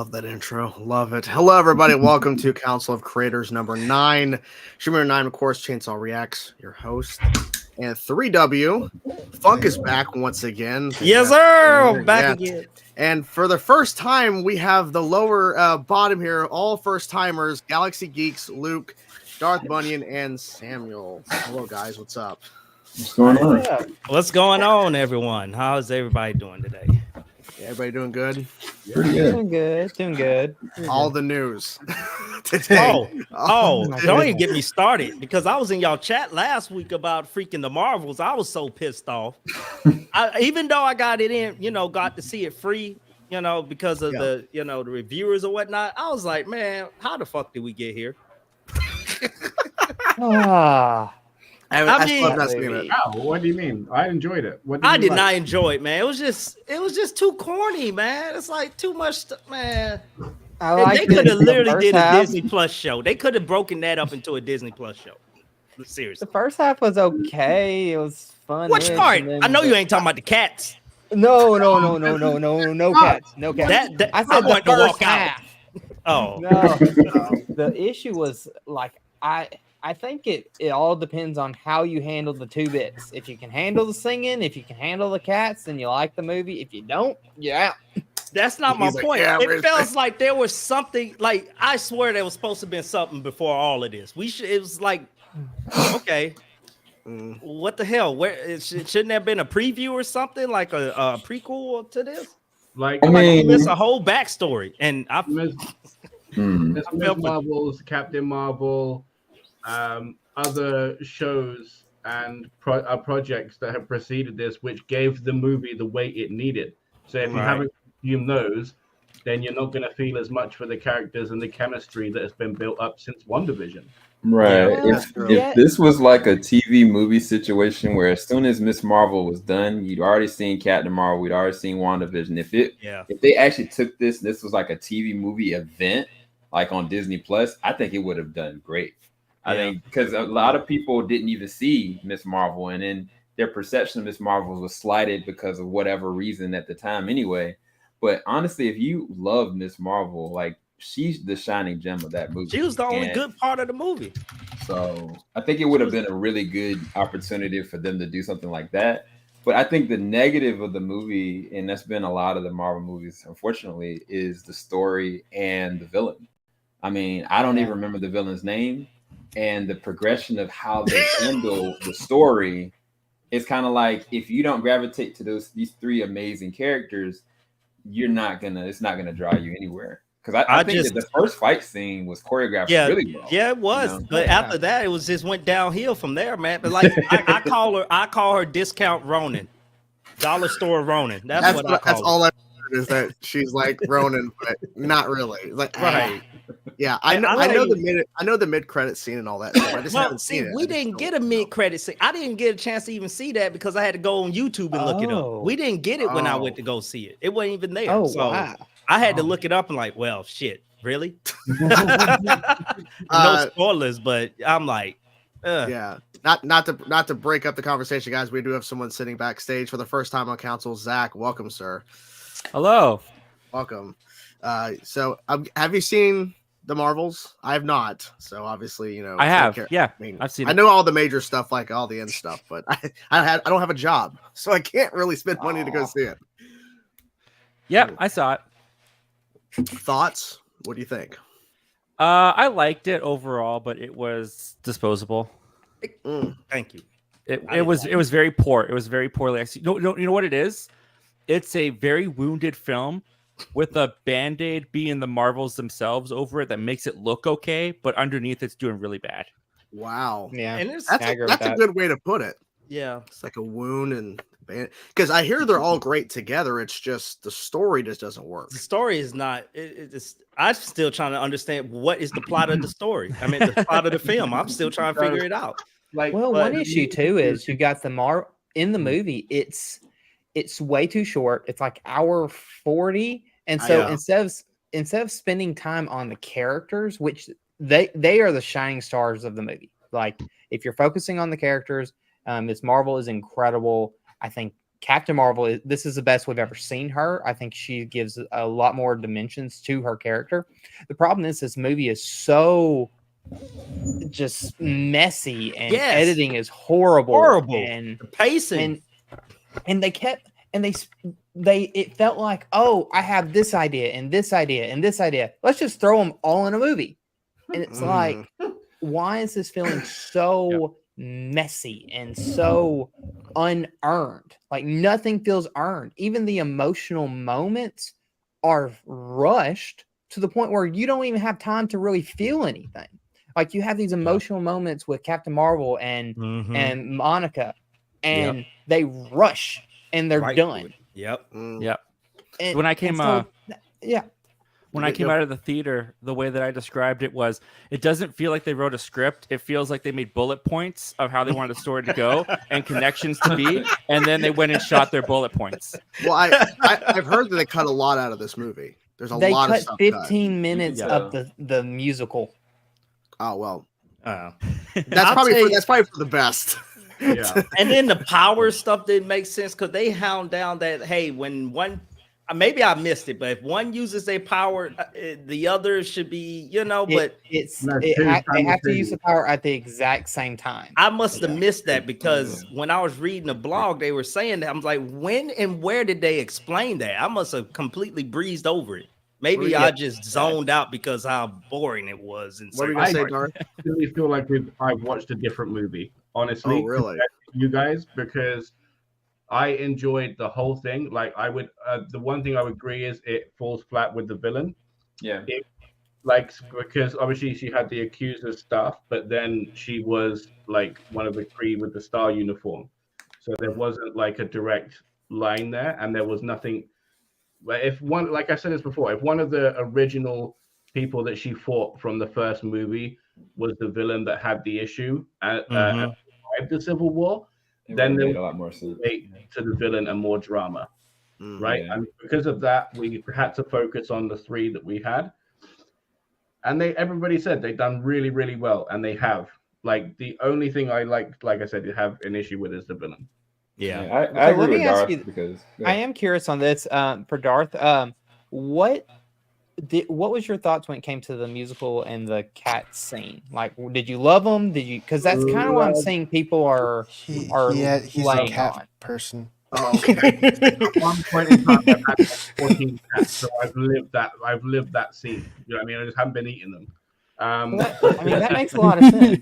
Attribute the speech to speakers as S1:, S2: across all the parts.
S1: Love that intro. Love it. Hello, everybody. Welcome to Council of Creators number 9. Show number 9, of course, Chainsaw Reacts, your host. And 3W, Funk is back once again.
S2: Yes, sir. Back again.
S1: And for the first time, we have the lower bottom here, all first timers, Galaxy Geeks, Luke, Darth, Bunyon, and Samuel. Hello, guys. What's up?
S3: What's going on?
S2: What's going on, everyone? How's everybody doing today?
S1: Everybody doing good?
S3: Pretty good.
S4: Doing good.
S1: All the news today.
S2: Don't even get me started because I was in y'all chat last week about freaking the Marvels. I was so pissed off. Even though I got it in, got to see it free, because of the reviewers or whatnot. I was like, man, how the fuck did we get here?
S1: I mean,
S3: what do you mean? I enjoyed it.
S2: I did not enjoy it, man. It was just too corny, man. It's like too much, man. They could have literally did a Disney Plus show. They could have broken that up into a Disney Plus show. Seriously,
S4: the first half was okay. It was fun.
S2: Which part? I know you ain't talking about the cats.
S4: No cats. No cats.
S2: I said
S4: the
S2: first
S4: half.
S2: Oh
S4: no. The issue was like I think it all depends on how you handle the two bits. If you can handle the singing, if you can handle the cats, then you like the movie. If you don't, yeah.
S2: That's not my point. It feels like there was something. Like I swear there was supposed to have been something before all of this. It was like, okay, what the hell? Where it shouldn't have been a preview or something like a prequel to this?
S3: Like, I mean,
S2: it's a whole backstory, and I
S3: Ms. Marvel's Captain Marvel. Other shows and projects that have preceded this, which gave the movie the weight it needed. So if you haven't consumed those, then you're not going to feel as much for the characters and the chemistry that has been built up since WandaVision.
S5: Right. If this was like a TV movie situation where as soon as Miss Marvel was done, you'd already seen Captain Marvel, we'd already seen WandaVision. If they actually took this was like a TV movie event, like on Disney Plus, I think it would have done great. I think because a lot of people didn't even see Miss Marvel, and then their perception of Miss Marvel was slighted because of whatever reason at the time anyway. But honestly, if you love Miss Marvel, like she's the shining gem of that movie.
S2: She was the only good part of the movie.
S5: So I think it would have been a really good opportunity for them to do something like that. But I think the negative of the movie, and that's been a lot of the Marvel movies, unfortunately, is the story and the villain. I mean, I don't even remember the villain's name. And the progression of how they handle the story is kind of like if you don't gravitate to these three amazing characters, it's not gonna draw you anywhere. Because I think that the first fight scene was choreographed really well.
S2: Yeah, it was. But after that, it just went downhill from there, man. But like I call her discount Ronin, dollar store Ronin. That's what I call.
S1: That's all I heard is that she's like Ronin, but not really. Like Yeah, I know the mid credit scene and all that. So I just haven't seen it.
S2: We didn't get a mid credit scene. I didn't get a chance to even see that because I had to go on YouTube and look it up. We didn't get it when I went to go see it. It wasn't even there. Wow. I had to look it up and like, well, shit, really? No spoilers, but I'm like,
S1: yeah. Not to break up the conversation, guys. We do have someone sitting backstage for the first time on Council. Zach, welcome, sir.
S4: Hello.
S1: Welcome. So have you seen the Marvels? I have not. So obviously,
S4: I have. Yeah,
S1: I mean,
S4: I've seen.
S1: I know all the major stuff, like all the end stuff, but I don't have a job, so I can't really spend money to go see it.
S4: Yep, I saw it.
S1: Thoughts? What do you think?
S4: I liked it overall, but it was disposable.
S2: Thank you.
S4: It was very poor. It was very poorly executed. No, you know what it is? It's a very wounded film with a Band-Aid being the Marvels themselves over it that makes it look okay, but underneath it's doing really bad.
S1: Wow.
S4: Yeah.
S2: And
S1: that's a good way to put it.
S2: Yeah.
S1: It's like a wound and because I hear they're all great together. It's just the story just doesn't work.
S2: The story is not. I'm still trying to understand what is the plot of the story. I mean, the plot of the film. I'm still trying to figure it out.
S4: One issue too is you got in the movie. It's way too short. It's like hour 40, and so instead of spending time on the characters, which they are the shining stars of the movie. Like if you're focusing on the characters, Miss Marvel is incredible. I think Captain Marvel, this is the best we've ever seen her. I think she gives a lot more dimensions to her character. The problem is this movie is so just messy, and editing is horrible. And
S2: the pacing,
S4: and they kept, and it felt like, oh, I have this idea and this idea and this idea. Let's just throw them all in a movie. And it's like, why is this feeling so messy and so unearned? Like nothing feels earned. Even the emotional moments are rushed to the point where you don't even have time to really feel anything. Like you have these emotional moments with Captain Marvel and Monica, and they rush and they're done.
S2: Yep.
S4: And,
S6: when I came when I came
S1: Yep.
S6: out of the theater, the way that I described it was, it doesn't feel like they wrote a script. It feels like they made bullet points of how they wanted the story to go and connections to be, and then they went and shot their bullet points.
S1: Well, I've heard that they cut a lot out of this movie. There's a lot of stuff.
S4: They cut 15 minutes of the musical.
S1: Oh well,
S2: I'll
S1: that's probably for the best.
S3: Yeah.
S2: And then the power stuff didn't make sense because they hound down that, hey, when one, maybe I missed it, but if one uses their power, the other should be, but
S4: they have to use the power at the exact same time.
S2: I must have missed that because when I was reading the blog, they were saying that. I was like, when and where did they explain that? I must have completely breezed over it. Maybe I just zoned out because how boring it was. And
S1: What were you gonna say, Darth?
S3: I really feel like I've watched a different movie, honestly.
S1: Oh, really?
S3: You guys, because I enjoyed the whole thing. Like I would, the one thing I would agree is it falls flat with the villain.
S5: Yeah.
S3: Because obviously she had the accuser stuff, but then she was like one of the Kree with the star uniform. So there wasn't like a direct line there, and there was nothing. If one, like I said this before, if one of the original people that she fought from the first movie was the villain that had the issue and survived the Civil War, then there
S5: made
S3: would
S5: a lot more sense
S3: to the villain and more drama, right?
S5: Yeah.
S3: And because of that, we had to focus on the three that we had, and everybody said they've done really, really well, and they have. Like the only thing I like I said, you have an issue with is the villain.
S5: I
S4: So
S5: agree
S4: let me
S5: with
S4: ask
S5: Darth
S4: you,
S5: because
S4: I am curious on this for Darth. What was your thoughts when it came to the musical and the cat scene? Like, did you love them? Did you? Because that's kind of what I'm seeing people are
S7: He's
S4: laying
S7: a cat
S4: on.
S7: person.
S3: Oh, okay. At one point in time, I've had like 14 cats, so I've lived that scene. You know what I mean? I just haven't been eating them.
S4: I mean, that makes a lot of sense.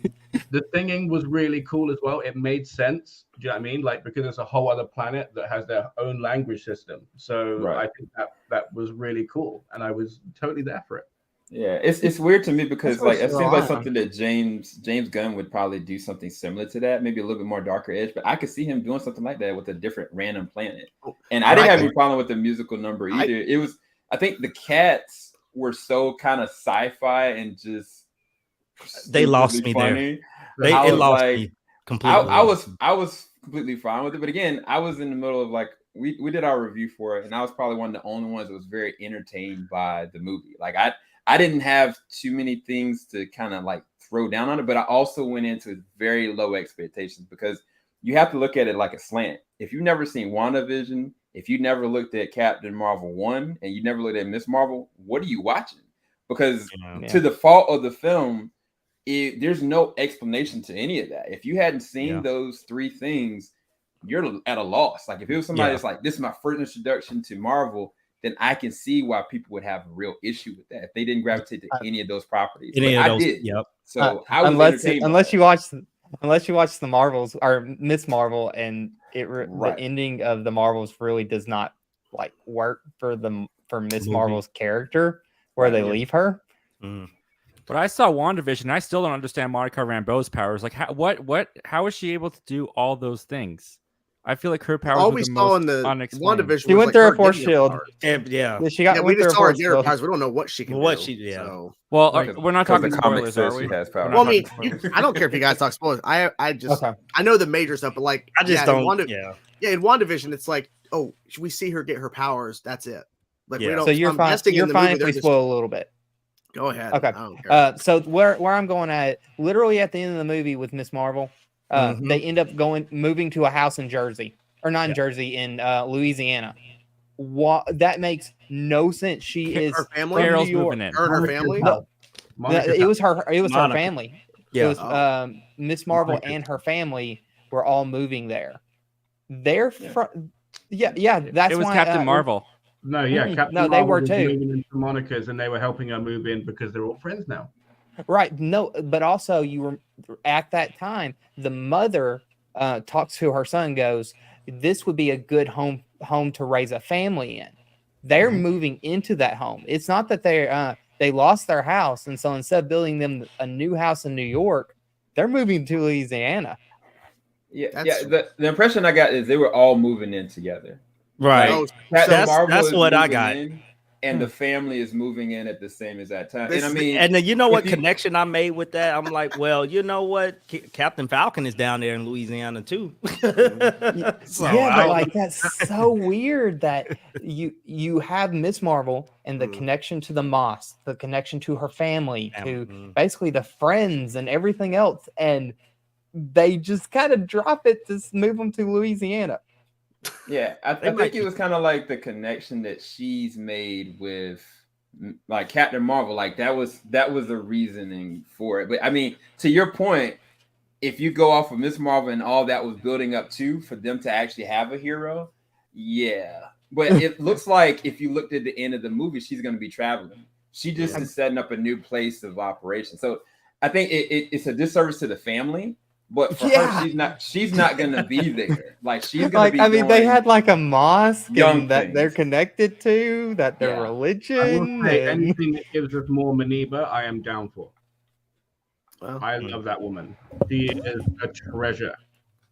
S3: The singing was really cool as well. It made sense. Do you know what I mean? Like, because it's a whole other planet that has their own language system. So I think that was really cool, and I was totally there for it.
S5: Yeah, it's weird to me because
S4: That's
S5: it seems
S4: what's
S5: like
S4: on.
S5: something that James Gunn would probably do something similar to that, maybe a little bit more darker edge. But I could see him doing something like that with a different random planet. And I didn't have any problem with the musical number either. I think the cats were so kind of sci-fi and just
S2: they lost me
S5: funny.
S2: there. It lost me completely.
S5: I was completely fine with it, but again, I was in the middle of like we did our review for it, and I was probably one of the only ones that was very entertained by the movie. Like I didn't have too many things to kind of like throw down on it, but I also went into very low expectations because you have to look at it like a slant. If you've never seen WandaVision, if you never looked at Captain Marvel 1 and you never looked at Miss Marvel, what are you watching? Because to the fault of the film, there's no explanation to any of that. If you hadn't seen those three things, you're at a loss. Like if it was somebody that's like, this is my first introduction to Marvel, then I can see why people would have a real issue with that if they didn't gravitate to any of those properties. I did.
S2: Yep.
S5: So I was
S4: unless you watch the Marvels or Miss Marvel, and the ending of the Marvels really does not like work for Miss Marvel's character where they leave her.
S6: But I saw WandaVision. I still don't understand Monica Rambeau's powers. Like, how is she able to do all those things? I feel like her powers.
S1: All
S6: were
S1: we
S6: the
S1: saw
S6: most
S1: in the
S6: unexplained.
S1: WandaVision,
S4: She went through a force shield.
S2: Yeah,
S4: She got.
S1: We just saw her get her
S4: shield.
S1: powers. We don't know what she can do. So.
S6: Well, we're not talking
S5: the comic
S6: spoilers,
S5: says
S6: are we?
S5: she has powers.
S1: Well, I mean, I don't care if you guys talk spoilers. I know the major stuff, but like
S2: I just don't.
S1: In WandaVision, it's like, oh, we see her get her powers. That's it. Like we don't.
S4: So you're fine. You're fine if we spoil a little bit.
S1: Go ahead.
S4: Okay.
S1: I don't care.
S4: So where I'm going at, literally at the end of the movie with Miss Marvel, they end up moving to a house in Jersey. or not in Jersey, in Louisiana. What? That makes no sense. She is
S1: her family.
S6: Carol's
S4: New York.
S6: moving in.
S1: Her and her family.
S4: No, it was her. It was her
S2: Monica.
S4: family.
S2: Yeah.
S4: It was Miss Marvel and her family were all moving there. They're from. Yeah. That's
S6: It was
S4: why,
S6: Captain Marvel.
S3: No, yeah, Captain
S4: no, they
S3: Marvel
S4: were
S3: was
S4: too.
S3: moving into Monica's, and they were helping her move in because they're all friends now.
S4: Right. No, but also you were at that time. The mother talks to her son, goes, "This would be a good home to raise a family in." They're moving into that home. It's not that they lost their house, and so instead of building them a new house in New York, they're moving to Louisiana.
S5: Yeah. The impression I got is they were all moving in together.
S2: Right.
S1: Oh,
S2: That's what I got.
S5: And the family is moving in at the same exact time.
S1: This
S5: And I
S1: is
S5: mean,
S2: And then you know what connection I made with that? I'm like, well, you know what? Captain Falcon is down there in Louisiana too. So,
S4: But like that's so weird that you have Miss Marvel and the connection to the Moss, the connection to her family, to basically the friends and everything else, and they just kind of drop it to move them to Louisiana.
S5: yeah, I think it was kind of like the connection that she's made with like Captain Marvel. Like that was the reasoning for it. But I mean, to your point, if you go off of Miss Marvel and all that was building up to for them to actually have a hero, yeah. But it looks like if you looked at the end of the movie, she's going to be traveling. She just is setting up a new place of operation. So I think it's a disservice to the family. But for her, she's not gonna be there. Like she's gonna be.
S4: I mean, they had like a mosque
S5: young
S4: that they're connected to, that their
S3: I will
S4: religion.
S3: say anything that gives us more Maniba, I am down for.
S1: Well,
S3: I love that woman. She is a treasure.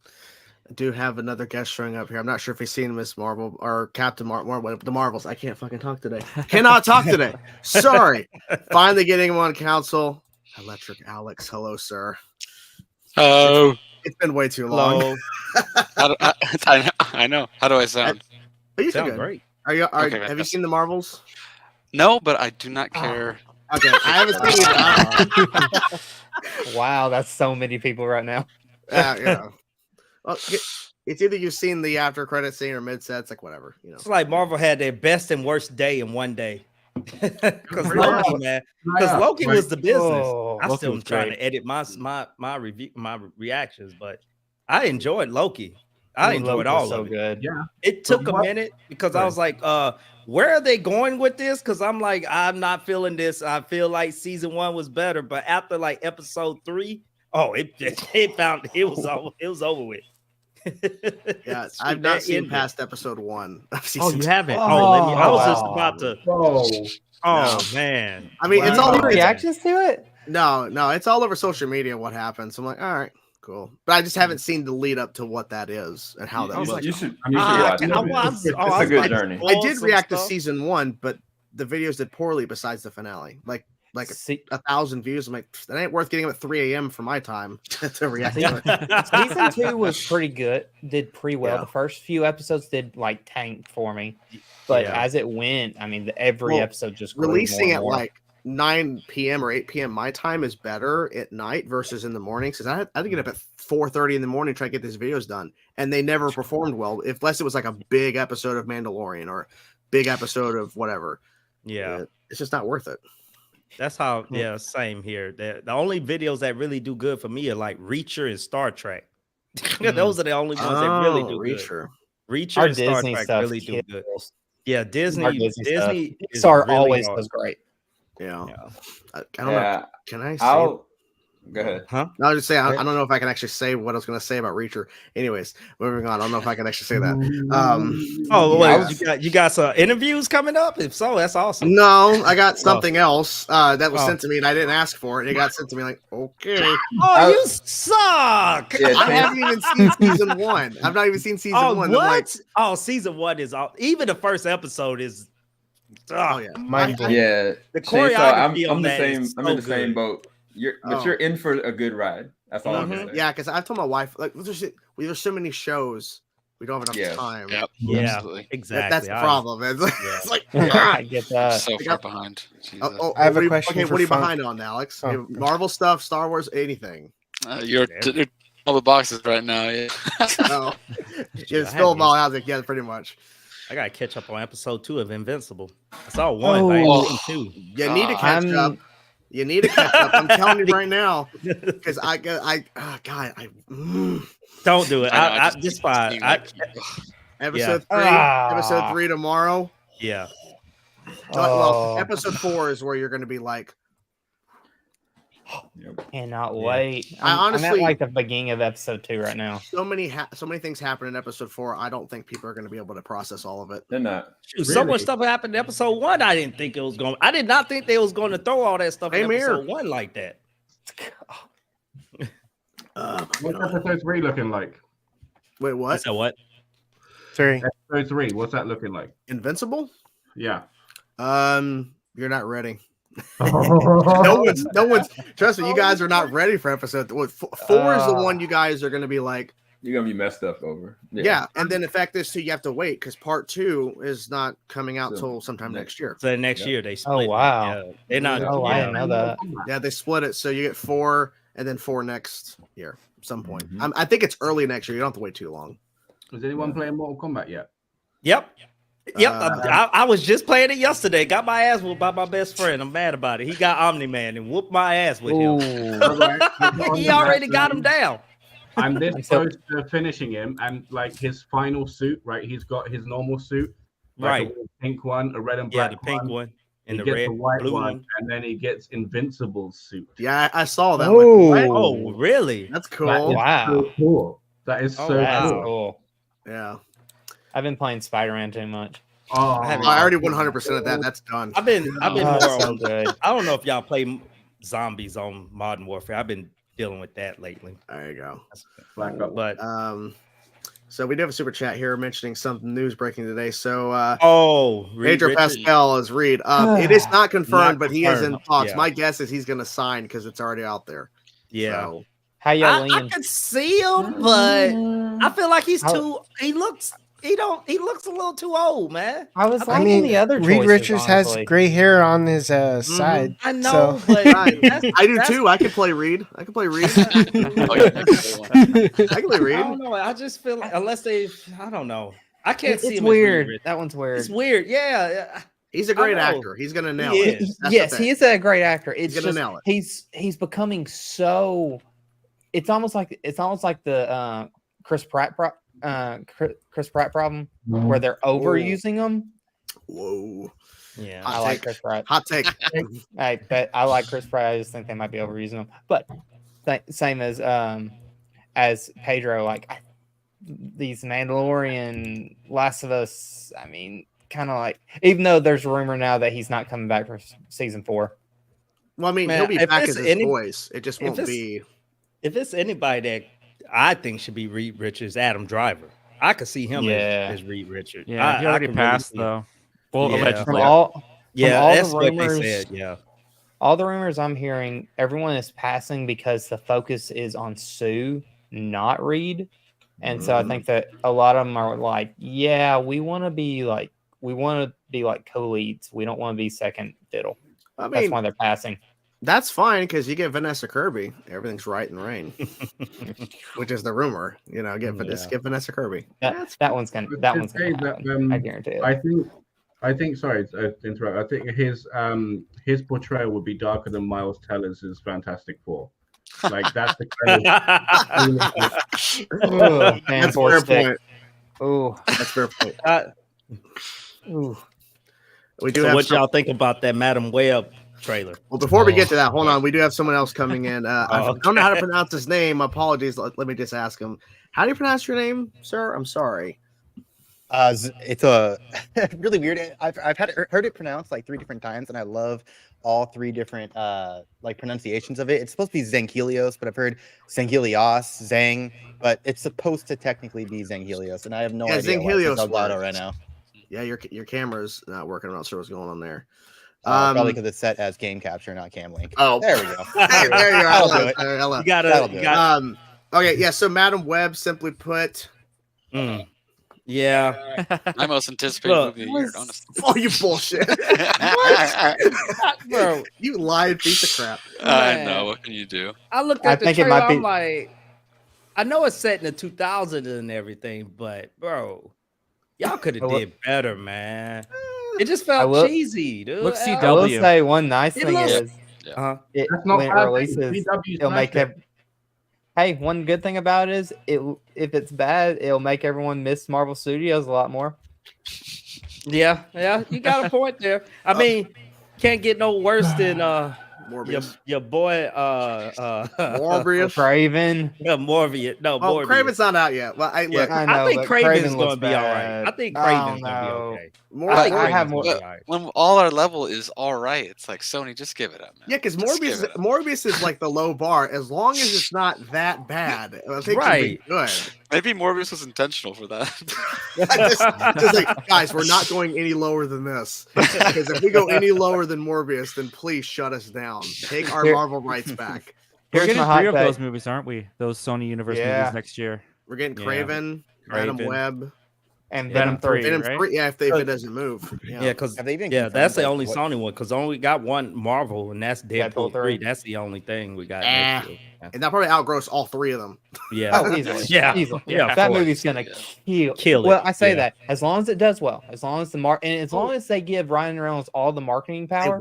S1: I do have another guest showing up here. I'm not sure if he's seen Miss Marvel or Captain Marvel, the Marvels. I can't fucking talk today. Cannot talk today. Sorry. Finally getting him on council. Alectric Alex. Hello, sir.
S7: Oh,
S1: it's been way too long.
S7: I know. How do I sound?
S1: You
S2: sound
S1: good.
S2: great.
S1: Have you seen the Marvels?
S7: No, but I do not care.
S1: Okay, I haven't seen it.
S4: Wow, that's so many people right now.
S1: Well, it's either you've seen the after credit scene or mid sets, like whatever.
S2: It's like Marvel had their best and worst day in one day. Because Loki, man, Loki was the business. I still am trying to edit my review, my reactions, but I enjoyed Loki. I enjoyed all
S4: so
S2: of it.
S4: Good.
S2: Yeah, it took a minute because I was like, where are they going with this? Because I'm like, I'm not feeling this. I feel like season 1 was better, but after like episode 3, it was over with.
S1: Yeah, I've not seen past episode 1.
S2: Oh, you haven't? I was just about to. Man!
S1: I mean, it's all over
S4: reactions to it.
S1: No, it's all over social media. What happened? So I'm like, all right, cool. But I just haven't seen the lead up to what that is and how that.
S5: You should watch it. It's a good journey.
S1: I did react to season 1, but the videos did poorly. Besides the finale, like 1,000 views. I'm like, that ain't worth getting up at 3 a.m. for my time to react to it.
S4: Season 2 was pretty good. Did pretty well. The first few episodes did like tank for me, but as it went, I mean, every episode just grew
S1: releasing
S4: more
S1: at like 9 p.m. or 8 p.m. my time is better at night versus in the morning, because I had to get up at 4:30 in the morning to try to get these videos done, and they never performed well unless it was like a big episode of Mandalorian or big episode of whatever.
S2: Yeah,
S1: it's just not worth it.
S2: That's how, same here. The only videos that really do good for me are like Reacher and Star Trek. Those are the only ones that really do
S1: Reacher.
S2: Good. Reacher and Star
S4: Disney
S2: Trek
S4: stuff
S2: really do good. Yeah, Disney
S4: Pixar really always does great.
S1: Yeah. I don't know. Can I say?
S5: Go ahead.
S2: Huh?
S1: No, I was just saying, I don't know if I can actually say what I was going to say about Reacher. Anyways, moving on. I don't know if I can actually say that.
S2: You got some interviews coming up? If so, that's awesome.
S1: No, I got something else that was sent to me, and I didn't ask for it. It got sent to me like, okay.
S2: Oh, you suck!
S1: Yeah, I haven't even seen season 1. I've not even seen season 1.
S2: What? Season 1 is all. Even the first episode is.
S1: The
S2: choreography
S5: I'm the same. I'm in the same boat. You're in for a good ride. That's all I'm saying.
S1: Yeah, because I've told my wife, like, there's so many shows, we don't have enough time.
S7: Yep.
S2: Yeah,
S7: absolutely.
S2: Exactly.
S1: That's the problem. It's like,
S4: I get that.
S7: So far behind.
S8: I have a question.
S1: Okay, what are you behind on, Alex? Marvel stuff, Star Wars, anything?
S7: all the boxes right now. Yeah.
S1: No, just fill them all out together, pretty much.
S2: I gotta catch up on episode 2 of Invincible. I saw 1, but I ain't seen 2.
S1: You need to catch up. You need to catch up. I'm telling you right now, because don't
S2: do it. I just fine.
S1: Episode 3 tomorrow.
S2: Yeah.
S1: Well, episode 4 is where you're going to be like,
S4: cannot wait.
S1: I'm
S4: at like the beginning of episode 2 right now.
S1: So many things happen in episode 4. I don't think people are going to be able to process all of it.
S5: They're not.
S2: So much stuff happened in episode 1. I did not think they was going to throw all that stuff in episode 1 like that.
S3: What's episode 3 looking like?
S1: Wait, what?
S2: So what?
S8: 3.
S3: Episode 3. What's that looking like?
S1: Invincible?
S3: Yeah.
S1: You're not ready. no one's trust me, you guys are not ready for episode 4 is the one you guys are going to be like,
S5: you're gonna be messed up over.
S1: Yeah, and then the fact is too, you have to wait because part 2 is not coming out till sometime next year.
S2: So next year they split.
S4: Oh wow.
S2: Yeah. They're not.
S4: I didn't know that.
S1: Yeah, they split it, so you get 4 and then 4 next year at some point. I think it's early next year. You don't have to wait too long.
S3: Is anyone playing Mortal Kombat yet?
S2: Yep. I was just playing it yesterday. Got my ass whooped by my best friend. I'm mad about it. He got Omni-Man and whooped my ass with him. He already got him down.
S3: I'm this close to finishing him, and like his final suit, right? He's got his normal suit, like
S2: right?
S3: A pink one, a red and black
S2: the pink one, and
S3: he
S2: the
S3: gets
S2: red,
S3: the white
S2: blue
S3: one, and then he gets Invincible's suit.
S1: Yeah, I saw that.
S2: Oh, really?
S1: That's cool.
S3: So cool. That is so
S4: cool.
S1: Yeah.
S4: I've been playing Spider-Man too much.
S1: I already 100% of that. That's done.
S2: I've been more
S4: so
S2: on.
S4: Good.
S2: I don't know if y'all play zombies on Modern Warfare. I've been dealing with that lately.
S1: There you go.
S2: But
S1: so we do have a super chat here mentioning something news breaking today. So
S2: Pedro
S1: Pascal is Reed. It is not confirmed, but he is in talks.
S2: Yeah.
S1: My guess is he's going to sign because it's already out there.
S2: Yeah.
S1: So,
S4: how y'all
S2: I
S4: leaning?
S2: can see him, but I feel like he's too. He looks a little too old, man.
S4: I mean, the other
S8: Reed
S4: choices,
S8: Richards
S4: honestly.
S8: has gray hair on his side.
S2: I know,
S8: so.
S2: but
S1: I do too. I can play Reed. I can play Reed. I can play Reed.
S2: I don't know. I just feel like unless I don't know. I can't see him.
S4: Weird. That one's weird.
S2: It's weird. Yeah.
S1: He's a great actor. He's gonna nail it.
S4: Yes, he is a great actor. It's
S1: he's
S4: just
S1: nail it.
S4: He's becoming so. It's almost like the Chris Pratt problem where they're overusing him.
S1: Whoa.
S2: Yeah.
S4: I like Chris Pratt.
S1: Hot take.
S4: I like Chris Pratt. I just think they might be overusing him. But same as Pedro, like these Mandalorian, Last of Us. I mean, kind of like, even though there's a rumor now that he's not coming back for season 4.
S1: Well, I mean, he'll be back as his voice. It just won't be.
S2: If it's anybody that I think should be Reed Richards, Adam Driver. I could see him as Reed Richards.
S6: Yeah, he already passed though. Well, allegedly.
S4: From all
S2: that's
S4: the
S2: what
S4: rumors,
S2: they said. Yeah.
S4: All the rumors I'm hearing, everyone is passing because the focus is on Sue, not Reed. And so I think that a lot of them are like, yeah, we want to be like co-leads. We don't want to be second fiddle. I mean, that's why they're passing.
S1: That's fine because you get Vanessa Kirby. Everything's right in rain, which is the rumor. You know, get Vanessa Kirby.
S4: That one's gonna happen. I guarantee it.
S3: I think. Sorry to interrupt. I think his portrayal would be darker than Miles Teller's Fantastic Four. Like that's the kind of.
S1: That's fair point.
S4: Oh,
S1: that's fair point. We do.
S2: So what y'all think about that Madam Web trailer?
S1: Well, before we get to that, hold on. We do have someone else coming in. I don't know how to pronounce his name. Apologies. Let me just ask him. How do you pronounce your name, sir? I'm sorry.
S9: It's a really weird. I've heard it pronounced like 3 different times, and I love all 3 different like pronunciations of it. It's supposed to be Zenghilios, but I've heard Zenghilios, Zang, but it's supposed to technically be Zenghilios, and I have no idea why it's Elgato right now.
S1: Yeah, your camera's not working. I'm not sure what's going on there.
S9: Probably because it's set as game capture, not cam link.
S1: Oh,
S9: there we go.
S1: There you go.
S9: I'll do it.
S2: You got
S1: okay, yeah. So Madam Web, simply put.
S2: Yeah.
S7: My most anticipated movie of the year, honestly.
S1: Oh, you bullshit. What? Bro, you lied piece of crap.
S7: I know. What can you do?
S2: I looked at the trailer, I'm like, I know it's set in the 2000s and everything, but bro, y'all could have did better, man. It just felt cheesy, dude.
S6: Look,
S4: I will
S6: CW.
S4: say one nice thing is
S2: it,
S4: when it releases, it'll make Hey, one good thing about it is if it's bad, it'll make everyone miss Marvel Studios a lot more.
S2: Yeah, you got a point there. I mean, can't get no worse than your boy
S1: Morbius,
S4: Craven.
S2: Yeah, Morbius. No, Morbius.
S1: Craven's not out yet. Well,
S4: I
S2: think Craven's going to be all right. I think Craven's going to be okay.
S7: I have more. When all our level is all right, it's like Sony, just give it up, man.
S1: Yeah, because Morbius is like the low bar. As long as it's not that bad, I think it'll be good.
S7: Maybe Morbius was intentional for that.
S1: just like, guys, we're not going any lower than this. Because if we go any lower than Morbius, then please shut us down. Take our Marvel rights back.
S6: We're getting 3 of those movies, aren't we? Those Sony Universe movies next year.
S1: We're getting Craven, Venom Web,
S4: and Venom 3.
S1: Venom
S6: right?
S1: 3, if it doesn't move.
S2: Because that's the only Sony one. Because only got one Marvel, and that's Deadpool 3. That's the only thing we got. Next year.
S1: And that probably outgross all 3 of them.
S2: Yeah.
S4: Easily.
S2: Yeah.
S4: That movie's gonna kill it. Well, I say that as long as it does well, as long as and as long as they give Ryan Reynolds all the marketing power.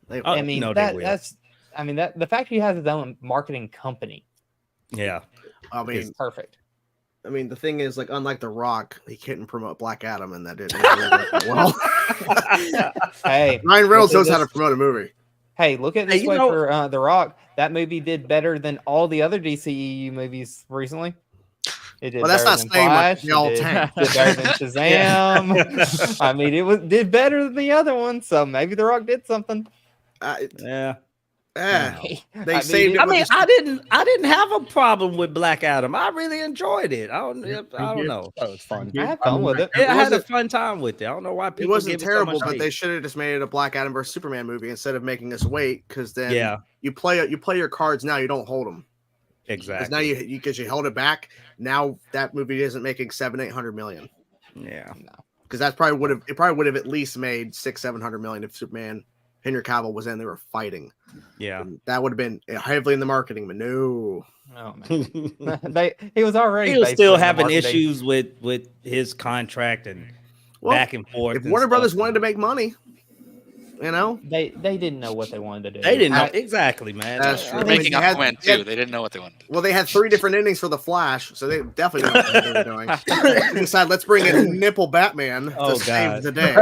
S1: They will.
S4: I mean, that's. I mean that the fact he has his own marketing company.
S2: Yeah.
S1: I mean,
S4: is perfect.
S1: I mean, the thing is, like, unlike The Rock, he couldn't promote Black Adam, and that didn't really work well.
S4: Hey,
S1: Ryan Reynolds knows how to promote a movie.
S4: Hey, look at it this way for The Rock. That movie did better than all the other DCEU movies recently. It did
S1: that's not saying
S4: Flash,
S1: they all tank.
S4: Did better than Shazam. I mean, did better than the other one, so maybe The Rock did something.
S1: They saved it.
S2: I mean, I didn't have a problem with Black Adam. I really enjoyed it. I don't know.
S4: That was fun. I had fun with it.
S2: I had a fun time with it. I don't know why people.
S1: It wasn't terrible, but they should have just made it a Black Adam versus Superman movie instead of making us wait. Because then, you play your cards now. You don't hold them.
S2: Exactly.
S1: Now because you held it back. Now that movie isn't making $700-800 million.
S2: Yeah.
S1: Because that probably would have at least made $600-700 million if Superman, Henry Cavill was in. They were fighting.
S2: Yeah,
S1: and that would have been heavily in the marketing, but no.
S4: Oh man, he was already.
S2: He was still having issues with his contract and back and forth.
S1: If Warner Brothers wanted to make money,
S4: they didn't know what they wanted to do.
S2: They didn't know exactly, man.
S1: That's true.
S7: Making Aquaman too. They didn't know what they wanted to do.
S1: Well, they had 3 different endings for the Flash, so they definitely know what they were doing. They decided, let's bring in Nipple Batman to save the day.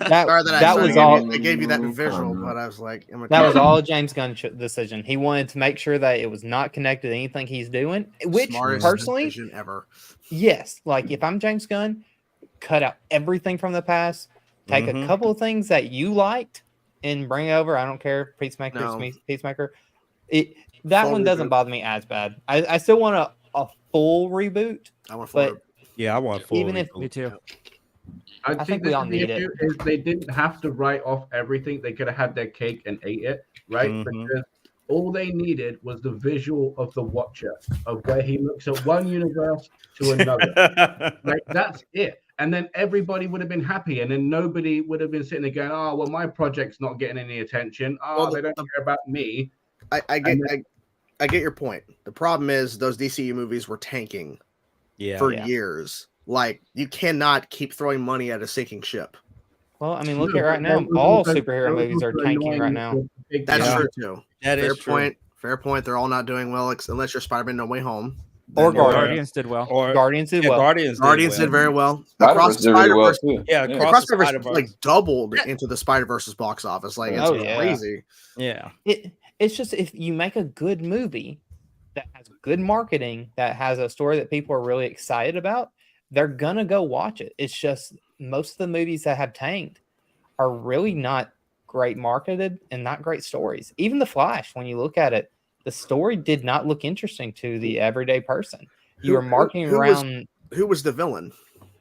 S4: that was all.
S1: I gave you that visual, but I was like,
S4: that was all James Gunn's decision. He wanted to make sure that it was not connected to anything he's doing. Which personally,
S1: ever.
S4: Yes, like if I'm James Gunn, cut out everything from the past. Take a couple of things that you liked and bring over. I don't care. Peacemaker. That full one doesn't bother me as bad. I still want a full reboot.
S1: I want full.
S2: I want full.
S4: Even
S2: reboot.
S4: if me too.
S3: I think we all need it. Is they didn't have to write off everything. They could have had their cake and ate it, right? Because all they needed was the visual of the Watcher, of where he looks at one universe to another. Like that's it. And then everybody would have been happy, and then nobody would have been sitting there going, "Oh, well, my project's not getting any attention. Oh, they don't care about me."
S1: I get your point. The problem is those DCU movies were tanking for years. Like, you cannot keep throwing money at a sinking ship.
S4: Well, I mean, look at right now. All superhero movies are tanking right now.
S1: That's true too.
S2: That is true.
S1: Fair point. They're all not doing well, unless you're Spider-Man No Way Home.
S4: Or
S6: Guardians did well.
S4: Guardians did well.
S1: Guardians did very well.
S5: Across the Spider-Verse,
S1: Across the Spider-Verse like doubled into the Spider-Verse's box office. Like, it's crazy.
S2: Yeah.
S4: It's just, if you make a good movie that has good marketing, that has a story that people are really excited about, they're gonna go watch it. It's just most of the movies that have tanked are really not great marketed and not great stories. Even The Flash, when you look at it, the story did not look interesting to the everyday person. You were marketing around.
S1: Who was the villain?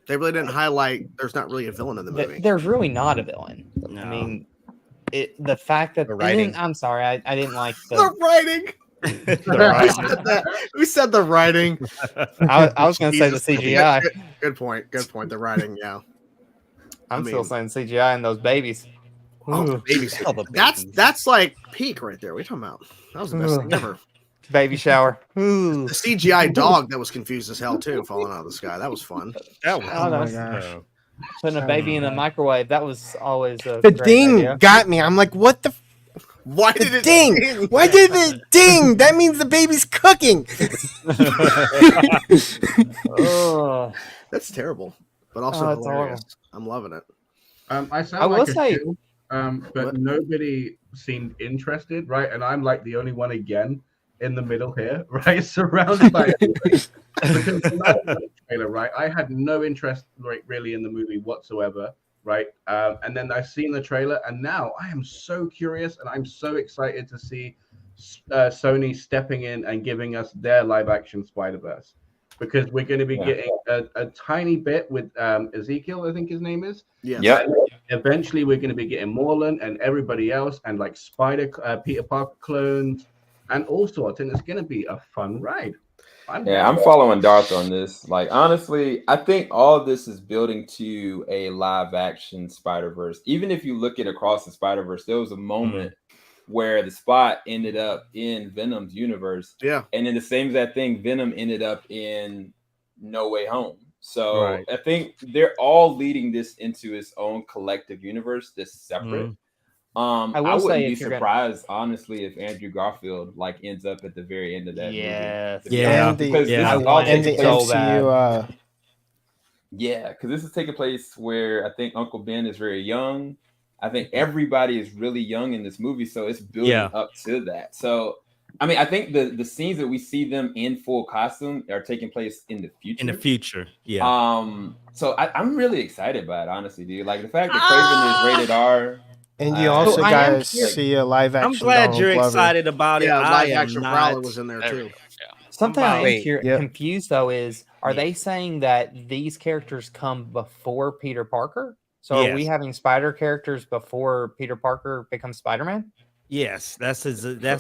S1: They really didn't highlight. There's not really a villain in the movie.
S4: There's really not a villain. No. I mean, the fact that
S2: the writing.
S4: I'm sorry, I didn't like
S1: the writing. Who said the writing?
S4: I was going to say the CGI.
S1: Good point. The writing. Yeah.
S4: I'm still saying CGI and those babies.
S1: Oh, the babies. That's like peak right there. What are you talking about? That was the best thing ever.
S4: Baby shower.
S1: The CGI dog that was confused as hell too, falling out of the sky. That was fun.
S2: That was
S8: Oh my gosh.
S4: Putting a baby in the microwave. That was always a
S8: The
S4: great
S8: ding
S4: idea.
S8: got me. I'm like, what the?
S1: Why
S8: The
S1: did it
S8: ding? Why did it ding? That means the baby's cooking.
S4: Oh,
S1: That's terrible, but also
S4: Oh, that's
S1: hilarious. I'm loving it.
S3: I sound
S4: I will
S3: like a
S4: say-
S3: shill, but
S1: What?
S3: nobody seemed interested, right? And I'm like the only one again in the middle here, right? Surrounded by everybody. Because when I saw the trailer, right, I had no interest, like, really in the movie whatsoever, right? And then I've seen the trailer, and now I am so curious, and I'm so excited to see Sony stepping in and giving us their live-action Spider-Verse, because we're going to be getting a tiny bit with Ezekiel, I think his name is.
S1: Yes.
S5: Yep.
S3: Eventually, we're going to be getting Morland and everybody else, and like Peter Parker clones, and all sorts, and it's going to be a fun ride.
S5: I'm following Darth on this. Like, honestly, I think all of this is building to a live action Spider-Verse. Even if you look at across the Spider-Verse, there was a moment where the Spot ended up in Venom's universe.
S1: Yeah.
S5: And in the same exact thing, Venom ended up in No Way Home. So I think they're all leading this into its own collective universe that's separate. I wouldn't be surprised, honestly, if Andrew Garfield like ends up at the very end of that movie.
S8: And
S5: Because
S8: the
S5: MCU.
S8: MCU.
S5: Because this is taking place where I think Uncle Ben is very young. I think everybody is really young in this movie, so it's building up to that. So, I mean, I think the scenes that we see them in full costume are taking place in the future.
S2: In the future,
S5: So I'm really excited by it, honestly, dude. Like the fact that Craven is rated R.
S8: And you also guys see a live action.
S2: I'm glad
S8: Donald
S2: you're
S8: Glover.
S2: excited about it.
S1: Yeah,
S2: I
S1: live
S2: am
S1: action
S2: not.
S1: Prowler was in there too.
S4: Something I'm confused though is, are they saying that these characters come before Peter Parker? So are we having spider characters before Peter Parker becomes Spider-Man?
S2: Yes, that's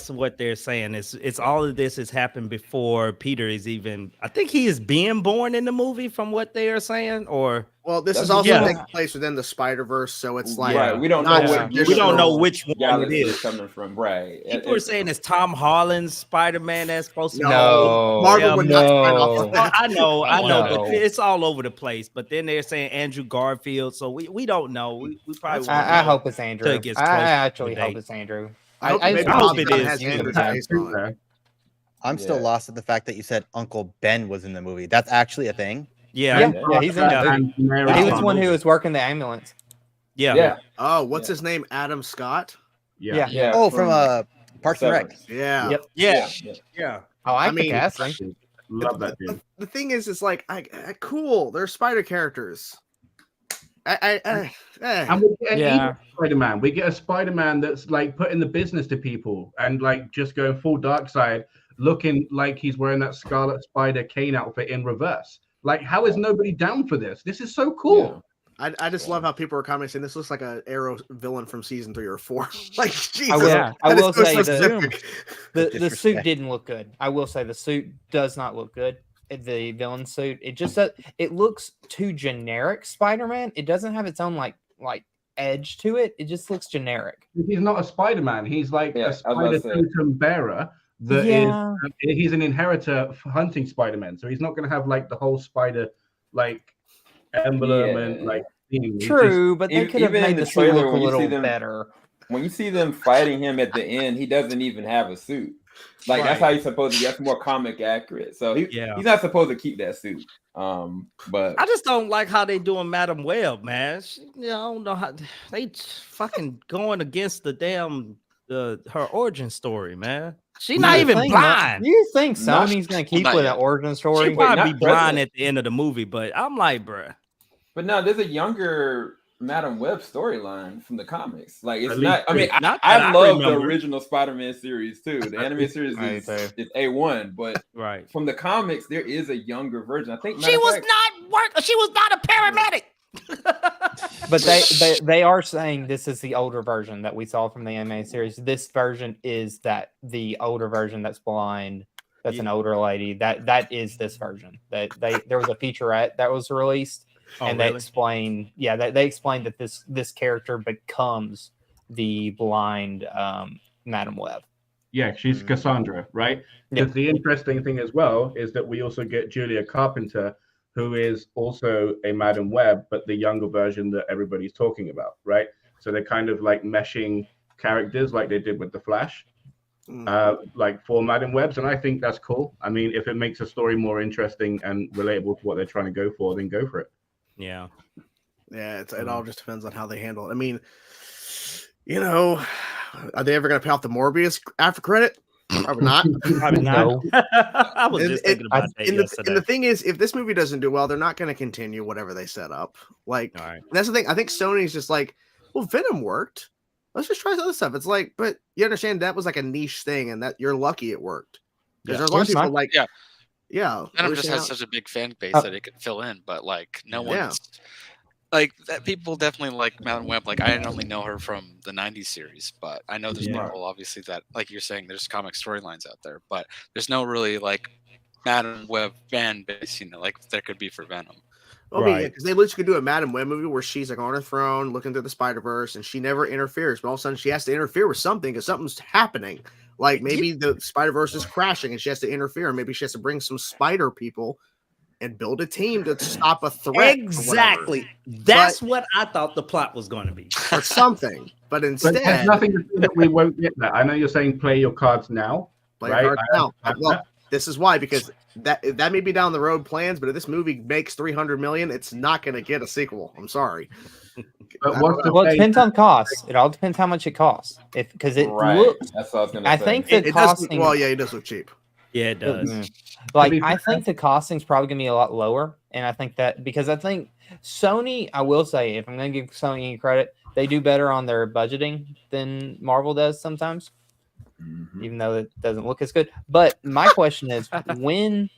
S2: what they're saying. It's all of this has happened before Peter is even. I think he is being born in the movie, from what they are saying. Or
S1: well, this is also taking place within the Spider-Verse, so it's like
S5: we don't know
S2: we don't know which one it is
S5: coming from. Right?
S2: People are saying it's Tom Holland's Spider-Man that's supposed to.
S4: No,
S1: Marvel would not sign off on that.
S2: I know, but it's all over the place. But then they're saying Andrew Garfield, so we don't know. We probably.
S4: I hope it's Andrew. I actually hope it's Andrew. I hope it is.
S9: I'm still lost at the fact that you said Uncle Ben was in the movie. That's actually a thing.
S4: Yeah, he's in the movie. He was the one who was working the ambulance.
S1: Oh, what's his name? Adam Scott.
S9: Yeah. Oh, from Parks and Rec.
S1: Yeah.
S2: Yeah.
S4: Oh, I mean, casting.
S3: Love that dude.
S1: The thing is, it's like, cool. They're spider characters.
S3: And we get an evil Spider-Man. We get a Spider-Man that's like putting the business to people and like just going full dark side, looking like he's wearing that Scarlet Spider Kane outfit in reverse. Like, how is nobody down for this? This is so cool.
S1: I just love how people are commenting. This looks like an Arrow villain from season 3 or 4. Like, Jesus,
S4: I will say
S1: the
S4: suit didn't look good. I will say the suit does not look good. The villain suit, it looks too generic Spider-Man. It doesn't have its own like edge to it. It just looks generic.
S3: He's not a Spider-Man. He's like a spider totem bearer. He's an inheritor for hunting Spider-Man. So he's not going to have like the whole spider like emblem and like theme.
S4: True, but they could have made the suit look a little better.
S5: When you see them fighting him at the end, he doesn't even have a suit. Like that's how he's supposed to be. That's more comic accurate. So he's not supposed to keep that suit. But
S2: I just don't like how they doing Madam Web, man. I don't know how they fucking going against the damn her origin story, man. She's not even blind.
S4: You think Sony's gonna keep with an origin story?
S2: She probably be blind at the end of the movie, but I'm like, bruh.
S5: But no, there's a younger Madam Web storyline from the comics. Like it's not. I mean, I love the original Spider-Man series too. The animated series is A1, but from the comics there is a younger version. I think
S2: she was not a paramedic.
S4: But they are saying this is the older version that we saw from the animated series. This version is the older version that's blind. That's an older lady. That is this version. There was a featurette that was released. They explain, they explained that this character becomes the blind Madam Web.
S3: Yeah, she's Cassandra, right?
S4: Yeah.
S3: Because the interesting thing as well is that we also get Julia Carpenter, who is also a Madam Web, but the younger version that everybody's talking about, right? So they're kind of like meshing characters like they did with the Flash, like for Madam Webs, and I think that's cool. I mean, if it makes a story more interesting and relatable to what they're trying to go for, then go for it.
S2: Yeah.
S1: Yeah, it all just depends on how they handle it. I mean, you know, are they ever going to pay off the Morbius after credit? Probably not.
S2: Probably not. I was just thinking about that yesterday.
S1: And the thing is, if this movie doesn't do well, they're not going to continue whatever they set up. Like, that's the thing. I think Sony's just like, well, Venom worked. Let's just try some other stuff. It's like, but you understand that was like a niche thing, and that you're lucky it worked. Because there's a lot of people like,
S7: Venom just has such a big fan base that it could fill in, but like no one's like that. People definitely like Madam Web. Like I only know her from the '90s series, but I know there's people obviously that, like you're saying, there's comic storylines out there, but there's no really like Madam Web fan base, you know, like there could be for Venom.
S1: Well, right. Because they literally could do a Madam Web movie where she's like on her throne looking through the Spider-Verse and she never interferes, but all of a sudden she has to interfere with something because something's happening. Like maybe the Spider-Verse is crashing and she has to interfere. Maybe she has to bring some spider people and build a team to stop a threat.
S2: Exactly. That's what I thought the plot was going to be.
S1: Or something. But instead...
S3: But there's nothing to say that we won't get that. I know you're saying play your cards now.
S1: Play your cards now. Well, this is why, because that may be down the road plans, but if this movie makes $300 million, it's not going to get a sequel. I'm sorry.
S4: Well, it depends on cost. It all depends how much it costs. Because it looks.
S5: That's what I was going to say.
S4: I think the costing.
S1: Well, yeah, it does look cheap.
S2: Yeah, it does.
S4: Like I think the costing's probably going to be a lot lower, and I think that because I think Sony, I will say, if I'm going to give Sony any credit, they do better on their budgeting than Marvel does sometimes. Even though it doesn't look as good. But my question is, when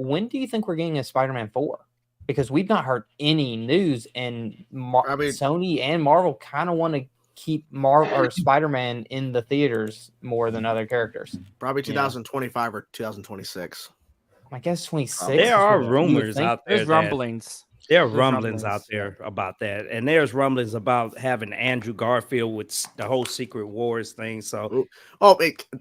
S4: do you think we're getting a Spider-Man 4? Because we've not heard any news, and Sony and Marvel kind of want to keep Marvel or Spider-Man in the theaters more than other characters.
S1: Probably 2025 or 2026.
S4: I guess 26.
S2: There are rumors out there.
S6: There's rumblings.
S2: There are rumblings out there about that, and there's rumblings about having Andrew Garfield with the whole Secret Wars thing. So,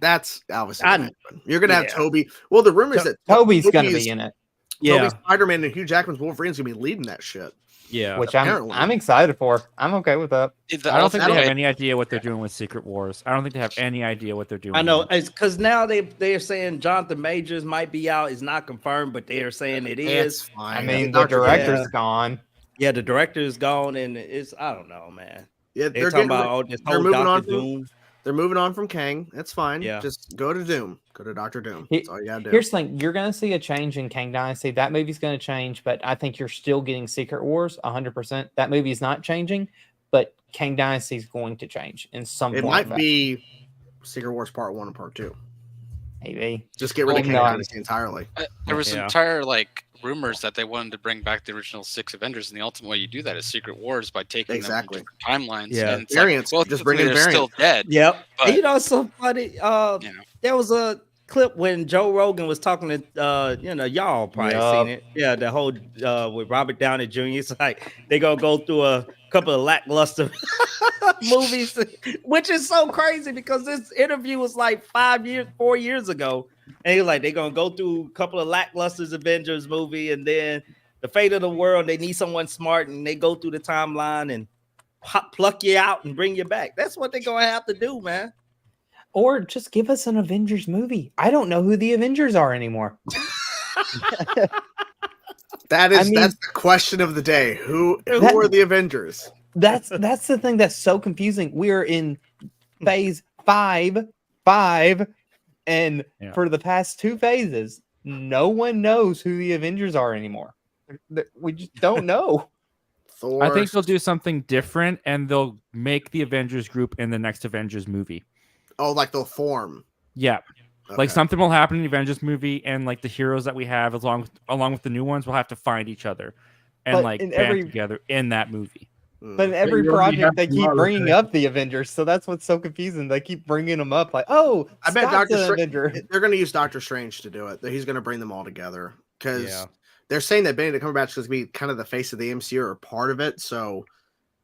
S1: that's obviously you're gonna have Toby. Well, the rumors that
S4: Toby's gonna be in it.
S1: Yeah, Spider-Man and Hugh Jackman's Wolverine's gonna be leading that shit.
S2: Yeah,
S4: which I'm excited for. I'm okay with that.
S6: I don't think they have any idea what they're doing with Secret Wars. I don't think they have any idea what they're doing.
S2: I know, it's because now they're saying Jonathan Majors might be out. It's not confirmed, but they are saying it is.
S1: Fine.
S4: I mean, the director's gone.
S2: Yeah, the director is gone, and it's I don't know, man.
S1: Yeah,
S2: they're talking about this whole Dr. Doom.
S1: They're moving on from Kang. That's fine.
S2: Yeah.
S1: Just go to Doom. Go to Dr. Doom. That's all you gotta do.
S4: Here's the thing. You're going to see a change in Kang Dynasty. That movie's going to change, but I think you're still getting Secret Wars 100%. That movie's not changing, but Kang Dynasty is going to change in some
S1: It
S4: form.
S1: might be Secret Wars Part 1 and Part 2.
S4: Maybe.
S1: Just get rid of Kang Dynasty entirely.
S7: There was entire rumors that they wanted to bring back the original 6 Avengers, and the ultimate way you do that is Secret Wars by taking them to different timelines.
S1: Yeah,
S7: and
S1: variants.
S7: Just bring in variants. Still dead.
S2: Yep.
S7: But,
S2: you know, it's so funny. There was a clip when Joe Rogan was talking to y'all probably seen it. Yeah, the whole with Robert Downey Jr. It's like they gonna go through a couple of lackluster movies, which is so crazy because this interview was like 4 years ago. And he's like, they're gonna go through a couple of lackluster Avengers movie, and then the fate of the world. They need someone smart, and they go through the timeline and pluck you out and bring you back. That's what they're gonna have to do, man.
S4: Or just give us an Avengers movie. I don't know who the Avengers are anymore.
S1: That's the question of the day. Who are the Avengers?
S4: That's the thing that's so confusing. We're in phase 5, and for the past 2 phases, no one knows who the Avengers are anymore. We just don't know.
S6: I think they'll do something different, and they'll make the Avengers group in the next Avengers movie.
S1: Oh, like they'll form.
S6: Yeah. Okay. Like something will happen in the Avengers movie, and like the heroes that we have, along with the new ones, will have to find each other and band together in that movie.
S4: But in every project, they keep bringing up the Avengers, so that's what's so confusing. They keep bringing them up, like, I bet Doctor Strange.
S1: They're going to use Doctor Strange to do it. He's going to bring them all together because they're saying that Benedict Cumberbatch is going to be kind of the face of the MCU or part of it. So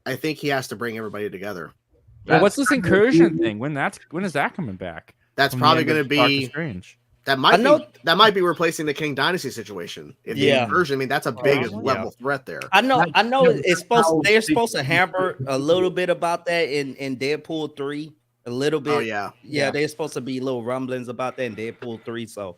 S1: I think he has to bring everybody together.
S6: Well, what's this incursion thing? When is that coming back?
S1: That's probably going to be
S6: Strange.
S1: that might be replacing the King Dynasty situation. If the version, I mean, that's a big level threat there.
S2: I know it's they're supposed to hamper a little bit about that in Deadpool 3. A little bit.
S1: Oh yeah.
S2: There's supposed to be little rumblings about that in Deadpool 3. So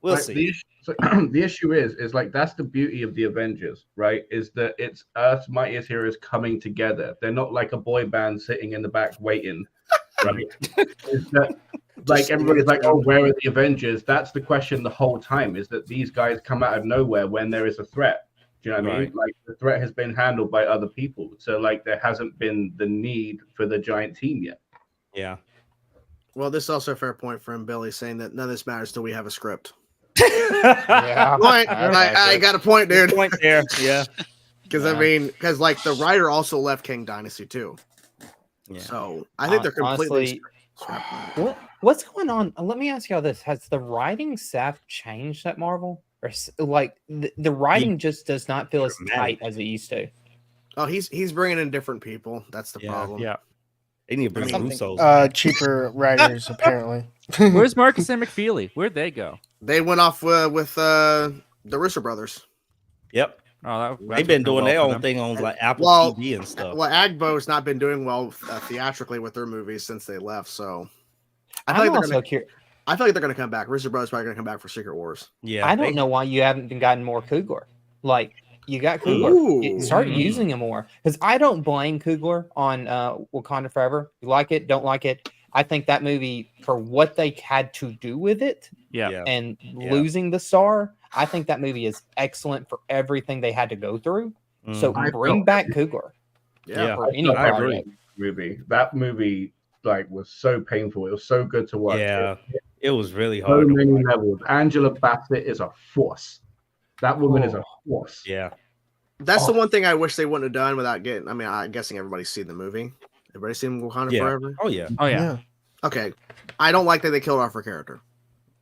S2: we'll see.
S3: The issue is like that's the beauty of the Avengers, right? Is that it's Earth's mightiest heroes coming together. They're not like a boy band sitting in the back waiting, right? Is that like everybody's like, oh, where are the Avengers? That's the question the whole time. Is that these guys come out of nowhere when there is a threat? Do you know what I mean? Like the threat has been handled by other people, so like there hasn't been the need for the giant team yet.
S2: Yeah.
S1: Well, this is also a fair point from Billy saying that none of this matters till we have a script.
S4: Yeah.
S1: Point. I got a point, dude.
S2: Good point there. Yeah.
S1: Because I mean, because like the writer also left King Dynasty too. Yeah. So I think they're completely.
S4: Honestly, what's going on? Let me ask y'all this: has the writing staff changed at Marvel, or like the writing just does not feel as tight as it used to?
S1: Oh, he's bringing in different people. That's the problem.
S6: Yeah.
S2: They need to bring Russos.
S8: Cheaper writers, apparently.
S6: Where's Marcus and McFeely? Where'd they go?
S1: They went off with the Russo brothers.
S2: Yep.
S6: Oh,
S2: they've been doing their own thing on like Apple TV and stuff.
S1: Well, Agbo's not been doing well theatrically with their movies since they left. So I feel like they're going to come back. Russo brothers probably going to come back for Secret Wars.
S4: Yeah. I don't know why you haven't gotten more Coogler. Like. You got Coogler. Start using him more. Because I don't blame Coogler on Wakanda Forever. You like it, don't like it. I think that movie, for what they had to do with it, and losing the star, I think that movie is excellent for everything they had to go through. So bring back Coogler.
S1: Yeah,
S3: for any movie. That movie like was so painful. It was so good to watch.
S2: Yeah, it was really hard.
S3: So many levels. Angela Bassett is a force. That woman is a force.
S2: Yeah.
S1: That's the one thing I wish they wouldn't have done without getting. I mean, I'm guessing everybody's seen the movie. Everybody's seen Wakanda Forever?
S2: Oh, yeah.
S6: Oh, yeah.
S1: Okay. I don't like that they killed off her character.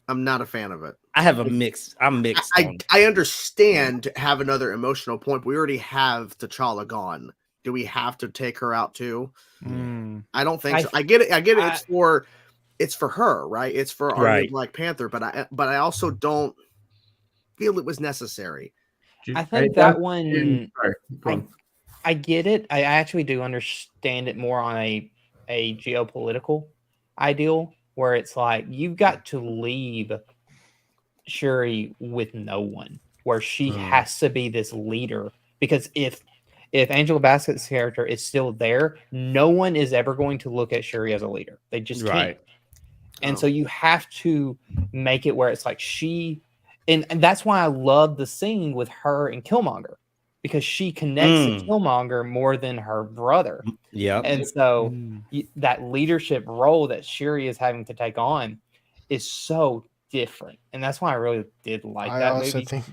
S1: I'm not a fan of it.
S2: I have I'm mixed.
S1: I understand to have another emotional point, but we already have T'Challa gone. Do we have to take her out too? I don't think so. I get it. It's for her, right? It's for our Black Panther, but I also don't feel it was necessary.
S4: I think that one. I get it. I actually do understand it more on a geopolitical ideal, where it's like you've got to leave Shuri with no one, where she has to be this leader. Because if Angela Bassett's character is still there, no one is ever going to look at Shuri as a leader. They just can't. And so you have to make it where it's like she, and that's why I love the scene with her and Killmonger, because she connects to Killmonger more than her brother.
S2: Yeah.
S4: And so that leadership role that Shuri is having to take on is so different. And that's why I really did like that movie.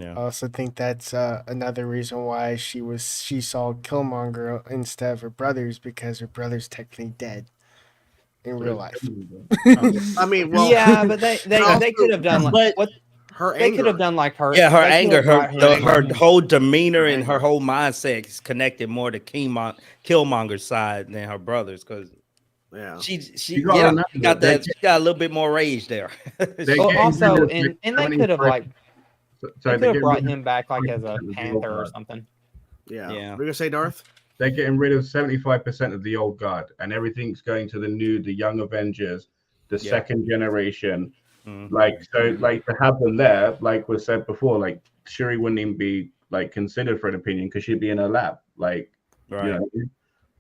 S8: I also think that's another reason why she saw Killmonger instead of her brothers, because her brother's technically dead in real life.
S1: I mean, well,
S4: yeah, but they could have done like what they could have done like her.
S2: Yeah, her anger, her whole demeanor and her whole mindset is connected more to Killmonger's side than her brother's, because she got a little bit more rage there.
S4: Also, and they could have like. They could have brought him back like as a Panther or something.
S1: Yeah. We're gonna say Darth.
S3: They're getting rid of 75% of the old guard, and everything's going to the young Avengers, the second generation. Like to have them there, like was said before, like Shuri wouldn't even be like considered for an opinion because she'd be in her lab. Like, you know.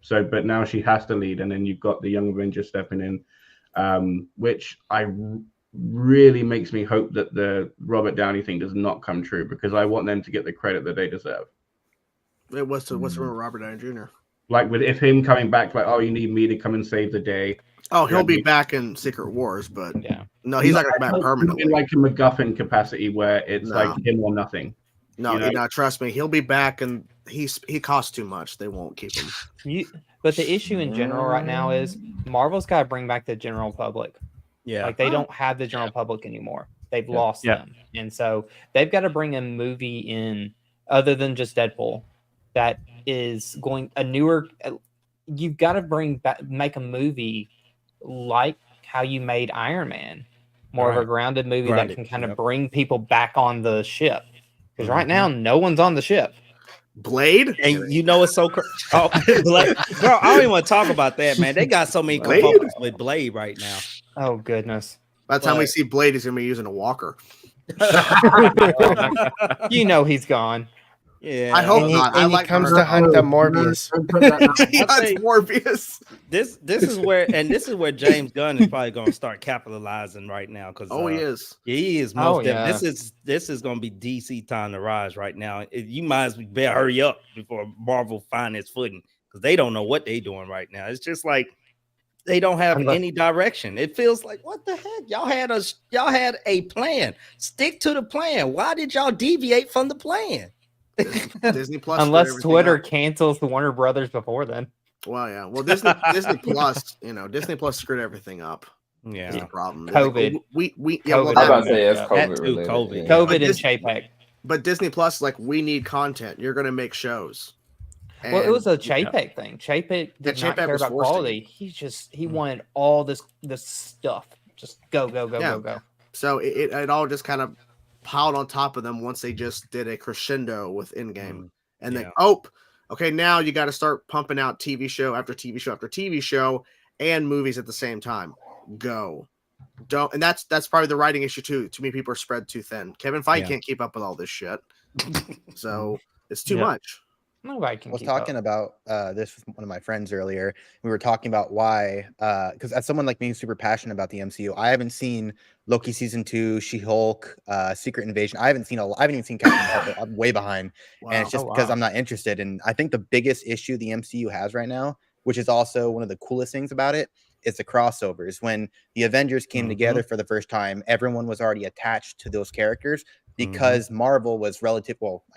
S3: So, but now she has to lead, and then you've got the young Avengers stepping in, which really makes me hope that the Robert Downey thing does not come true, because I want them to get the credit that they deserve.
S1: What's wrong with Robert Downey Jr.?
S3: Like with if him coming back, like, oh, you need me to come and save the day.
S1: Oh, he'll be back in Secret Wars, but no, he's not going to come back permanently.
S3: In like a MacGuffin capacity where it's like him or nothing.
S1: No, trust me, he'll be back, and he costs too much. They won't keep him.
S4: But the issue in general right now is Marvel's got to bring back the general public.
S2: Yeah,
S4: like they don't have the general public anymore. They've lost them, and so they've got to bring a movie in other than just Deadpool that is going a newer. You've got to make a movie like how you made Iron Man, more of a grounded movie that can kind of bring people back on the ship. Because right now, no one's on the ship.
S1: Blade,
S2: and you know it's so Blade, bro. I don't even want to talk about that, man. They got so many components with Blade right now.
S4: Oh goodness!
S1: By the time we see Blade, he's gonna be using a walker.
S4: You know he's gone.
S1: Yeah, I hope not.
S8: And he comes to hunt the Morbius.
S1: He hunts Morbius.
S2: This is where James Gunn is probably going to start capitalizing right now because he is most this is going to be DC time to rise right now. You might as well better hurry up before Marvel find its footing because they don't know what they're doing right now. It's just like they don't have any direction. It feels like what the heck? Y'all had a plan. Stick to the plan. Why did y'all deviate from the plan?
S1: Disney Plus,
S4: unless Twitter cancels the Warner Brothers before then.
S1: Well, yeah. Well, Disney Plus, Disney Plus screwed everything up.
S2: Yeah,
S1: that's the problem.
S4: COVID.
S1: Like, we
S5: I was about to say it's COVID.
S4: COVID and Chapek.
S1: But Disney Plus, like, we need content. You're going to make shows.
S4: And, well, it was a Chapek thing. Chapek did not care about quality. He wanted all this stuff. Just go.
S1: So it all just kind of piled on top of them once they just did a crescendo with Endgame. And then, okay, now you got to start pumping out TV show after TV show after TV show and movies at the same time. And that's probably the writing issue too. Too many people are spread too thin. Kevin Feige can't keep up with all this shit. So it's too much.
S4: Nobody can.
S9: I was talking about this with one of my friends earlier. We were talking about why, because as someone like me who's super passionate about the MCU, I haven't seen Loki season 2, She-Hulk, Secret Invasion. I haven't even seen Captain Marvel. I'm way behind, and it's just because I'm not interested. And I think the biggest issue the MCU has right now, which is also one of the coolest things about it, is the crossovers. When the Avengers came together for the first time, everyone was already attached to those characters. Because Marvel was I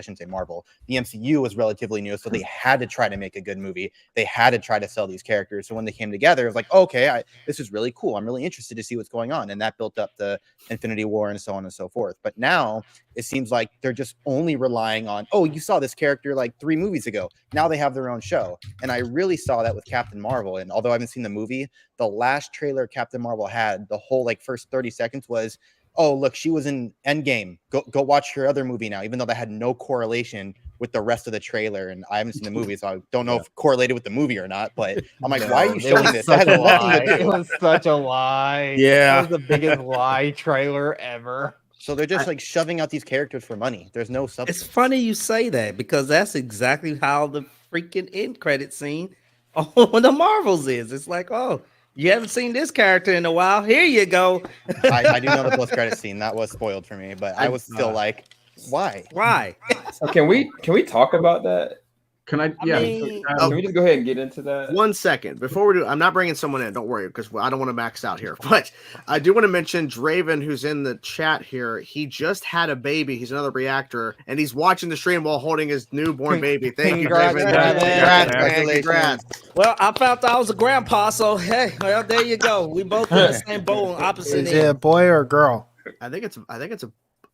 S9: shouldn't say Marvel. The MCU was relatively new, so they had to try to make a good movie. They had to try to sell these characters. So when they came together, it was like, okay, this is really cool. I'm really interested to see what's going on. And that built up the Infinity War and so on and so forth. But now it seems like they're just only relying on, you saw this character like 3 movies ago. Now they have their own show. And I really saw that with Captain Marvel. And although I haven't seen the movie, the last trailer Captain Marvel had, the whole first 30 seconds was, oh, look, she was in Endgame. Go watch her other movie now, even though that had no correlation with the rest of the trailer. And I haven't seen the movie, so I don't know if it correlated with the movie or not. But I'm like, why are you showing this? That has nothing to do.
S4: It was such a lie.
S2: Yeah.
S4: It was the biggest lie trailer ever.
S9: So they're just shoving out these characters for money. There's no substance.
S2: It's funny you say that because that's exactly how the freaking end credit scene on the Marvels is. It's like, you haven't seen this character in a while. Here you go.
S9: I do know the post-credit scene. That was spoiled for me, but I was still like, why?
S2: Why?
S5: So can we talk about that?
S3: Can I?
S5: Can we just go ahead and get into that?
S1: 1 second before we do. I'm not bringing someone in. Don't worry, because I don't want to max out here. But I do want to mention Draven, who's in the chat here. He just had a baby. He's another reactor, and he's watching the stream while holding his newborn baby. Thank you, Draven. Congrats.
S2: Well, I found out I was a grandpa, so hey, well, there you go. We both in the same bowl on opposite ends.
S8: Is it a boy or a girl?
S1: I think it's a.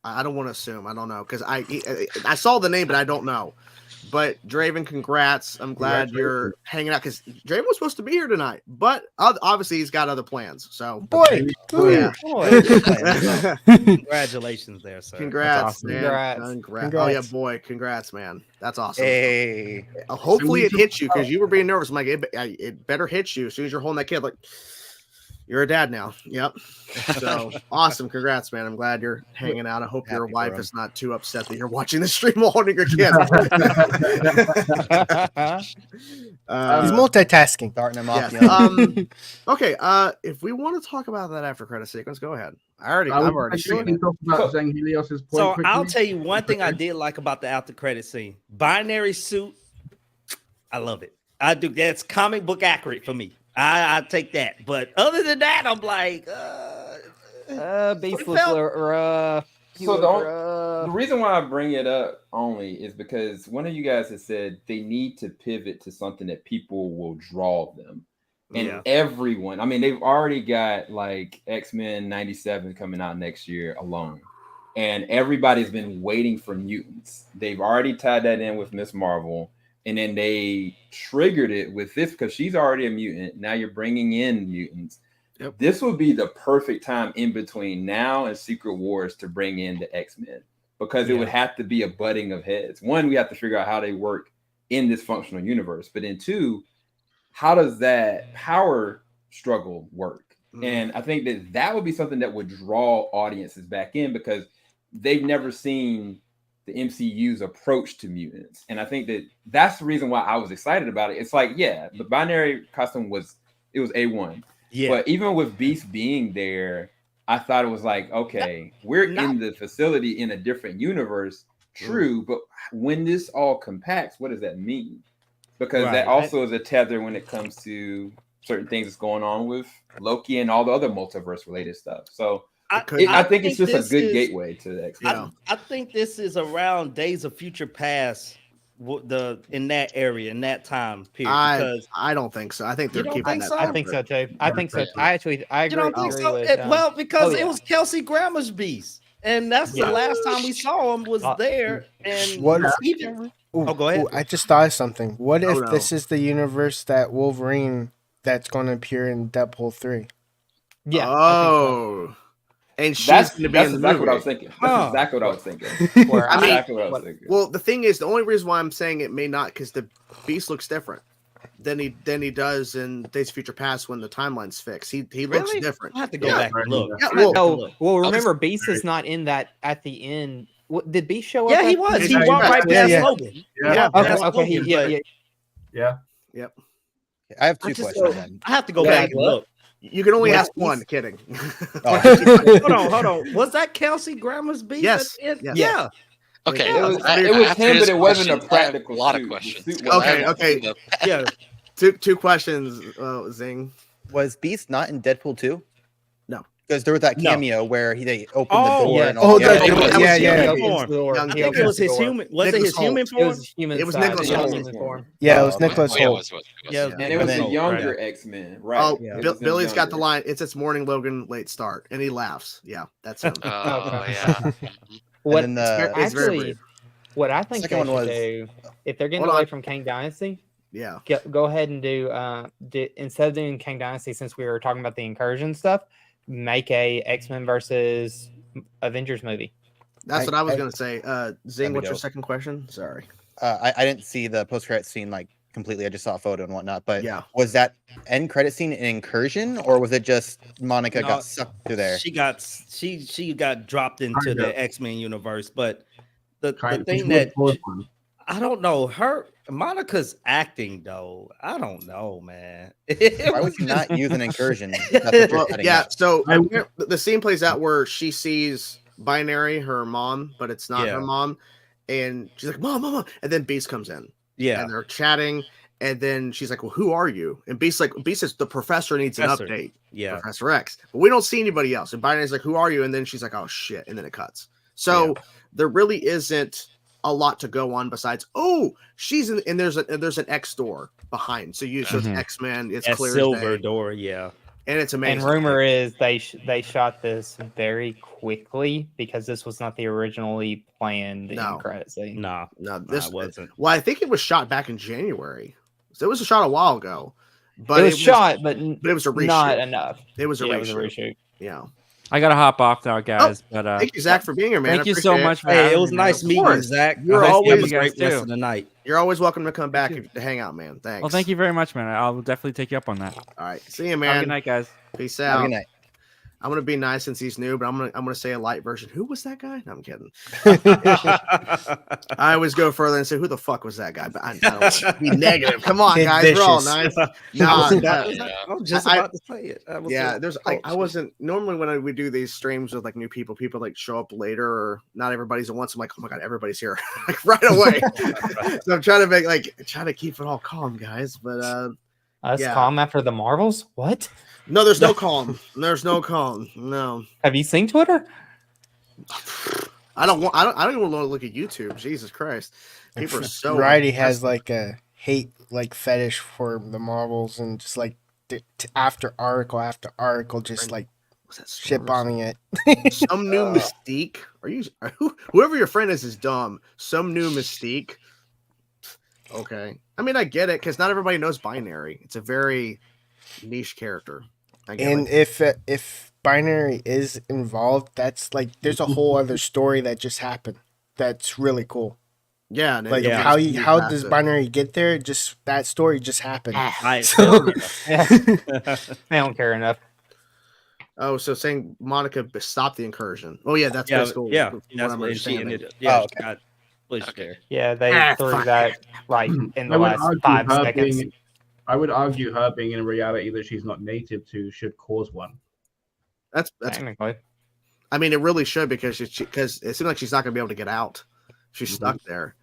S1: I don't want to assume. I don't know because I saw the name, but I don't know. But Draven, congrats. I'm glad you're hanging out because Draven was supposed to be here tonight, but obviously he's got other plans. So,
S2: Congratulations there, sir.
S1: Congrats,
S4: awesome.
S1: man.
S8: Congrats.
S1: Oh, yeah, boy. Congrats, man. That's awesome.
S9: Hey.
S1: Hopefully it hits you because you were being nervous. I'm like, it better hit you as soon as you're holding that kid. Like, you're a dad now. Yep. So awesome. Congrats, man. I'm glad you're hanging out. I hope your wife is not too upset that you're watching the stream while holding your kid.
S8: He's multitasking.
S9: Starting him off.
S1: Yes. Okay. If we want to talk about that after credit sequence, go ahead. I've already seen it.
S3: About Zenghilios' point
S2: So
S3: quickly.
S2: I'll tell you one thing I did like about the after credit scene. Binary suit. I love it. I do. That's comic book accurate for me. I take that, but other than that, I'm like,
S5: So the reason why I bring it up only is because one of you guys has said they need to pivot to something that people will draw them. And everyone, I mean, they've already got like X-Men 97 coming out next year alone. And everybody's been waiting for mutants. They've already tied that in with Miss Marvel. And then they triggered it with this because she's already a mutant. Now you're bringing in mutants. this would be the perfect time in between now and Secret Wars to bring in the X-Men, because it would have to be a butting of heads. One, we have to figure out how they work in this functional universe, but then two, how does that power struggle work? And I think that would be something that would draw audiences back in, because they've never seen the MCU's approach to mutants. And I think that's the reason why I was excited about it. It's like, the binary costume was A1. Yeah. But even with Beast being there, I thought it was like, okay, we're in the facility in a different universe. True. But when this all compacts, what does that mean? Because that also is a tether when it comes to certain things that's going on with Loki and all the other multiverse related stuff. So I think it's just a good gateway to the X-Men.
S2: I think this is around Days of Future Past, in that area, in that time period.
S1: I don't think so. I think they're keeping that.
S4: I think so too. I think so. I agree.
S2: You don't think so? Because it was Kelsey Grammer's Beast, and that's the last time we saw him was there. And
S8: what?
S2: Go ahead.
S8: I just thought of something. What if this is the universe that Wolverine that's going to appear in Deadpool 3?
S1: Yeah. Oh. And she's going to be in the movie.
S5: What I was thinking. That's exactly what I was thinking.
S1: Well, the thing is, the only reason why I'm saying it may not, because the Beast looks different than he does in Days of Future Past when the timeline's fixed. He looks different.
S2: I have to go back and look.
S4: Well, remember, Beast is not in that at the end. Did Beast show up?
S2: Yeah, he was. He walked right past Logan.
S3: Yeah.
S1: Yep.
S9: I have two questions.
S2: I have to go back and look.
S1: You can only ask one. Kidding.
S2: Hold on. Was that Kelsey Grammer's Beast?
S1: Yes.
S7: Yeah. Okay.
S5: It was him, but it wasn't a practical.
S7: A lot of questions.
S1: Okay. Yeah. Two questions. Zing.
S9: Was Beast not in Deadpool 2?
S1: No.
S9: Because there was that cameo where they opened the door and
S8: all.
S9: Oh,
S2: it was his human. Was it his human form?
S1: It was Nicholas
S8: Hoult. Yeah, it was Nicholas Hoult.
S5: And it was a younger X-Men, right?
S1: Oh, Billy's got the line. It's morning, Logan, late start, and he laughs. Yeah, that's him.
S7: Oh yeah.
S4: What I think they should do, if they're getting away from Kang Dynasty, go ahead and do instead of doing Kang Dynasty, since we were talking about the incursion stuff, make a X-Men versus Avengers movie.
S1: That's what I was gonna say. Zing, what's your second question? Sorry.
S9: I didn't see the post-credit scene completely. I just saw a photo and whatnot. But was that end credit scene an incursion, or was it just Monica got sucked through there?
S2: She got dropped into the X-Men universe. But the thing that I don't know, Monica's acting though. I don't know, man.
S9: Why would you not use an incursion?
S1: So the scene plays out where she sees Binary, her mom, but it's not her mom, and she's like, "Mom," and then Beast comes in, and they're chatting, and then she's like, "Well, who are you?" And Beast says, "The professor needs an update." Professor X, but we don't see anybody else. And Binary's like, "Who are you?" And then she's like, "Oh shit," and then it cuts. So there really isn't a lot to go on besides she's in, and there's an X door behind, so it's X-Men, it's clear
S2: silver door, and
S1: it's amazing.
S4: And rumor is they shot this very quickly because this was not the originally planned end credit scene.
S1: No, this wasn't. Well, I think it was shot back in January, so it was shot a while ago, but
S4: it was shot, but
S1: it was a reshoot.
S4: Not enough.
S1: It was a reshoot. Yeah.
S6: I gotta hop off now, guys. But
S1: thank you, Zach, for being here, man.
S6: Thank you so much.
S2: Hey, it was nice meeting you, Zach.
S6: You're always great rest of
S2: the night.
S1: You're always welcome to come back to hang out, man. Thanks.
S6: Well, thank you very much, man. I'll definitely take you up on that.
S1: All right, see you, man.
S6: Have a good night, guys.
S1: Peace out. Good night. I'm gonna be nice since he's new, but I'm gonna say a light version. Who was that guy? No, I'm kidding. I always go further and say, who the fuck was that guy? But I don't be negative. Come on, guys. We're all nice.
S2: I'm just about to say it.
S1: I wasn't normally when we do these streams with new people show up later, or not everybody's at once. I'm like, oh my god, everybody's here right away. So I'm trying to keep it all calm, guys. But
S4: calm after the Marvels? What?
S1: No, there's no calm. There's no calm. No.
S4: Have you seen Twitter?
S1: I don't even want to look at YouTube. Jesus Christ. People are so
S8: Variety has a hate fetish for the Marvels, and just after article after article, just shit bombing it.
S1: Some new Mystique. Whoever your friend is dumb. Some new Mystique. Okay. I mean, I get it because not everybody knows Binary. It's a very niche character.
S8: And if binary is involved, that's like there's a whole other story that just happened. That's really cool.
S1: Yeah,
S8: like how does binary get there? Just that story just happened.
S4: So, they don't care enough.
S1: Oh, so saying Monica stopped the incursion. Oh yeah, that's basically
S2: that's
S1: what
S2: what she ended up. She got pushed there.
S4: Yeah, they threw that like in the last 5 seconds.
S3: I would argue her being in a reality that she's not native to should cause one.
S1: That's
S4: technically.
S1: I mean, it really should because it seems like she's not going to be able to get out. She's stuck there.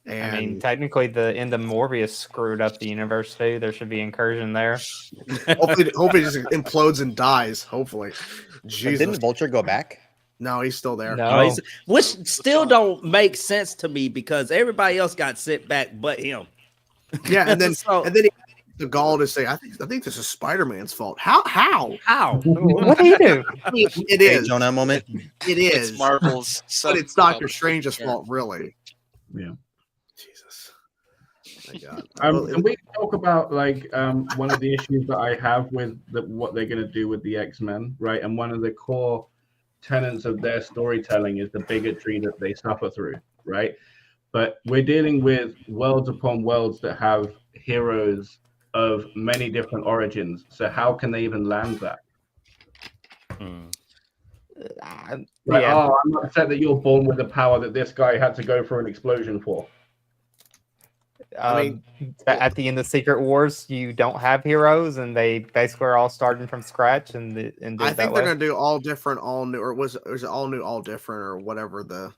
S1: And
S4: I mean, technically, the end of Morbius screwed up the universe too. There should be incursion there.
S1: hopefully, it just implodes and dies. Hopefully, Jesus.
S9: Didn't Vulture go back?
S1: No, he's still there.
S2: No, which still don't make sense to me because everybody else got sent back but him.
S1: Yeah, and then he the gall to say, I think this is Spider-Man's fault. How?
S4: What do you do?
S1: I mean, it is
S9: Jonah moment.
S1: It is
S7: It's Marvel's,
S1: but it's Doctor Strange's fault, really.
S3: Yeah.
S1: Jesus. My God.
S3: Can we talk about like one of the issues that I have with what they're going to do with the X-Men, right? And one of the core tenets of their storytelling is the bigotry that they suffer through, right? But we're dealing with worlds upon worlds that have heroes of many different origins. So how can they even land that? Oh, I'm upset that you're born with the power that this guy had to go through an explosion for.
S4: I mean, at the end of Secret Wars, you don't have heroes, and they basically are all starting from scratch. And
S1: I think they're gonna do all different, all new, or was it all new, all different, or whatever the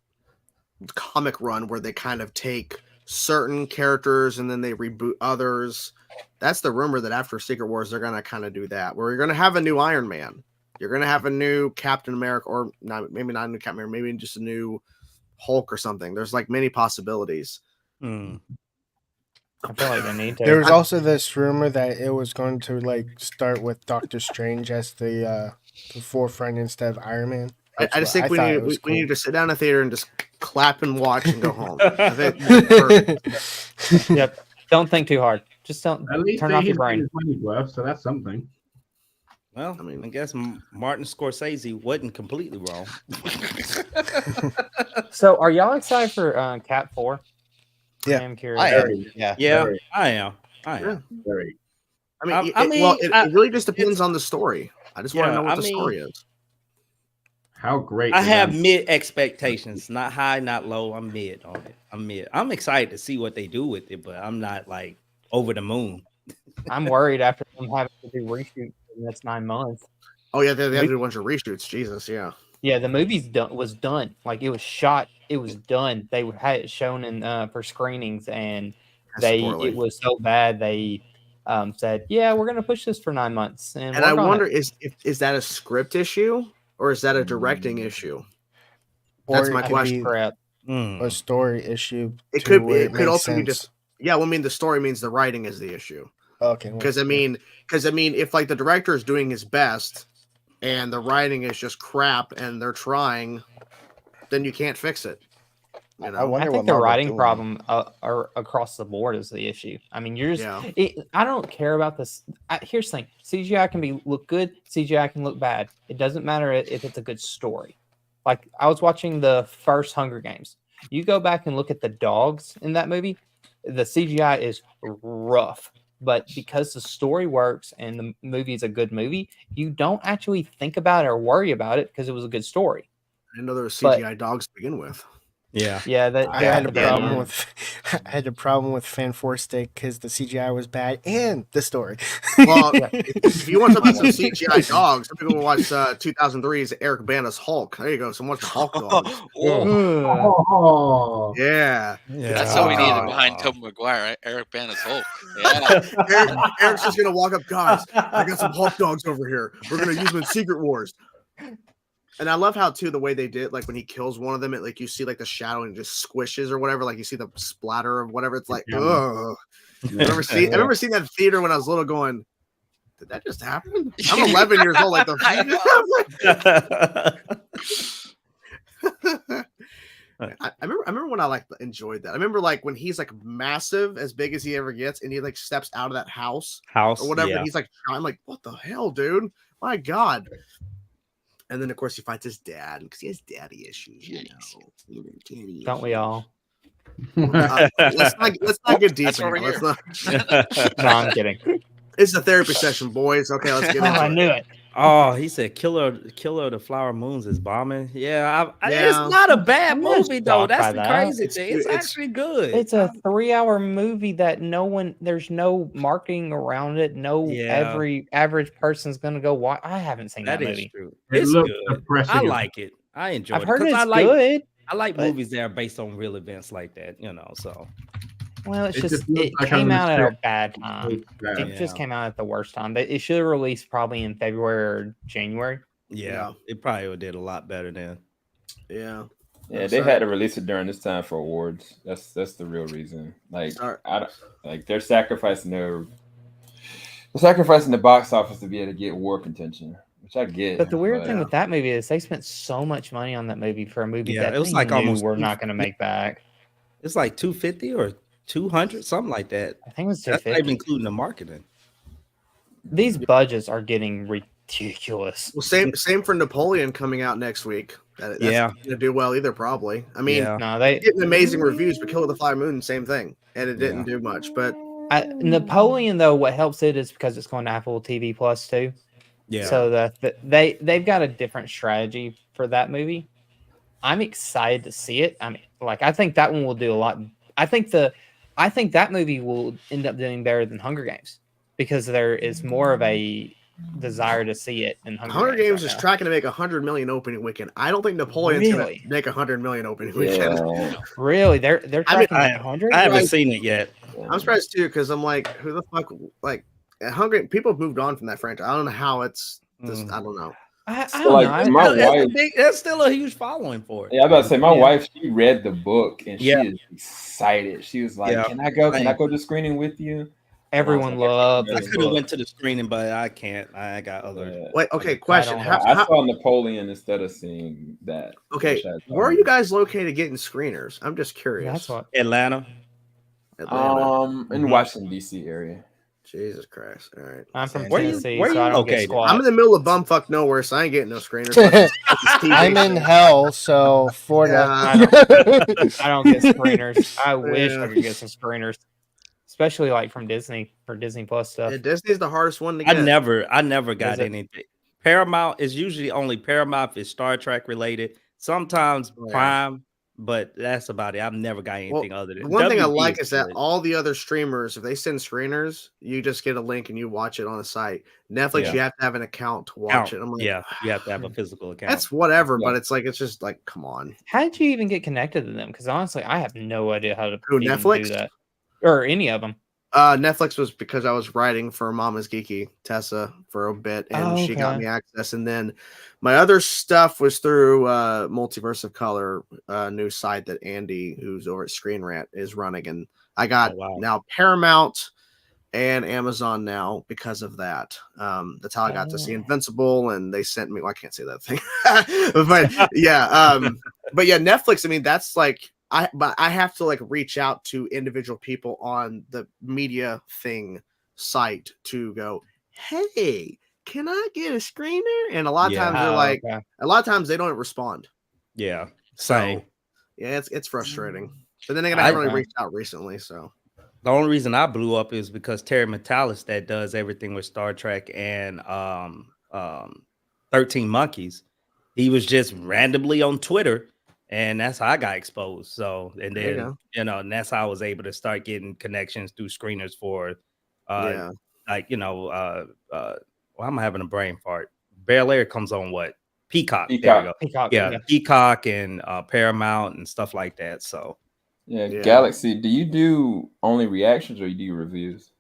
S1: comic run where they kind of take certain characters and then they reboot others. That's the rumor that after Secret Wars they're gonna kind of do that, where you're gonna have a new Iron Man, you're gonna have a new Captain America, or maybe not a new Captain America, maybe just a new Hulk or something. There's like many possibilities.
S4: I feel like they need to.
S8: There was also this rumor that it was going to like start with Doctor Strange as the forefront instead of Iron Man.
S1: I just think we need to sit down in a theater and just clap and watch and go home.
S4: Yep. Don't think too hard. Just don't turn off your brain.
S3: So that's something.
S2: Well, I mean, I guess Martin Scorsese wasn't completely wrong.
S4: So, are y'all excited for Cat 4?
S8: Yeah,
S4: I'm curious.
S2: I am.
S3: Very.
S1: I mean, it really just depends on the story. I just want to know what the story is.
S3: How great!
S2: I have mid expectations, not high, not low. I'm mid on it. I'm excited to see what they do with it, but I'm not like over the moon.
S4: I'm worried after them having to do reshoots for the next 9 months.
S1: Oh yeah, they have to do a bunch of reshoots. Jesus, yeah.
S4: Yeah, the movie's was done. Like it was shot. It was done. They had it shown in for screenings, and it was so bad they said, "Yeah, we're gonna push this for 9 months." And
S1: I wonder is that a script issue or is that a directing issue? That's my question.
S8: A story issue.
S1: It could also be just well, I mean, the story means the writing is the issue.
S8: Okay.
S1: Because I mean, if like the director is doing his best and the writing is just crap and they're trying, then you can't fix it. You know?
S4: I think the writing problem across the board is the issue. I mean, you're just I don't care about this. Here's the thing: CGI can look good, CGI can look bad. It doesn't matter if it's a good story. Like I was watching the first Hunger Games. You go back and look at the dogs in that movie. The CGI is rough. But because the story works and the movie is a good movie, you don't actually think about it or worry about it because it was a good story.
S1: I didn't know there were CGI dogs to begin with.
S2: Yeah.
S8: I had a problem with Fan 4 Stick because the CGI was bad and the story.
S1: Well, if you want some CGI dogs, some people will watch 2003's Eric Bana's Hulk. There you go. Some watch the Hulk dogs. Yeah.
S7: That's what we needed behind Tobey Maguire, right? Eric Bana's Hulk. Yeah.
S1: Eric's just gonna walk up, guys. I got some Hulk dogs over here. We're gonna use them in Secret Wars. And I love how too the way they did, like when he kills one of them, it like you see like the shadow and it just squishes or whatever, like you see the splatter of whatever. It's like, ugh. I remember seeing that in theater when I was little, going, "Did that just happen?" I'm 11 years old. Like I remember when I like enjoyed that. I remember like when he's like massive, as big as he ever gets, and he like steps out of that house or whatever.
S2: Yeah.
S1: And he's like, I'm like, what the hell, dude? My God. And then of course he fights his dad because he has daddy issues, you know. Daddy
S4: Don't we all?
S1: Let's not get deep in here. Let's not.
S4: No, I'm kidding.
S1: It's a therapy session, boys. Okay, let's get into
S4: I
S1: it.
S4: knew it.
S2: Oh, he said Killer of the Flower Moons is bombing. Yeah,
S1: Yeah.
S2: it's not a bad
S4: I'm not
S2: movie though.
S4: shocked
S2: That's
S4: by
S2: the
S4: that.
S2: crazy thing. It's actually good.
S4: It's a 3-hour movie that there's no marketing around it. No, every average person's gonna go watch. I haven't seen that movie.
S2: True.
S3: It
S2: It's
S3: looks
S2: good.
S3: depressing.
S2: I like it. I enjoy it.
S4: I've heard
S2: 'cause
S4: it's good.
S2: I like movies that are based on real events like that, you know. So
S4: Well, it's
S3: It
S4: just
S3: just looks
S4: it
S3: like
S4: came
S3: I'm
S4: out at a
S3: upset.
S4: bad time.
S3: Yeah.
S4: It just came out at the worst time. It should have released probably in February or January.
S2: yeah, it probably did a lot better then.
S1: Yeah.
S5: Yeah, they had to release it during this time for awards. That's the real reason. Like, they're sacrificing the box office to be able to get war contention, which I get.
S4: But the weird thing with that movie is they spent so much money on that movie for a movie that
S2: it was
S4: they
S2: like
S4: knew
S2: almost
S4: we're not going to make back.
S2: It's like 250 or 200, something like that.
S4: I think it was
S2: That's not
S4: 250.
S2: even including the marketing.
S4: These budgets are getting ridiculous.
S1: Well, same for Napoleon coming out next week. That's not gonna do well either, probably. I mean,
S4: No, they
S1: getting amazing reviews, but Kill of the Flower Moon, same thing, and it didn't do much. But
S4: Napoleon, though, what helps it is because it's going to Apple TV Plus too.
S2: Yeah.
S4: So they've got a different strategy for that movie. I'm excited to see it. I mean, like I think that one will do a lot. I think that movie will end up doing better than Hunger Games because there is more of a desire to see it in
S1: Hunger Games is tracking to make 100 million opening weekend. I don't think Napoleon's gonna make 100 million opening weekend.
S4: Really, they're tracking 100.
S2: I haven't seen it yet.
S1: I'm surprised too because I'm like, who the fuck? Like, Hunger people have moved on from that franchise. I don't know how it's. Just, I don't know.
S4: I don't know.
S2: There's still a huge following for it.
S5: Yeah, I was about to say my wife. She read the book and she is excited. She was like, "Can I go? Can I go to screening with you?"
S4: Everyone loves.
S2: I could have went to the screening, but I can't. I got other.
S1: Wait, okay. Question:
S5: I saw Napoleon instead of seeing that.
S1: Okay, where are you guys located getting screeners? I'm just curious.
S4: That's what
S2: Atlanta.
S5: In Washington D.C. area.
S1: Jesus Christ! All right.
S4: I'm from
S2: Where
S4: Tennessee,
S2: you
S4: so I don't get
S2: located?
S4: squat.
S1: I'm in the middle of bumfuck nowhere, so I ain't getting no screeners.
S8: I'm in hell, so Florida.
S4: I don't get screeners. I wish I could get some screeners, especially like from Disney for Disney Plus stuff.
S1: Yeah, Disney's the hardest one to get.
S2: I never got anything. Paramount is usually only Paramount if it's Star Trek related. Sometimes Prime, but that's about it. I've never got anything other than
S1: one thing I like is that all the other streamers, if they send screeners, you just get a link and you watch it on the site. Netflix, you have to have an account to watch it. I'm like,
S2: you have to have a physical account.
S1: That's whatever, but it's just like, come on.
S4: How did you even get connected to them? Because honestly, I have no idea how to
S1: Netflix
S4: do that or any of them.
S1: Netflix was because I was writing for Mama's Geeky Tessa for a bit, and she got me access. And then my other stuff was through Multiverse of Color, new site that Andy, who's over at Screen Rant, is running. And I got now Paramount and Amazon now because of that. That's how I got to see Invincible, and they sent me. Well, I can't say that thing, but but yeah, Netflix. I mean, that's like. But I have to like reach out to individual people on the media thing site to go, hey, can I get a screener? And a lot of times they're like, a lot of times they don't respond.
S2: Yeah.
S1: So yeah, it's frustrating. But then again, I haven't really reached out recently. So
S2: the only reason I blew up is because Terry Metalis, that does everything with Star Trek and 13 Monkeys, he was just randomly on Twitter. And that's how I got exposed. So, and then, and that's how I was able to start getting connections through screeners for, like, why am I having a brain fart? Bel Air comes on what? Peacock. There we go.
S4: Peacock.
S2: Yeah, Peacock and Paramount and stuff like that. So,
S5: Galaxy, do you do only reactions or you do reviews?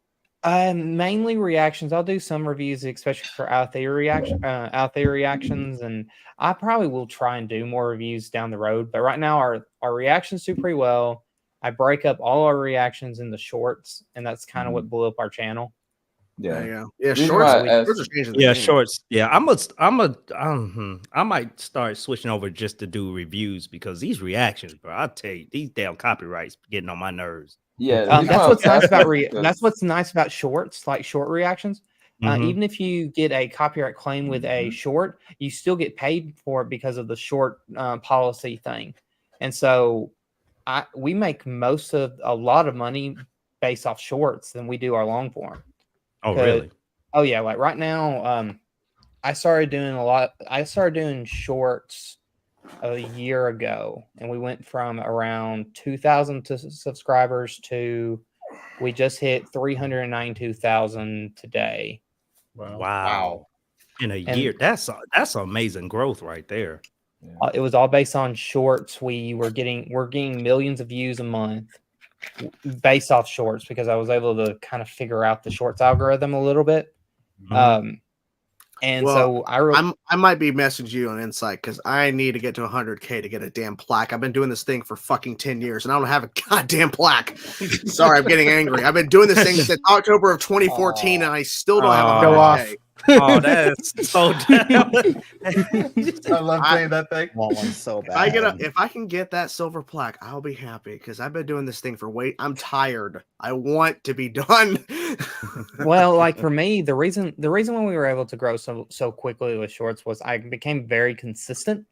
S4: Mainly reactions. I'll do some reviews, especially for out there reactions, and I probably will try and do more reviews down the road. But right now, our reactions do pretty well. I break up all our reactions into shorts, and that's kind of what blew up our channel.
S5: Yeah.
S1: Yeah,
S5: Reason
S1: shorts.
S5: why I asked-
S1: Shorts are changing the
S2: Yeah,
S1: game.
S2: shorts. Yeah, I might start switching over just to do reviews because these reactions, bro. I'll tell you, these damn copyrights getting on my nerves.
S5: Yeah,
S4: that's what's nice about that's what's nice about shorts, like short reactions. Even if you get a copyright claim with a short, you still get paid for it because of the short policy thing. And so we make a lot of money based off shorts than we do our long form.
S2: Oh, really?
S4: Oh yeah, like right now, I started doing shorts a year ago, and we went from around 2,000 subscribers to we just hit 392,000 today.
S2: Wow. In a year. That's amazing growth right there.
S4: It was all based on shorts. We're getting millions of views a month based off shorts because I was able to kind of figure out the shorts algorithm a little bit. And so
S1: I might be messaging you on Insight because I need to get to 100K to get a damn plaque. I've been doing this thing for fucking 10 years and I don't have a goddamn plaque. Sorry, I'm getting angry. I've been doing this thing since October of 2014 and I still don't have 100K.
S2: Oh, that's so damn.
S9: I love saying that thing. Want one so bad.
S1: If I can get that silver plaque, I'll be happy because I've been doing this thing for I'm tired. I want to be done.
S4: Well, like for me, the reason why we were able to grow so quickly with shorts was I became very consistent.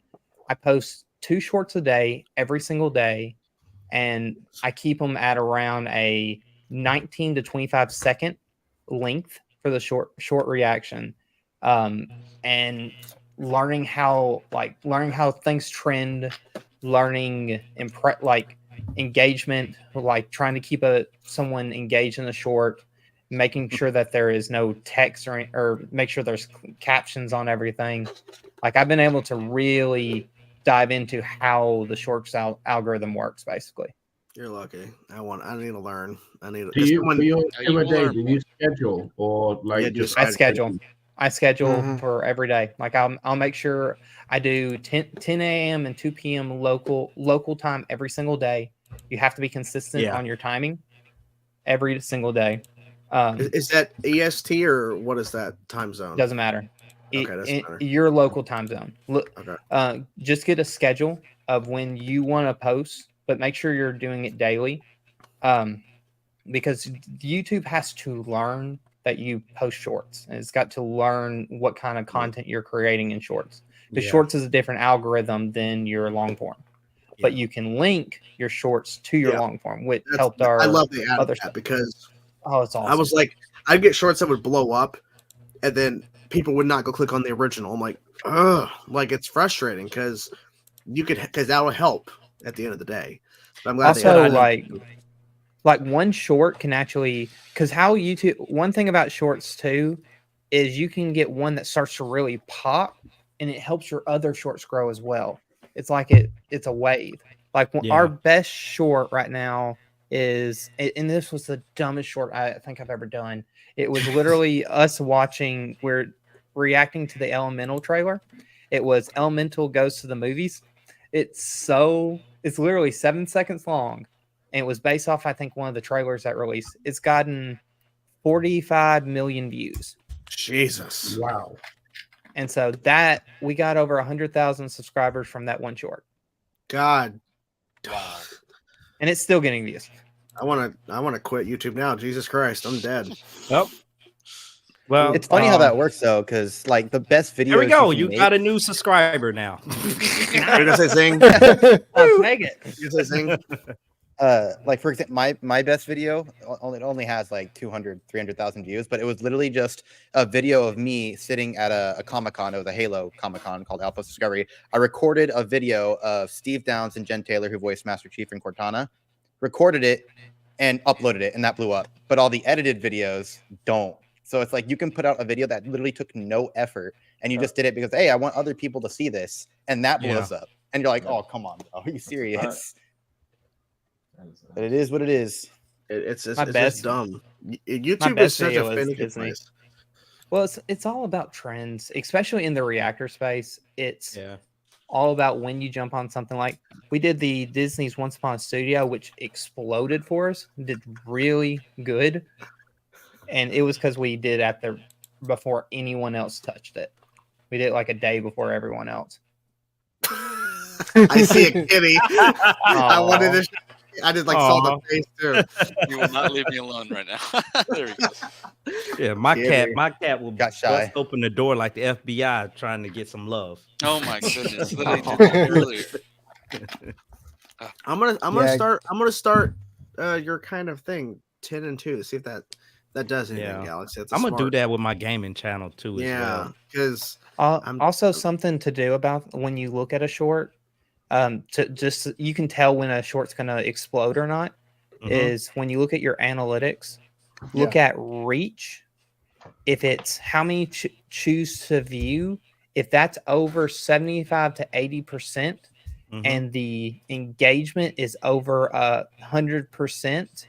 S4: I post 2 shorts a day every single day, and I keep them at around a 19 to 25 second length for the short reaction, and learning how things trend, learning engagement, like trying to keep someone engaged in the short, making sure that there is no text or make sure there's captions on everything. Like I've been able to really dive into how the shorts algorithm works, basically.
S1: You're lucky. I need to learn. I need to.
S3: Do you schedule or like just?
S4: I schedule for every day. Like I'll make sure I do 10 a.m. and 2 p.m. local time every single day. You have to be consistent on your timing every single day.
S1: Is that EST or what is that time zone?
S4: Doesn't matter.
S1: Okay, doesn't matter.
S4: Your local time zone. Look,
S1: okay.
S4: Just get a schedule of when you want to post, but make sure you're doing it daily, because YouTube has to learn that you post shorts, and it's got to learn what kind of content you're creating in shorts. Because shorts is a different algorithm than your long form, but you can link your shorts to your long form, which helped our.
S1: I love the
S4: other
S1: stuff because
S4: it's awesome.
S1: I was like, I'd get shorts that would blow up, and then people would not go click on the original. I'm like, ugh, like it's frustrating because that will help at the end of the day. But I'm glad
S4: also like one short can actually, because how YouTube, one thing about shorts too is you can get one that starts to really pop and it helps your other shorts grow as well. It's like it's a wave. Like our best short right now is, and this was the dumbest short I think I've ever done. It was literally us we're reacting to the Elemental trailer. It was Elemental Goes to the Movies. It's literally 7 seconds long, and it was based off, I think, one of the trailers that released. It's gotten 45 million views.
S1: Jesus.
S3: Wow.
S4: And so that we got over 100,000 subscribers from that one short.
S1: God.
S7: Wow.
S4: And it's still getting views.
S1: I want to quit YouTube now. Jesus Christ, I'm dead.
S2: Yep. Well,
S9: it's funny how that works though, because like the best video.
S2: There we go. You got a new subscriber now.
S1: You're gonna say Zing.
S4: I'll take it.
S1: You say Zing.
S9: Like for example, my best video only has like 300,000 views, but it was literally just a video of me sitting at a Comic-Con. It was a Halo Comic-Con called Alpha Discovery. I recorded a video of Steve Downs and Jen Taylor, who voiced Master Chief and Cortana, recorded it and uploaded it, and that blew up. But all the edited videos don't. So it's like you can put out a video that literally took no effort, and you just did it because, hey, I want other people to see this, and that blows up. And you're like, oh, come on, bro. Are you serious? But it is what it is.
S1: It's just dumb. YouTube is such a finicky place.
S4: Well, it's all about trends, especially in the reactor space. It's all about when you jump on something. Like we did the Disney's Once Upon a Studio, which exploded for us, did really good. and it was because we did before anyone else touched it. We did it like a day before everyone else.
S1: I see a kitty. I wanted to. I just saw the face too.
S7: You will not leave me alone right now. There we go.
S2: Yeah, my cat will
S9: Got shy.
S2: bust open the door like the FBI trying to get some love.
S7: Oh my goodness! Literally did that earlier.
S1: I'm gonna start your kind of thing 10 and 2 to see if that does anything, Galaxy.
S2: I'm gonna do that with my gaming channel too.
S1: Yeah, because
S4: also something to do about when you look at a short. You can tell when a short's gonna explode or not. Is when you look at your analytics, look at reach. If it's how many choose to view, if that's over 75 to 80%, and the engagement is over 100%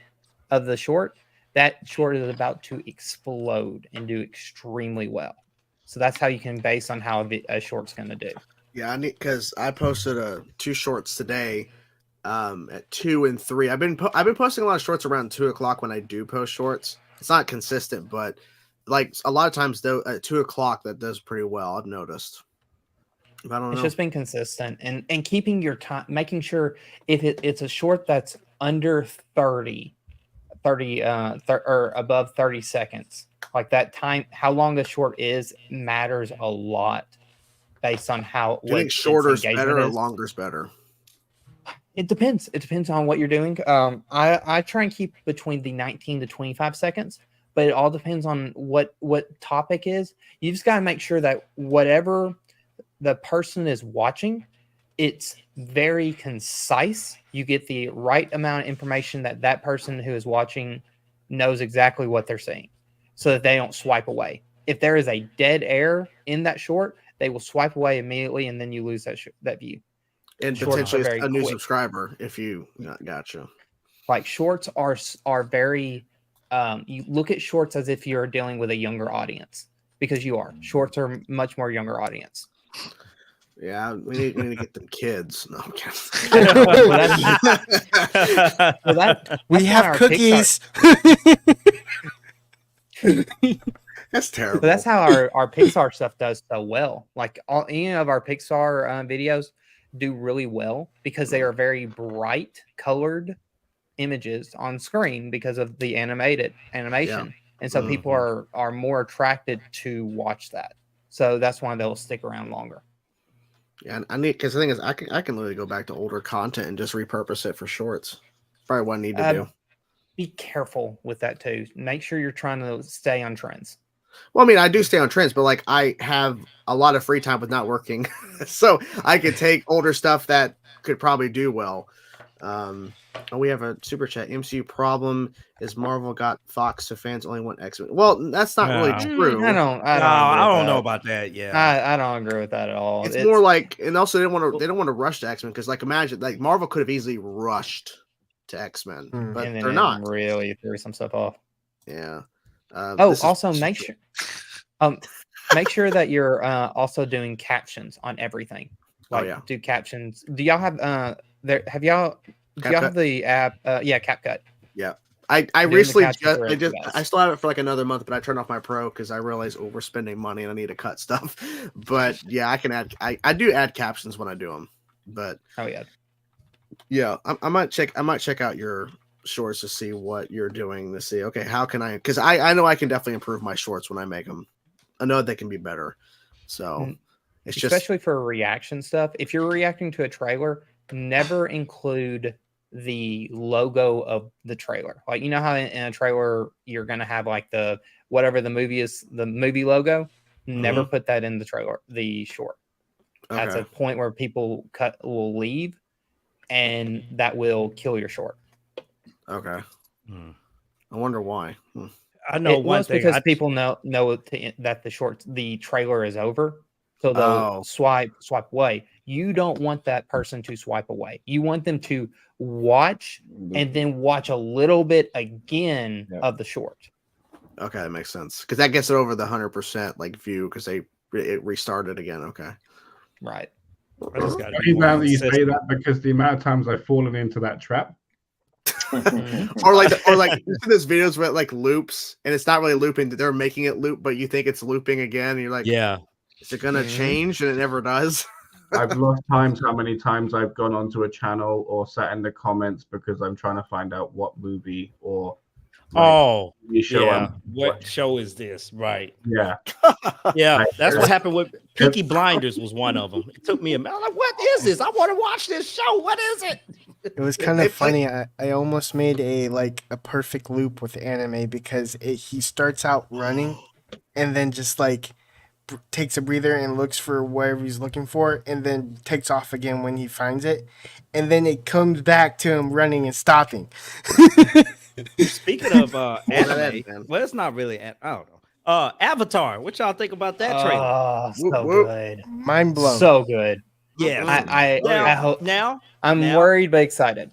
S4: of the short, that short is about to explode and do extremely well. So that's how you can base on how a short's going to do.
S1: Yeah, because I posted 2 shorts today at 2 and 3. I've been posting a lot of shorts around 2 o'clock when I do post shorts. It's not consistent, but like a lot of times though at 2 o'clock that does pretty well. I've noticed. I don't know.
S4: It's just been consistent and keeping your time, making sure if it's a short that's under 30 or above 30 seconds, like that time, how long the short is matters a lot based on how.
S1: Do you think shorter is better or longer is better?
S4: It depends. It depends on what you're doing. I try and keep between the 19 to 25 seconds, but it all depends on what topic is. You just got to make sure that whatever the person is watching, it's very concise. You get the right amount of information that person who is watching knows exactly what they're seeing, so that they don't swipe away. If there is a dead air in that short, they will swipe away immediately, and then you lose that view.
S1: And shorts potentially a new subscriber if you gotcha.
S4: Like shorts are very. You look at shorts as if you're dealing with a younger audience, because you are. Shorts are much more younger audience.
S1: Yeah, we need to get them kids. No, I'm kidding.
S8: We have cookies.
S1: That's terrible.
S4: But that's how our Pixar stuff does so well. Like any of our Pixar videos do really well because they are very bright colored images on screen because of the animation. Yeah. And so people are more attracted to watch that. So that's why they'll stick around longer.
S1: Yeah, I need, because the thing is, I can literally go back to older content and just repurpose it for shorts. Probably what I need to do.
S4: Be careful with that too. Make sure you're trying to stay on trends.
S1: Well, I mean, I do stay on trends, but like I have a lot of free time with not working, so I could take older stuff that could probably do well. We have a super chat. MCU problem is Marvel got Fox, so fans only want X-Men. Well, that's not really true.
S4: I don't
S2: know about that. Yeah,
S4: I don't agree with that at all.
S1: It's more like, and also they don't want to rush to X-Men because, like, imagine like Marvel could have easily rushed to X-Men, but they're not.
S4: Really threw some stuff off.
S1: Yeah.
S4: Also make sure that you're also doing captions on everything. Like, do captions. Do y'all have do y'all have the app? Yeah, CapCut.
S1: Yeah. I recently I still have it for like another month, but I turned off my pro because I realized we're spending money and I need to cut stuff. But yeah, I can add. I do add captions when I do them. But yeah, I might check out your shorts to see what you're doing to see. Okay, how can I? Because I know I can definitely improve my shorts when I make them. I know they can be better. So it's just
S4: especially for reaction stuff. If you're reacting to a trailer, never include the logo of the trailer. Like, you know how in a trailer you're gonna have like the whatever the movie is, the movie logo. Never put that in the trailer, the short. Okay. That's a point where people will leave, and that will kill your short.
S1: Okay. I wonder why.
S2: I know one thing
S4: because people know that the trailer is over, so they'll swipe away. You don't want that person to swipe away. You want them to watch and then watch a little bit again of the short.
S1: Okay, that makes sense because that gets it over the 100% like view because it restarted again. Okay,
S4: right.
S3: I just got to be glad that you say that because the amount of times I've fallen into that trap.
S1: or like you see those videos where it like loops and it's not really looping, they're making it loop, but you think it's looping again, and you're like,
S2: yeah,
S1: is it gonna change? And it never does.
S3: I've lost times how many times I've gone onto a channel or sat in the comments because I'm trying to find out what movie or
S2: show what show is this? Right.
S3: Yeah.
S2: Yeah. That's what happened with Peaky Blinders was one of them. It took me a minute. I'm like, what is this? I want to watch this show. What is it?
S8: It was kind of funny. I almost made a perfect loop with anime because he starts out running and then just like takes a breather and looks for whatever he's looking for and then takes off again when he finds it, and then it comes back to him running and stopping.
S2: Speaking of anime, well, it's not really. I don't know. Avatar. What y'all think about that trailer?
S4: Oh, so good.
S8: Mind blown.
S4: So good.
S2: Yeah.
S4: I hope.
S2: Now
S4: I'm worried but excited.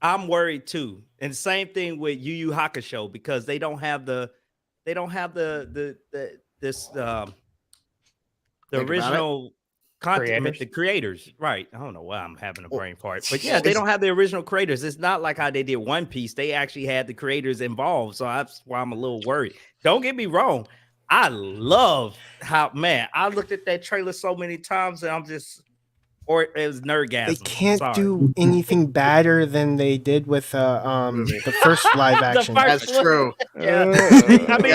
S2: I'm worried too. And same thing with Yu Yu Hakusho because they don't have the original content, the creators, right? I don't know why I'm having a brain fart, but yeah, they don't have the original creators. It's not like how they did One Piece. They actually had the creators involved, so that's why I'm a little worried. Don't get me wrong, I love how I looked at that trailer so many times, and I'm just, or it was nerdgasm.
S8: They can't do anything better than they did with the first live action.
S1: That's true.
S2: Yeah. I mean,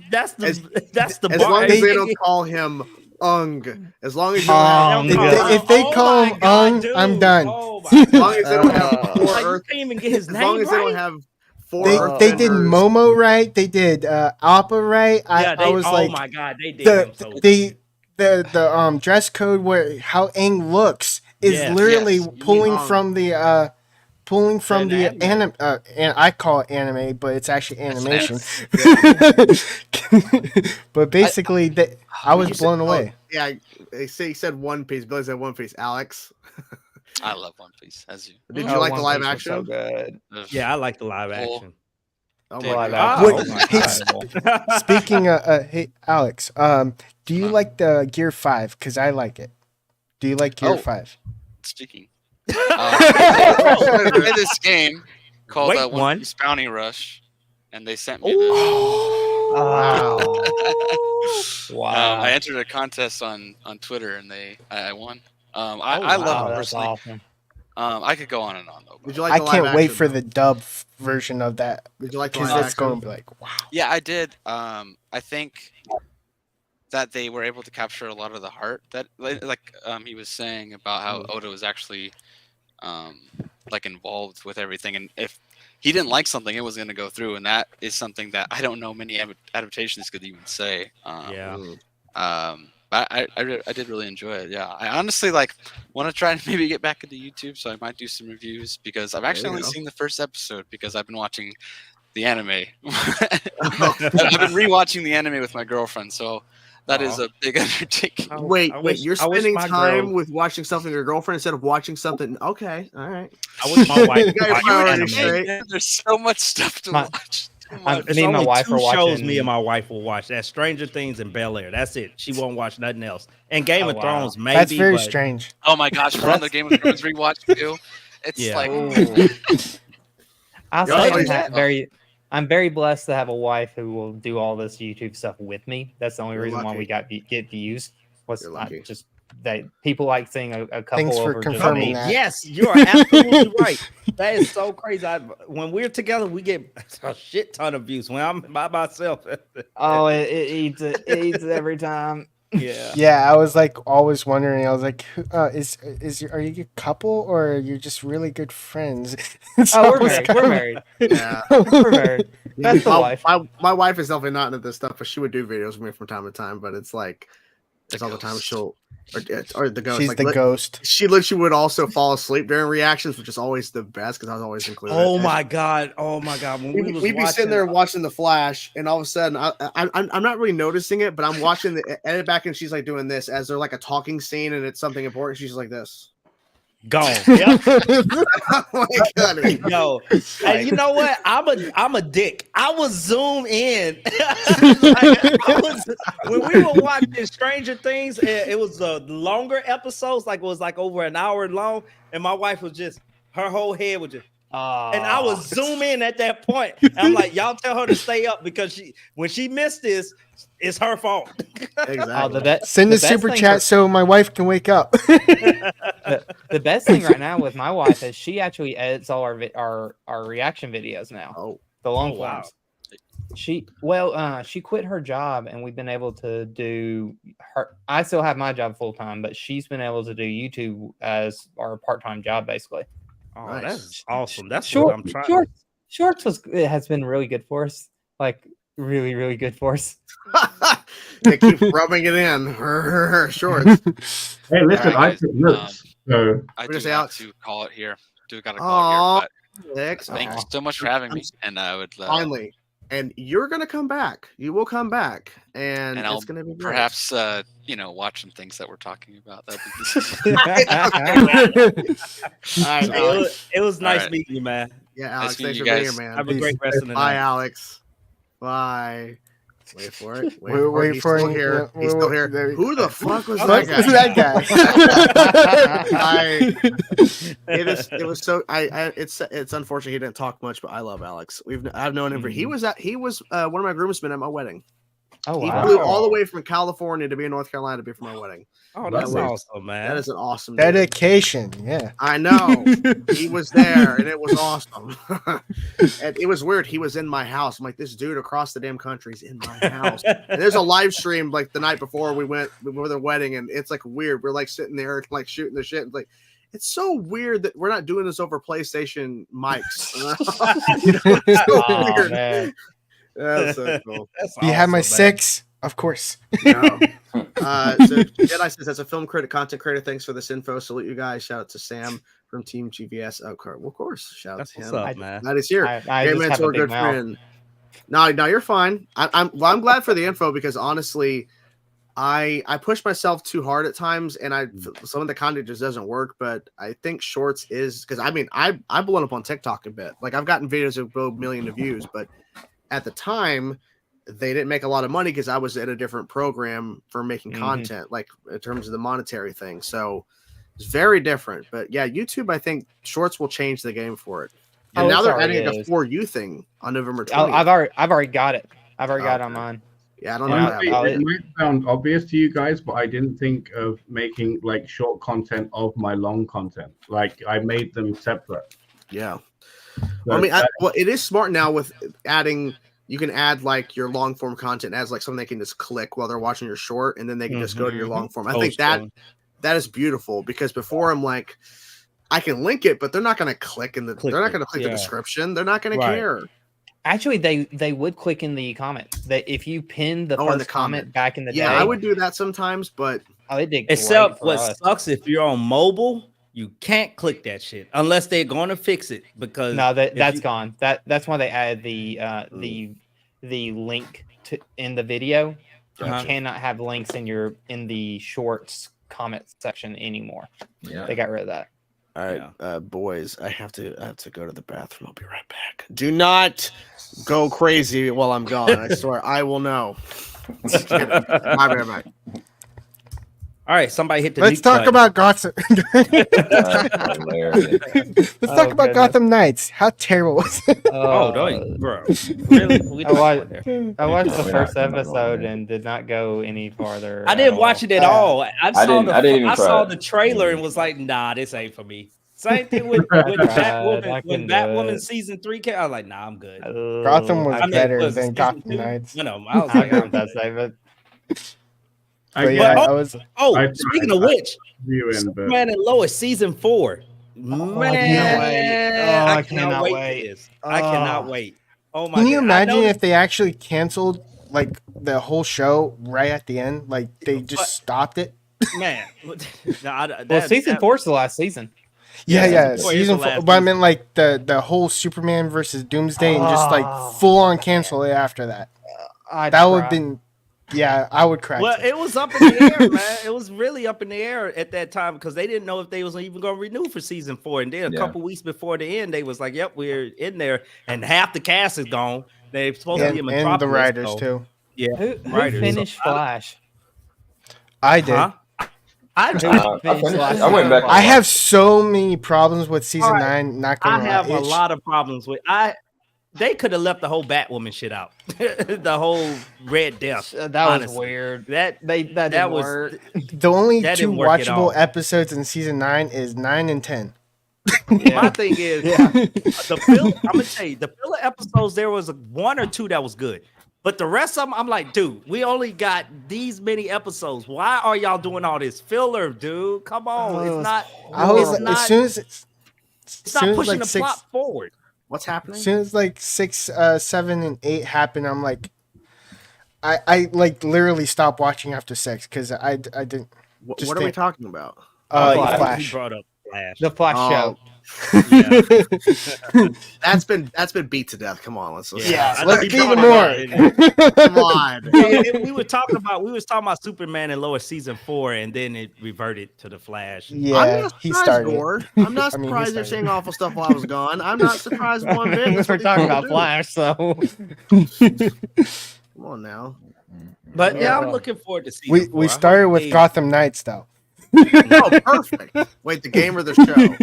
S2: that's the
S1: as long as they don't call him Ung. As long as you
S8: if they call him Ung, I'm done.
S1: As long as they don't have four Earth,
S2: can't even get his name
S1: as long as they don't have four.
S8: They did Momo right. They did Appa right. I was like,
S2: oh my god, they did.
S8: The dress code where how Aang looks is literally pulling from the anime, and I call it anime, but it's actually animation. But basically, I was blown away.
S1: Yeah, he said One Piece. Billy said One Piece. Alex,
S7: I love One Piece. As you
S1: did you like the live action?
S4: So good.
S2: Yeah, I like the live action.
S1: Oh my god!
S8: Speaking of, hey Alex, do you like the Gear 5? Because I like it. Do you like Gear 5?
S7: Speaking. I played this game called One Piece Bounty Rush, and they sent me this.
S8: Wow!
S4: Wow!
S7: I entered a contest on Twitter, and I won. I love it personally.
S4: Awesome.
S7: I could go on and on though.
S1: Did you like
S8: I
S1: the live
S8: can't wait
S1: action,
S8: for the dub version of that.
S1: Did you like the
S8: because
S1: live
S8: that's
S1: action?
S8: going to be like wow.
S7: Yeah, I did. I think that they were able to capture a lot of the heart that, like he was saying about how Oda was actually like involved with everything, and if he didn't like something, it was going to go through, and that is something that I don't know many adaptations could even say. But I did really enjoy it. Yeah, I honestly want to try and maybe get back into YouTube, so I might do some reviews because I've actually only seen the first episode because I've been watching the anime. I've been rewatching the anime with my girlfriend, so that is a big undertaking.
S1: Wait, you're spending time with watching something with your girlfriend instead of watching something. Okay, all right.
S2: I wish my wife.
S7: There's so much stuff to watch.
S4: Me and my wife are watching
S2: shows. Me and my wife will watch. That's Stranger Things and Bel Air. That's it. She won't watch nothing else. And Game of Thrones, maybe.
S8: That's very strange.
S7: Oh my gosh, we're on the Game of Thrones rewatch too. It's like.
S4: I'll say I'm very blessed to have a wife who will do all this YouTube stuff with me. That's the only reason why we get views. Was just that people like seeing a couple.
S8: Thanks for confirming that.
S2: Yes, you are absolutely right. That is so crazy. When we're together, we get a shit ton of views. When I'm by myself,
S4: it eats it every time.
S8: Yeah. I was like always wondering. I was like, are you a couple or are you just really good friends?
S4: We're married.
S1: Yeah,
S4: we're married. That's the wife.
S1: My wife is definitely not into this stuff, but she would do videos with me from time to time. But it's like, it's all the time she'll. Or the ghost.
S8: She's like, the ghost.
S1: She would also fall asleep during reactions, which is always the best because I was always included.
S2: Oh my god! When
S1: we'd be sitting there watching The Flash, and all of a sudden, I'm not really noticing it, but I'm watching the edit back, and she's like doing this as they're like a talking scene, and it's something important. She's like this.
S2: Gone. Yeah.
S1: Oh my god.
S2: Yo, and you know what? I'm a dick. I was zoom in. When we were watching Stranger Things, it was longer episodes, like it was like over an hour long, and my wife was just her whole head was just And I was zoom in at that point. And I'm like, y'all tell her to stay up because when she missed this, it's her fault.
S1: Exactly.
S8: Send a super chat so my wife can wake up.
S4: The best thing right now with my wife is she actually edits all our reaction videos now. The long forms. She quit her job and we've been able to do her. I still have my job full time, but she's been able to do YouTube as our part-time job basically.
S2: Oh, nice. That's awesome. That's what I'm trying.
S4: Shorts has been really good for us. Like really, really good for us.
S1: They keep rubbing it in. Shorts.
S3: Hey, listen, I took notes.
S7: I do have to call it here. Gotta call it here. But thank you so much for having me. And I would
S1: finally. And you're gonna come back. You will come back, and it's gonna be great.
S7: Perhaps watch some things that we're talking about. That'd
S2: be it was nice meeting you, man.
S1: Yeah, Alex, thanks for being here, man.
S2: Have a great rest of the night.
S1: Bye, Alex. Bye. Wait for it.
S8: Wait for
S1: it.
S8: Here.
S1: He's still here. Who the fuck was
S8: that guy?
S1: It was so. It's unfortunate he didn't talk much, but I love Alex. I've known him for. He was one of my groomsmen at my wedding.
S4: Oh wow!
S1: He flew all the way from California to be in North Carolina to be for my wedding.
S2: Oh, that's awesome, man.
S1: That is an awesome
S8: dedication. Yeah,
S1: I know. He was there, and it was awesome. And it was weird. He was in my house. I'm like, this dude across the damn country's in my house. And there's a live stream like the night before we went before the wedding, and it's like weird. We're like sitting there like shooting the shit. And like, it's so weird that we're not doing this over PlayStation mics. It's so weird.
S8: Man.
S1: That's so cool.
S8: You have my 6, of course.
S1: No. So Jedi says, as a film critic, content creator, thanks for this info. Salute you guys. Shout out to Sam from Team GVS. Oh, well, of course. Shout out to him.
S2: Up, man.
S1: That is here.
S4: Great mentor, good
S1: friend. No, you're fine. I'm glad for the info because honestly, I push myself too hard at times, and some of the content just doesn't work. But I think shorts is because I've blown up on TikTok a bit. Like I've gotten videos of a million views, but at the time they didn't make a lot of money because I was at a different program for making content, like in terms of the monetary thing. So it's very different. But yeah, YouTube, I think shorts will change the game for it. And now they're adding a For You thing on November 20th.
S4: I've already got it. I've already got it on mine.
S1: Yeah, I don't know.
S3: It might sound obvious to you guys, but I didn't think of making like short content of my long content. Like I made them separate.
S1: Yeah. Well, it is smart now with adding. You can add like your long form content as like something they can just click while they're watching your short, and then they can just go to your long form. I think that is beautiful because before I'm like, I can link it, but they're not going to click they're not going to click the description. They're not going to care.
S4: Actually, they would click in the comment. That if you pin the first comment back in the day,
S1: I would do that sometimes, but
S4: it did.
S2: Except what sucks if you're on mobile. You can't click that shit unless they're going to fix it because
S4: that's gone. That's why they added the link in the video. You cannot have links in the shorts comment section anymore. Yeah, they got rid of that.
S1: All right, boys, I have to go to the bathroom. I'll be right back. Do not go crazy while I'm gone. I swear, I will know. I'll be right back.
S2: All right, somebody hit the.
S8: Let's talk about Gotham. Let's talk about Gotham Knights. How terrible was it?
S2: Bro. Really?
S4: I watched the first episode and did not go any farther.
S2: I didn't watch it at all. I saw the trailer and was like, nah, this ain't for me. Same thing with Batwoman. When Batwoman season 3 came, I was like, nah, I'm good.
S8: Gotham was better than Gotham Knights.
S2: No, I was like,
S4: that's it.
S2: Speaking of which, Superman and Lois season 4. I cannot wait. I cannot wait. Oh my!
S8: Can you imagine if they actually canceled like the whole show right at the end? Like they just stopped it.
S2: Man,
S4: season 4 is the last season.
S8: Yeah. Season 4. But I mean, like the whole Superman versus Doomsday, and just like full on cancel it after that. That would have been. Yeah, I would crack.
S2: Well, it was up in the air, man. It was really up in the air at that time because they didn't know if they was even going to renew for season 4. And then a couple weeks before the end, they was like, "Yep, we're in there," and half the cast is gone. They're supposed to be in Metropolis,
S8: and the writers too.
S2: Yeah,
S4: who finished Flash?
S8: I did.
S2: I
S5: I went back.
S8: I have so many problems with season 9. Not
S2: I
S8: gonna
S2: have
S8: lie.
S2: a lot of problems with. They could have left the whole Batwoman shit out. The whole Red Death.
S4: That was weird. That didn't work.
S8: The only
S2: That
S8: 2
S2: didn't work at all.
S8: watchable episodes in season 9 is 9 and 10.
S2: My thing is, the filler. I'm gonna tell you, the filler episodes. There was 1 or 2 that was good, but the rest of them, I'm like, dude, we only got these many episodes. Why are y'all doing all this filler, dude? Come on, it's not.
S8: As soon as
S2: it's not pushing the plot forward.
S1: What's happening?
S8: As soon as like 6, 7, and 8 happen, I'm like, I like literally stopped watching after 6 because I didn't.
S1: What are we talking about?
S8: Flash.
S2: He brought up Flash.
S4: The Flash show.
S1: That's been beat to death. Come on, let's
S8: let's beat him more.
S1: Come on.
S2: We was talking about Superman in lower season 4, and then it reverted to the Flash.
S8: Yeah, he started.
S1: I'm not surprised they're saying awful stuff while I was gone. I'm not surprised one bit.
S4: We're talking about Flash, so
S1: come on now.
S2: But yeah, I'm looking forward to season 4.
S8: We started with Gotham Knights though.
S1: Oh, perfect. Wait, the game or the show?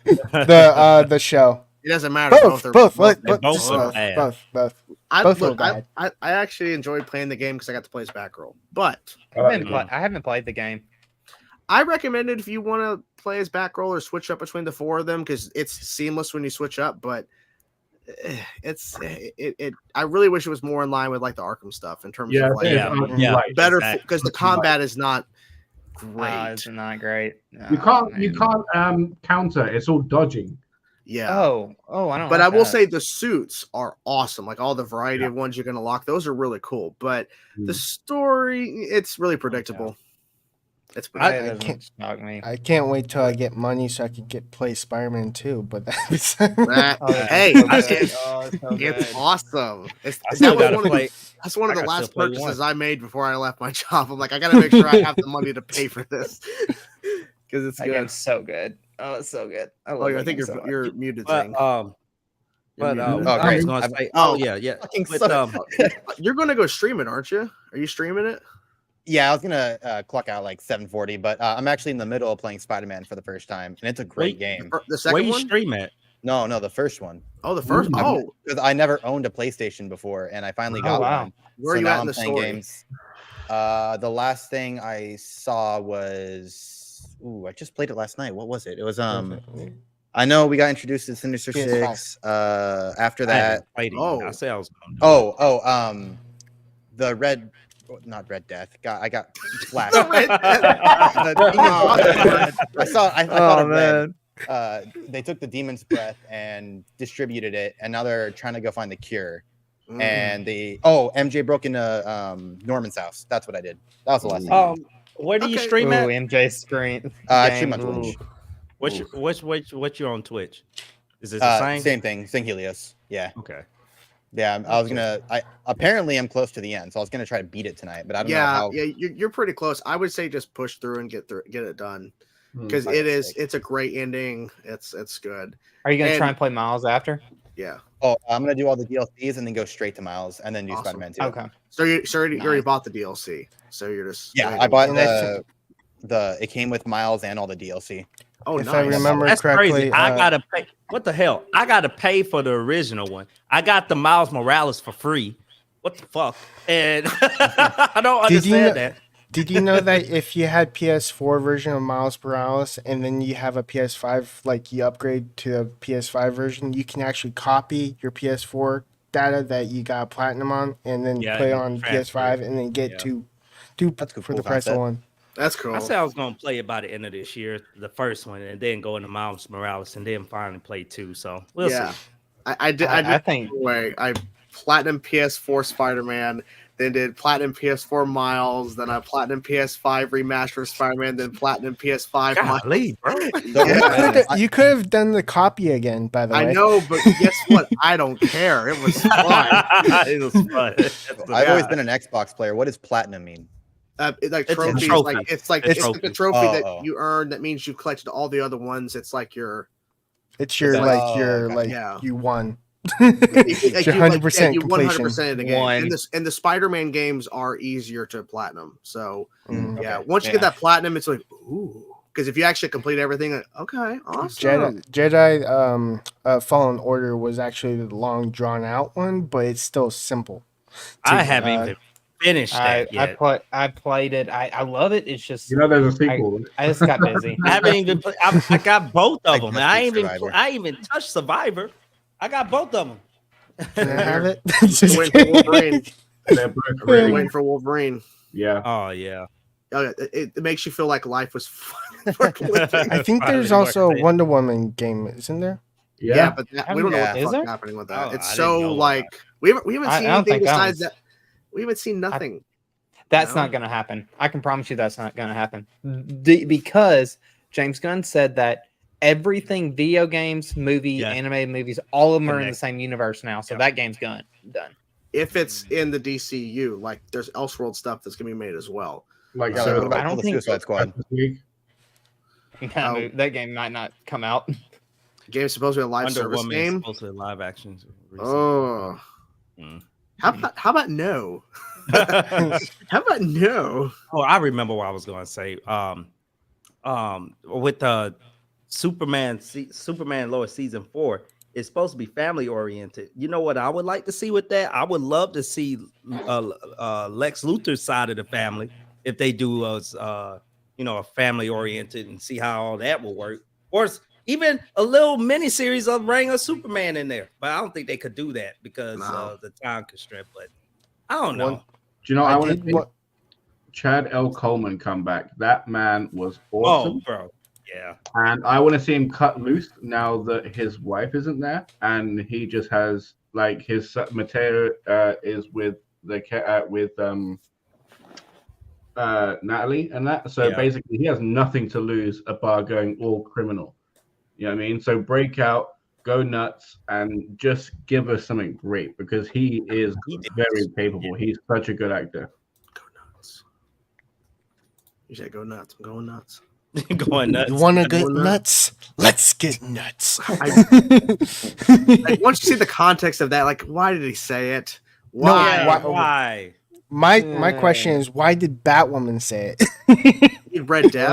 S8: The show.
S1: It doesn't matter.
S8: Both.
S1: I actually enjoyed playing the game because I got to play as Batgirl. But
S4: I haven't played the game.
S1: I recommend it if you want to play as Batgirl or switch up between the 4 of them because it's seamless when you switch up. But I really wish it was more in line with like the Arkham stuff in terms of like better because the combat is not great.
S4: It's not great. No,
S3: you can't counter. It's all dodging.
S1: Yeah.
S4: Oh, I don't.
S1: But
S4: like
S1: I will
S4: that.
S1: say the suits are awesome. Like all the variety of ones you're going to lock, those are really cool. But the story, it's really predictable. It's
S4: me.
S8: I can't wait till I get money so I can play Spider-Man 2. But that's
S1: it's awesome. That's one of the last purchases I made before I left my job. I'm like, I got to make sure I have the money to pay for this because it's good.
S4: It's so good. Oh, it's so good.
S1: I think you're muted. Thing.
S2: Great.
S1: You're going to go stream it, aren't you? Are you streaming it?
S9: Yeah, I was gonna clock out like 7:40, but I'm actually in the middle of playing Spider-Man for the first time, and it's a great game.
S1: The second
S2: Where you
S1: one?
S2: stream it?
S9: No, the first one.
S1: Oh, the first.
S9: Because I never owned a PlayStation before, and I finally got one.
S1: Where are you at in the story?
S9: Games. The last thing I saw was I just played it last night. What was it? It was I know we got introduced to Sinister Six. After that,
S2: I say I was.
S9: The Red. Not Red Death. I got Flash. I thought of Red. They took the Demon's Breath and distributed it, and now they're trying to go find the cure. And MJ broke into Norman's house. That's what I did. That was the last thing.
S2: Where do you stream at?
S4: MJ screen.
S9: I stream on Twitch.
S2: What's your on Twitch? Is it the same?
S9: Same thing. Zenghilios. Yeah.
S2: Okay.
S9: Yeah, I was gonna. Apparently I'm close to the end, so I was gonna try to beat it tonight, but I don't know how.
S1: Yeah, you're pretty close. I would say just push through and get it done because it's a great ending. It's good.
S4: Are you gonna try and play Miles after?
S1: Yeah.
S9: Oh, I'm gonna do all the DLCs and then go straight to Miles and then do Spider-Man 2.
S4: Okay.
S1: So you already bought the DLC. So you're just
S9: I bought it came with Miles and all the DLC.
S1: Oh,
S8: if
S1: nice.
S8: I remember
S2: That's
S8: correctly,
S2: crazy. I gotta pay. What the hell? I gotta pay for the original one. I got the Miles Morales for free. What the fuck? And I don't understand that.
S8: Did you know that if you had PS4 version of Miles Morales and then you have a PS5, like you upgrade to a PS5 version, you can actually copy your PS4 data that you got platinum on and then play on PS5 and then get two for the price of one.
S1: That's cool.
S2: I said I was gonna play it by the end of this year, the first one, and then go into Miles Morales, and then finally play 2. So we'll see.
S1: I think I platinum PS4 Spider-Man, then did platinum PS4 Miles, then I platinum PS5 remaster Spider-Man, then platinum PS5
S2: Golly, bro.
S8: You could have done the copy again, by the way.
S1: I know, but guess what? I don't care. It was fun.
S2: It was fun.
S9: I've always been an Xbox player. What does platinum mean?
S1: Like trophies, it's like the trophy that you earn. That means you collected all the other ones. It's like you won.
S8: 100% completion.
S1: 100% the game. And the Spider-Man games are easier to platinum. So once you get that platinum, it's like ooh. Because if you actually complete everything, okay, awesome.
S8: Jedi Fallen Order was actually the long drawn out one, but it's still simple.
S2: I haven't even finished that yet.
S4: I played it. I love it. It's just
S3: there's a sequel.
S4: I just got busy.
S2: I haven't even. I got both of them. I ain't even touched Survivor. I got both of them.
S8: Can I have it?
S1: Waiting for Wolverine.
S3: Yeah.
S2: Oh yeah.
S1: It makes you feel like life was fun.
S8: I think there's also a Wonder Woman game, isn't there?
S1: Yeah, but we don't know what the fuck's happening with that. It's so like we haven't seen anything besides that. We haven't seen nothing.
S4: That's not going to happen. I can promise you that's not going to happen. Because James Gunn said that everything, video games, animated movies, all of them are in the same universe now. So that game's done.
S1: If it's in the DCU, like there's Elseworld stuff that's going to be made as well.
S9: Like,
S1: so,
S9: what about I don't think Suicide Squad.
S4: That game might not come out.
S1: Game's supposed to be a live service game.
S2: Supposed to be live action.
S1: Oh, how about no? How about no?
S2: Oh, I remember what I was going to say. With the Superman Lois season 4, it's supposed to be family oriented. You know what I would like to see with that? I would love to see Lex Luthor's side of the family if they do a family oriented and see how all that will work. Or even a little mini series of Reign of Superman in there, but I don't think they could do that because of the time constraint. But I don't know.
S3: Do you know? I want to see Chad L. Coleman come back. That man was awesome.
S2: Oh, bro. Yeah.
S3: And I want to see him cut loose now that his wife isn't there, and he just has like his Mateo is with Natalie and that. So basically, he has nothing to lose bar going all criminal. You know what I mean? So break out, go nuts, and just give us something great because he is very capable. He's such a good actor.
S1: Go nuts. You said go nuts. I'm going nuts.
S2: Going nuts.
S8: You want to get nuts? Let's get nuts.
S1: Once you see the context of that, like, why did he say it? Why?
S8: No,
S2: why?
S8: My question is, why did Batwoman say it?
S1: Red Death.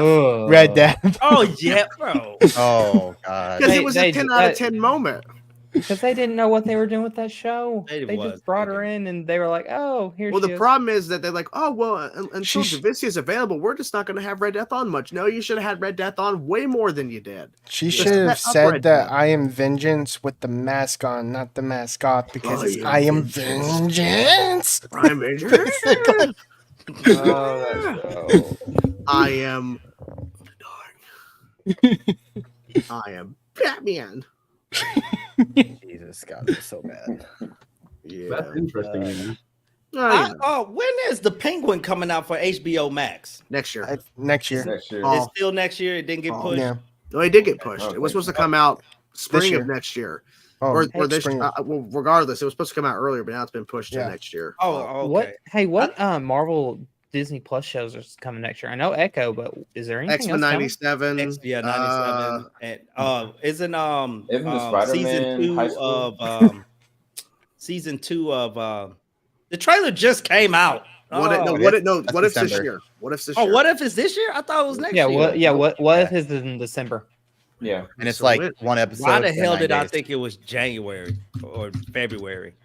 S8: Red Death.
S2: Oh yeah, bro.
S9: Oh god.
S1: Because it was a 10 out of 10 moment.
S4: Because they didn't know what they were doing with that show. They just brought her in and they were like, "Oh, here."
S1: Well, the problem is that they're like, "Oh, well, until Javicia is available, we're just not going to have Red Death on much." No, you should have had Red Death on way more than you did.
S8: She should have said that I am vengeance with the mask on, not the mask off, because I am vengeance.
S1: I'm vengeance. I am. I am Batman.
S9: Jesus, God, that's so bad.
S3: Yeah, that's interesting.
S2: When is the Penguin coming out for HBO Max?
S1: Next year.
S8: Next year.
S2: It's still next year. It didn't get pushed.
S8: Yeah.
S1: No, it did get pushed. It was supposed to come out spring of next year. Or this spring. Well, regardless, it was supposed to come out earlier, but now it's been pushed to next year.
S2: Oh, okay.
S4: What Marvel Disney Plus shows are coming next year? I know Echo, but is there anything
S1: X-Men
S4: else
S1: 97.
S2: 97. And isn't season 2 of the trailer just came out.
S1: What if this year? What if this year?
S2: What if it's this year? I thought it was next year.
S4: What if it's in December?
S5: Yeah.
S9: And it's like one episode.
S2: Why the hell did I think it was January or February?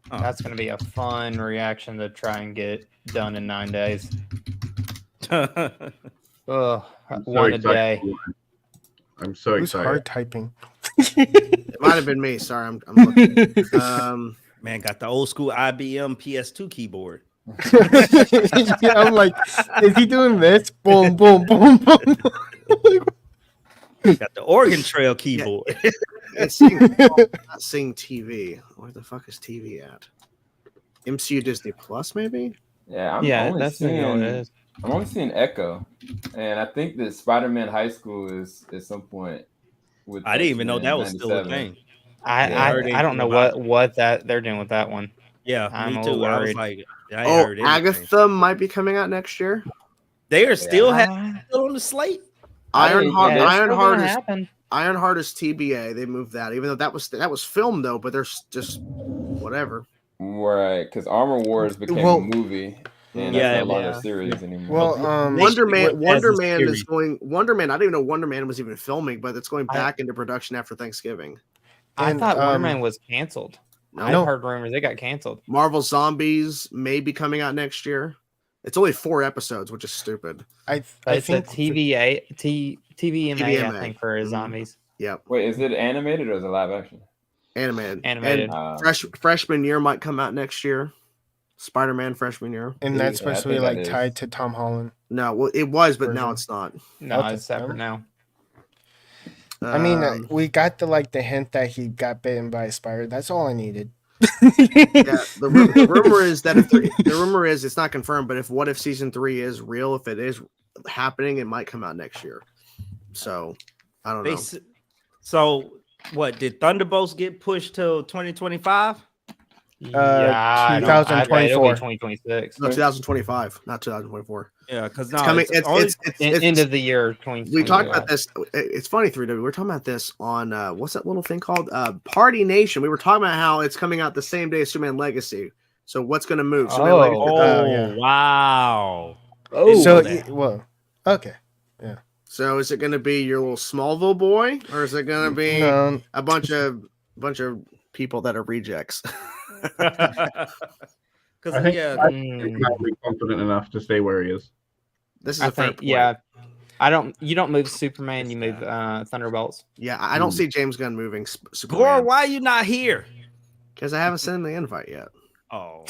S4: That's going to be a fun reaction to try and get done in 9 days. One a day.
S3: I'm so
S8: Who's
S3: excited.
S8: hard typing?
S1: It might have been me. Sorry, I'm looking.
S2: Man, got the old school IBM PS2 keyboard.
S8: Yeah, I'm like, is he doing this? Boom, boom, boom, boom.
S2: Got the Oregon Trail keyboard.
S1: It's not seeing TV. Where the fuck is TV at? MCU Disney Plus, maybe?
S5: Yeah,
S4: that's what it is.
S5: I'm only seeing Echo, and I think that Spider-Man High School is at some point.
S2: I didn't even know that was still a thing.
S4: I don't know what that they're doing with that one.
S2: Yeah, me too. I was like,
S1: Agatha might be coming out next year.
S2: They are still on the slate.
S1: Ironheart Ironheart is TBA. They moved that, even though that was filmed though. But there's just whatever.
S5: Right, because Armor Wars became a movie, and that's no longer a series anymore.
S8: Well,
S1: Wonder Man is going. Wonder Man. I didn't even know Wonder Man was even filming, but it's going back into production after Thanksgiving.
S4: I thought Wonder Man was canceled. I heard rumors it got canceled.
S1: Marvel Zombies may be coming out next year. It's only 4 episodes, which is stupid.
S4: I think TVMA, I think, for zombies.
S1: Yeah.
S5: Wait, is it animated or is it live action?
S1: Animated.
S4: And
S1: freshman year might come out next year. Spider-Man freshman year.
S8: And that's supposed to be like tied to Tom Holland.
S1: No, well, it was, but now it's not.
S4: No, it's separate now.
S8: I mean, we got the hint that he got bitten by a spider. That's all I needed.
S1: The rumor is that the rumor is it's not confirmed, but what if season 3 is real? If it is happening, it might come out next year. So I don't know.
S2: So what did Thunderbolts get pushed till 2025?
S8: 2024,
S4: 2026.
S1: No, 2025, not 2024.
S2: Yeah, because
S1: it's coming. It's
S4: end of the year. 2020.
S1: We talked about this. It's funny, 3W. We were talking about this on what's that little thing called? Party Nation. We were talking about how it's coming out the same day as Superman Legacy. So what's going to move?
S2: Wow.
S8: Okay. Yeah.
S1: So is it going to be your little Smallville boy, or is it going to be a bunch of people that are rejects?
S3: I think he'll be confident enough to stay where he is.
S1: This is a fair point.
S4: You don't move Superman, you move Thunderbolts.
S1: Yeah, I don't see James Gunn moving Superman.
S2: Gore, why are you not here?
S1: Because I haven't sent him the invite yet.
S2: Oh.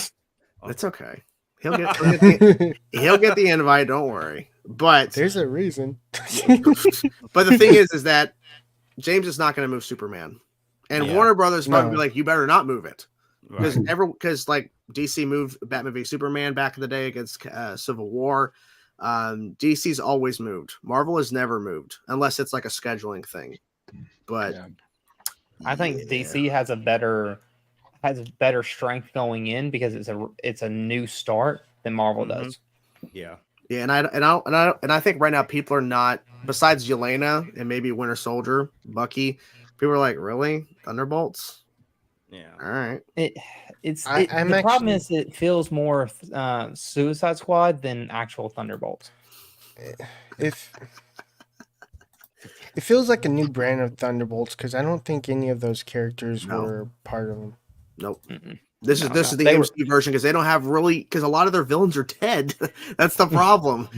S1: It's okay. He'll get the invite, don't worry. But
S8: there's a reason.
S1: But the thing is that James is not going to move Superman. And Warner Brothers probably be like, you better not move it. Because like DC moved Batman v Superman back in the day against Civil War. DC's always moved. Marvel has never moved unless it's like a scheduling thing. But
S4: I think DC has a better strength going in because it's a new start than Marvel does.
S2: Yeah.
S1: Yeah, and I think right now people are not, besides Yelena and maybe Winter Soldier, Bucky, people are like, really? Thunderbolts?
S2: Yeah.
S1: All right.
S4: The problem is it feels more Suicide Squad than actual Thunderbolts.
S8: It feels like a new brand of Thunderbolts because I don't think any of those characters were part of them.
S1: Nope. This is the AMC version because they don't have because a lot of their villains are dead. That's the problem.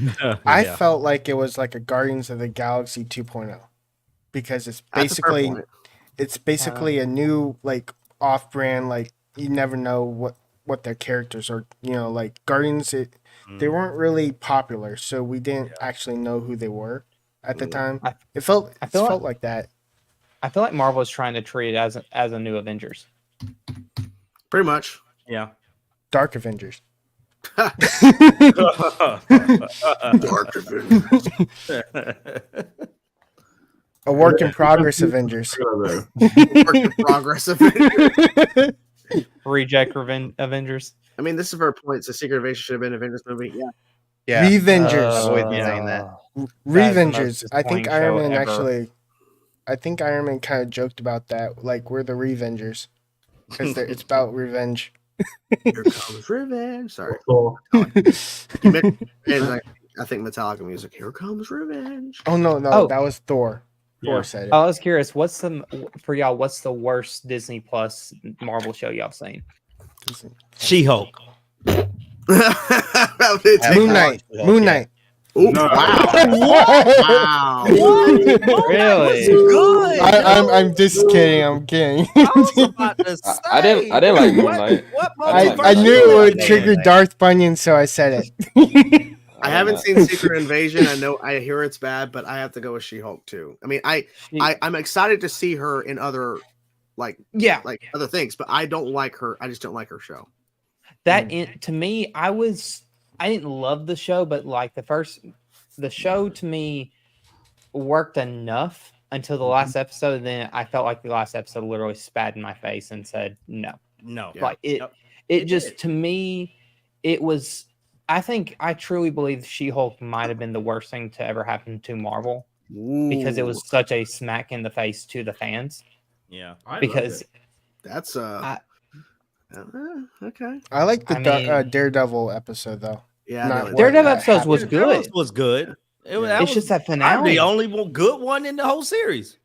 S8: I felt like it was like a Guardians of the Galaxy 2.0 because it's basically a new like off-brand, like you never know what their characters are. You know, like Guardians, they weren't really popular, so we didn't actually know who they were at the time. It felt like that.
S4: I feel like Marvel is trying to treat it as a new Avengers.
S1: Pretty much.
S2: Yeah.
S8: Dark Avengers.
S1: Dark Avengers.
S8: A work in progress Avengers.
S1: Work in progress Avengers.
S4: Reject Avengers.
S1: I mean, this is her point. The Secret Invasion should have been an Avengers movie. Yeah.
S9: Yeah.
S8: Revengers.
S9: I've always been saying that.
S8: Revengers. I think Iron Man kind of joked about that. Like, we're the Revengers. Because it's about revenge.
S1: Here comes revenge. Sorry. I think Metallica music. Here comes revenge.
S8: Oh no, that was Thor. Thor said it.
S4: I was curious. What's the worst Disney Plus Marvel show y'all seen?
S2: She-Hulk.
S8: Moon Knight.
S1: Ooh,
S3: No.
S1: Wow.
S4: Really?
S2: Good.
S8: I'm just kidding. I'm kidding.
S2: I was about to say,
S5: I didn't like Moonlight.
S8: I knew it would trigger Darth Bunyon, so I said it.
S1: I haven't seen Secret Invasion. I hear it's bad, but I have to go with She-Hulk too. I mean, I'm excited to see her in other other things, but I don't like her. I just don't like her show.
S4: To me, I didn't love the show, but like the show to me worked enough until the last episode. Then I felt like the last episode literally spat in my face and said no. Like it just to me, it was. I truly believe She-Hulk might have been the worst thing to ever happen to Marvel. because it was such a smack in the face to the fans.
S2: Yeah,
S4: because
S1: that's okay.
S8: I like the Daredevil episode though.
S1: Yeah,
S4: Daredevil episode was good.
S2: Was good.
S4: It's just that finale.
S2: The only good one in the whole series.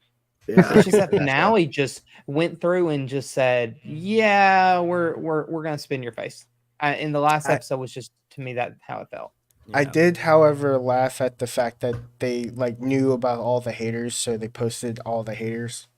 S1: Yeah,
S4: it's just that finale just went through and just said, "Yeah, we're gonna spin your face." In the last episode was just to me that how it felt.
S8: Yeah. I did, however, laugh at the fact that they knew about all the haters, so they posted all the haters.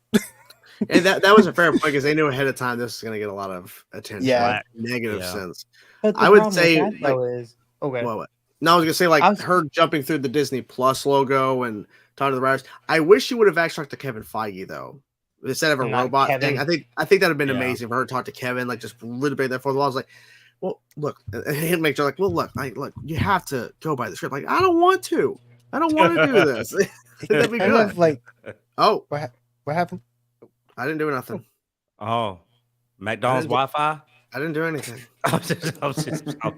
S1: And that was a fair point because they knew ahead of time this was going to get a lot of attention.
S8: Yeah,
S1: negative sense.
S4: But
S1: I would say,
S4: is okay.
S1: What? No, I was going to say her jumping through the Disney Plus logo and talking to the writers. I wish she would have actually talked to Kevin Feige though, instead of a robot thing. I think that'd have been amazing for her to talk to Kevin, just a little bit there for the wall. I was like, well, look, and he'd make sure look, you have to go by the script. I don't want to. I don't want to do this. That'd be good.
S8: What happened?
S1: I didn't do nothing.
S2: Oh, McDonald's Wi-Fi.
S1: I didn't do anything.
S2: I'm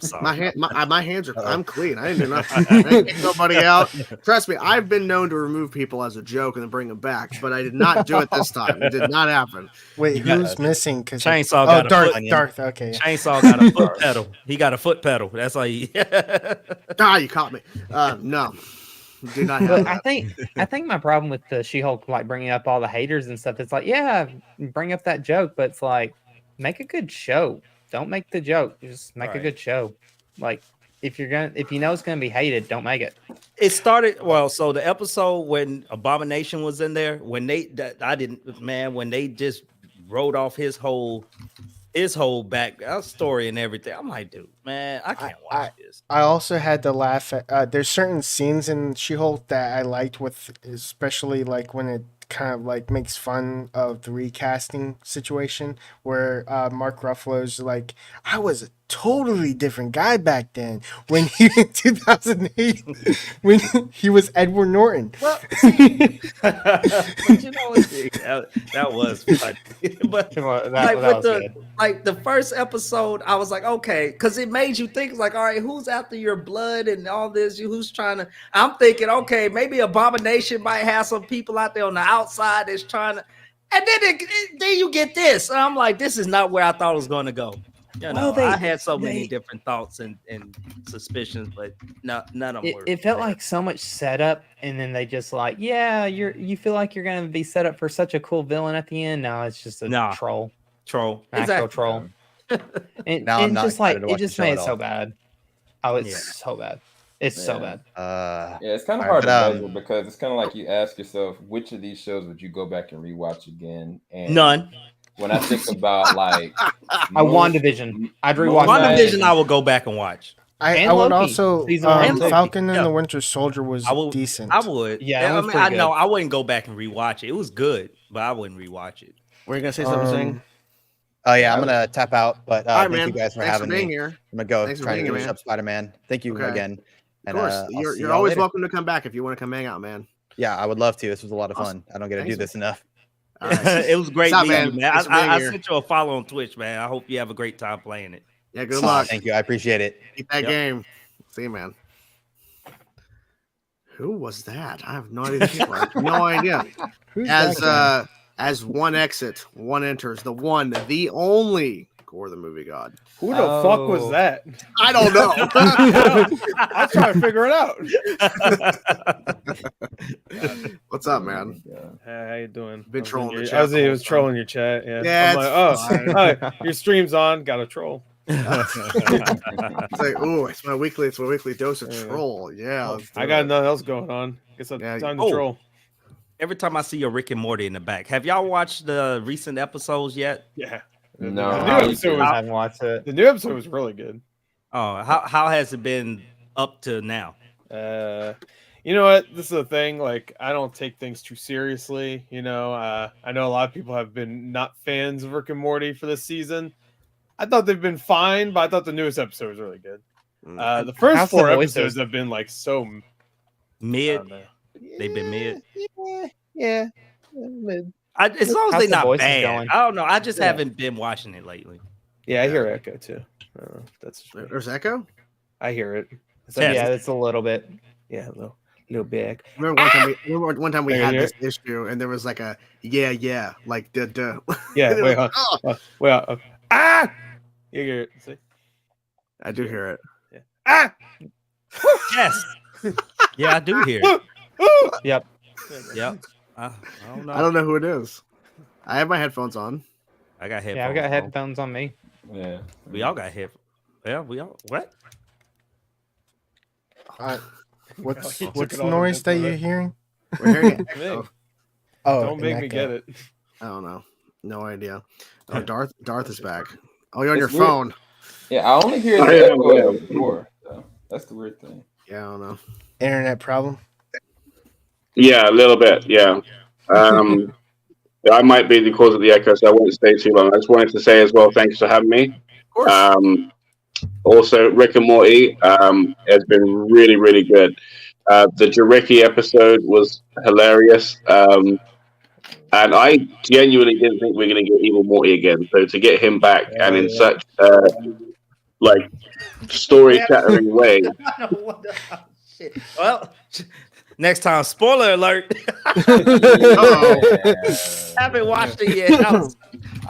S2: sorry.
S1: My hands are. I'm clean. I didn't do nothing. I didn't kick nobody out. Trust me, I've been known to remove people as a joke and then bring them back, but I did not do it this time. It did not happen.
S8: Wait, who's missing? Because
S2: Chainsaw got
S8: Darth. Okay.
S2: Chainsaw got a foot pedal. He got a foot pedal. That's all he.
S1: You caught me. No. Do not have
S4: I think my problem with the She-Hulk bringing up all the haters and stuff, it's bring up that joke, but it's make a good show. Don't make the joke. Just make a good show. If you know it's gonna be hated, don't make it.
S2: It started so the episode when Abomination was in there, when they just wrote off his whole back story and everything. I'm like, dude, man, I can't watch this.
S8: I also had to laugh at there's certain scenes in She-Hulk that I liked especially when it kind of makes fun of the recasting situation where Mark Ruffalo's I was a totally different guy back then when he in 2008 when he was Edward Norton.
S2: Well, but that was funny. But the first episode, I was like, okay, because it made you think all right, who's after your blood and all this? Who's trying to? I'm thinking, okay, maybe Abomination might have some people out there on the outside that's trying to, and then you get this. And I'm like, this is not where I thought it was going to go. I had so many different thoughts and suspicions, but none of them were.
S4: It felt like so much setup, and then they just you feel like you're going to be set up for such a cool villain at the end. No, it's just a troll, actual troll. and just it just made it so bad. Oh, it's so bad. It's so bad.
S5: It's kind of hard to measure because it's kind of like you ask yourself, which of these shows would you go back and rewatch again? And
S2: none.
S5: When I think about
S4: WandaVision, I'd rewatch
S2: WandaVision. I will go back and watch.
S8: I would also Falcon and the Winter Soldier was decent.
S2: I would.
S4: Yeah,
S2: I know. I wouldn't go back and rewatch it. It was good, but I wouldn't rewatch it.
S1: Were you gonna say something?
S9: Oh yeah, I'm gonna tap out. But thank you guys for having me.
S1: Here.
S9: I'm gonna go try to finish up Spider-Man. Thank you again.
S1: Of course, you're always welcome to come back if you want to come hang out, man.
S9: Yeah, I would love to. This was a lot of fun. I don't get to do this enough.
S2: It was great meeting you, man. I sent you a follow on Twitch, man. I hope you have a great time playing it.
S1: Yeah, good luck.
S9: Thank you. I appreciate it.
S1: Keep that game. See you, man. Who was that? I have no idea. I have no idea. As one exit, one enters, the one, the only Gore the Movie God.
S10: Who the fuck was that?
S1: I don't know.
S10: I'm trying to figure it out.
S1: What's up, man?
S10: Hey, how you doing?
S1: Been trolling the chat.
S10: I was trolling your chat.
S1: Yeah.
S10: I'm like, your stream's on. Got a troll.
S1: It's it's my weekly dose of troll. Yeah.
S10: I got nothing else going on. Guess it's time to troll.
S2: Every time I see a Rick and Morty in the back, have y'all watched the recent episodes yet?
S10: Yeah.
S5: No,
S4: I haven't watched it.
S10: The new episode was really good.
S2: Oh, how has it been up to now?
S10: You know what? This is the thing. I don't take things too seriously. I know a lot of people have been not fans of Rick and Morty for this season. I thought they've been fine, but I thought the newest episode was really good. The first 4 episodes have been so
S2: mid. They've been mid.
S10: Yeah, mid.
S2: As long as they're not bad. I don't know. I just haven't been watching it lately.
S10: Yeah, I hear echo too.
S1: There's echo.
S10: I hear it.
S4: Yeah, it's a little bit.
S10: Yeah, a
S4: little big.
S1: Remember one time we had this issue, and there was like a yeah, like duh.
S10: Yeah, wait, wait. Ah! You hear it? See?
S1: I do hear it.
S10: Yeah. Ah!
S2: Yes. Yeah, I do hear it. Yep. I don't know.
S1: I don't know who it is. I have my headphones on.
S2: I got headphones.
S4: Yeah, I got headphones on me.
S5: Yeah.
S2: We all got headphones. Yeah, we all. What?
S8: What's the noise that you're hearing?
S1: We're hearing it.
S8: Oh,
S10: don't make me get it.
S1: I don't know. No idea. Oh, Darth is back. Oh, you're on your
S5: It's weird.
S1: phone.
S5: Yeah, I only hear the echo before. So that's the weird thing.
S1: Yeah, I don't know.
S8: Internet problem?
S11: Yeah, a little bit. Yeah. I might be the cause of the echo, so I won't stay too long. I just wanted to say as well, thanks for having me.
S1: Of course.
S11: Also, Rick and Morty has been really, really good. The Jarecki episode was hilarious. And I genuinely didn't think we were going to get Evil Morty again. So to get him back and in such like story shattering way.
S2: Shit. Well, next time, spoiler alert. Haven't watched it yet.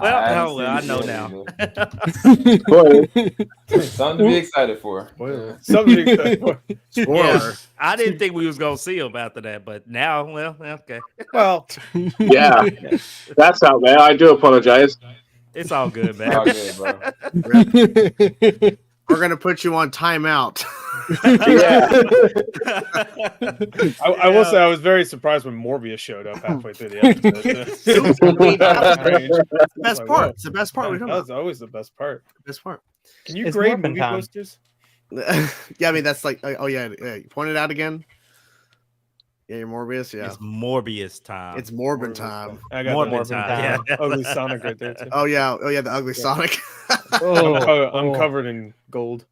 S2: I know now.
S5: Something to be excited for.
S10: Something to be excited for.
S2: Yeah, I didn't think we was gonna see him after that, but now, well, okay.
S10: Well,
S11: yeah, that's out there. I do apologize.
S2: It's all good, man.
S5: All good, bro.
S1: We're gonna put you on timeout.
S10: I will say I was very surprised when Morbius showed up halfway through the episode.
S1: Best part. It's the best part.
S10: That's always the best part.
S1: Best part.
S10: Can you grade movie posters?
S1: Yeah, I mean that's like you point it out again. Yeah, you're Morbius. Yeah,
S2: it's Morbius time.
S1: It's Morbin time.
S10: I got Morbin time. Yeah. Ugly Sonic right there too.
S1: Oh yeah, the ugly Sonic.
S10: I'm covered in gold.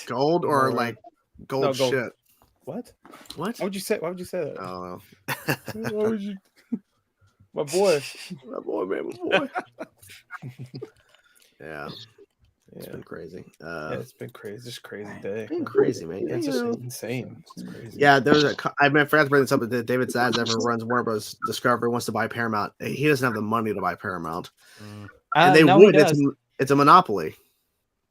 S1: Gold or like gold
S10: gold.
S1: shit?
S10: What?
S1: What?
S10: Why would you say that?
S1: I don't know.
S10: Why would you? My boy,
S1: man, my boy. Yeah. It's been crazy.
S10: It's been crazy. It's just a crazy day.
S1: Been crazy, man.
S10: It's just insane. It's crazy.
S1: Yeah, there's I forgot to bring this up. That David Zaslav runs Warner Bros. Discovery wants to buy Paramount. He doesn't have the money to buy Paramount, and they would. It's a monopoly.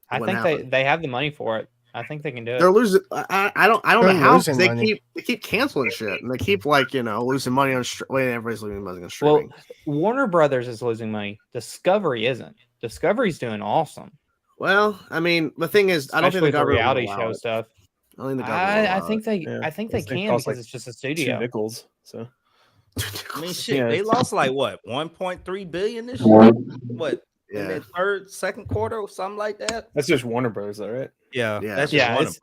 S4: I think they have the money for it. I think they can do it.
S1: They're losing. I don't know how they keep canceling shit, and they keep losing money on everybody's losing money on streaming.
S4: Well, Warner Brothers is losing money. Discovery isn't. Discovery's doing awesome.
S1: Well, I mean, the thing is, I don't think the government
S4: reality show stuff.
S1: I think the government.
S4: I think they can because it's just a studio.
S10: $2 so.
S2: I mean, shit, they lost like what 1.3 billion this year. What? In the second quarter or something like that.
S10: That's just Warner Bros. Though, right?
S2: Yeah,
S4: that's Warner Bros.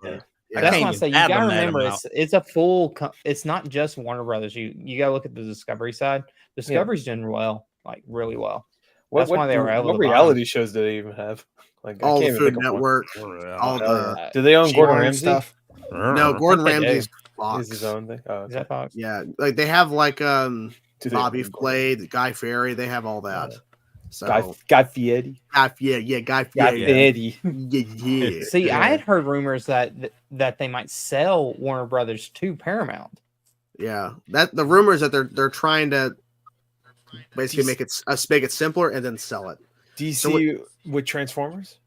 S4: That's what I'm saying. You gotta remember, it's a full. It's not just Warner Brothers. You gotta look at the Discovery side. Discovery's doing well, like really well. That's why they were able to.
S10: What reality shows do they even have? Like
S1: all the Food Network, all the.
S10: Do they own Gordon Ramsay
S8: stuff?
S1: No, Gordon Ramsay's Fox.
S10: Is his own thing. Oh,
S4: is that Fox?
S1: Yeah, like they have like Bobby Flay, Guy Fieri. They have all that. So
S10: Guy Fieri.
S1: Guy Fieri. Yeah.
S4: See, I had heard rumors that they might sell Warner Brothers to Paramount.
S1: Yeah, that the rumors that they're trying to basically make it simpler and then sell it.
S10: DC with Transformers.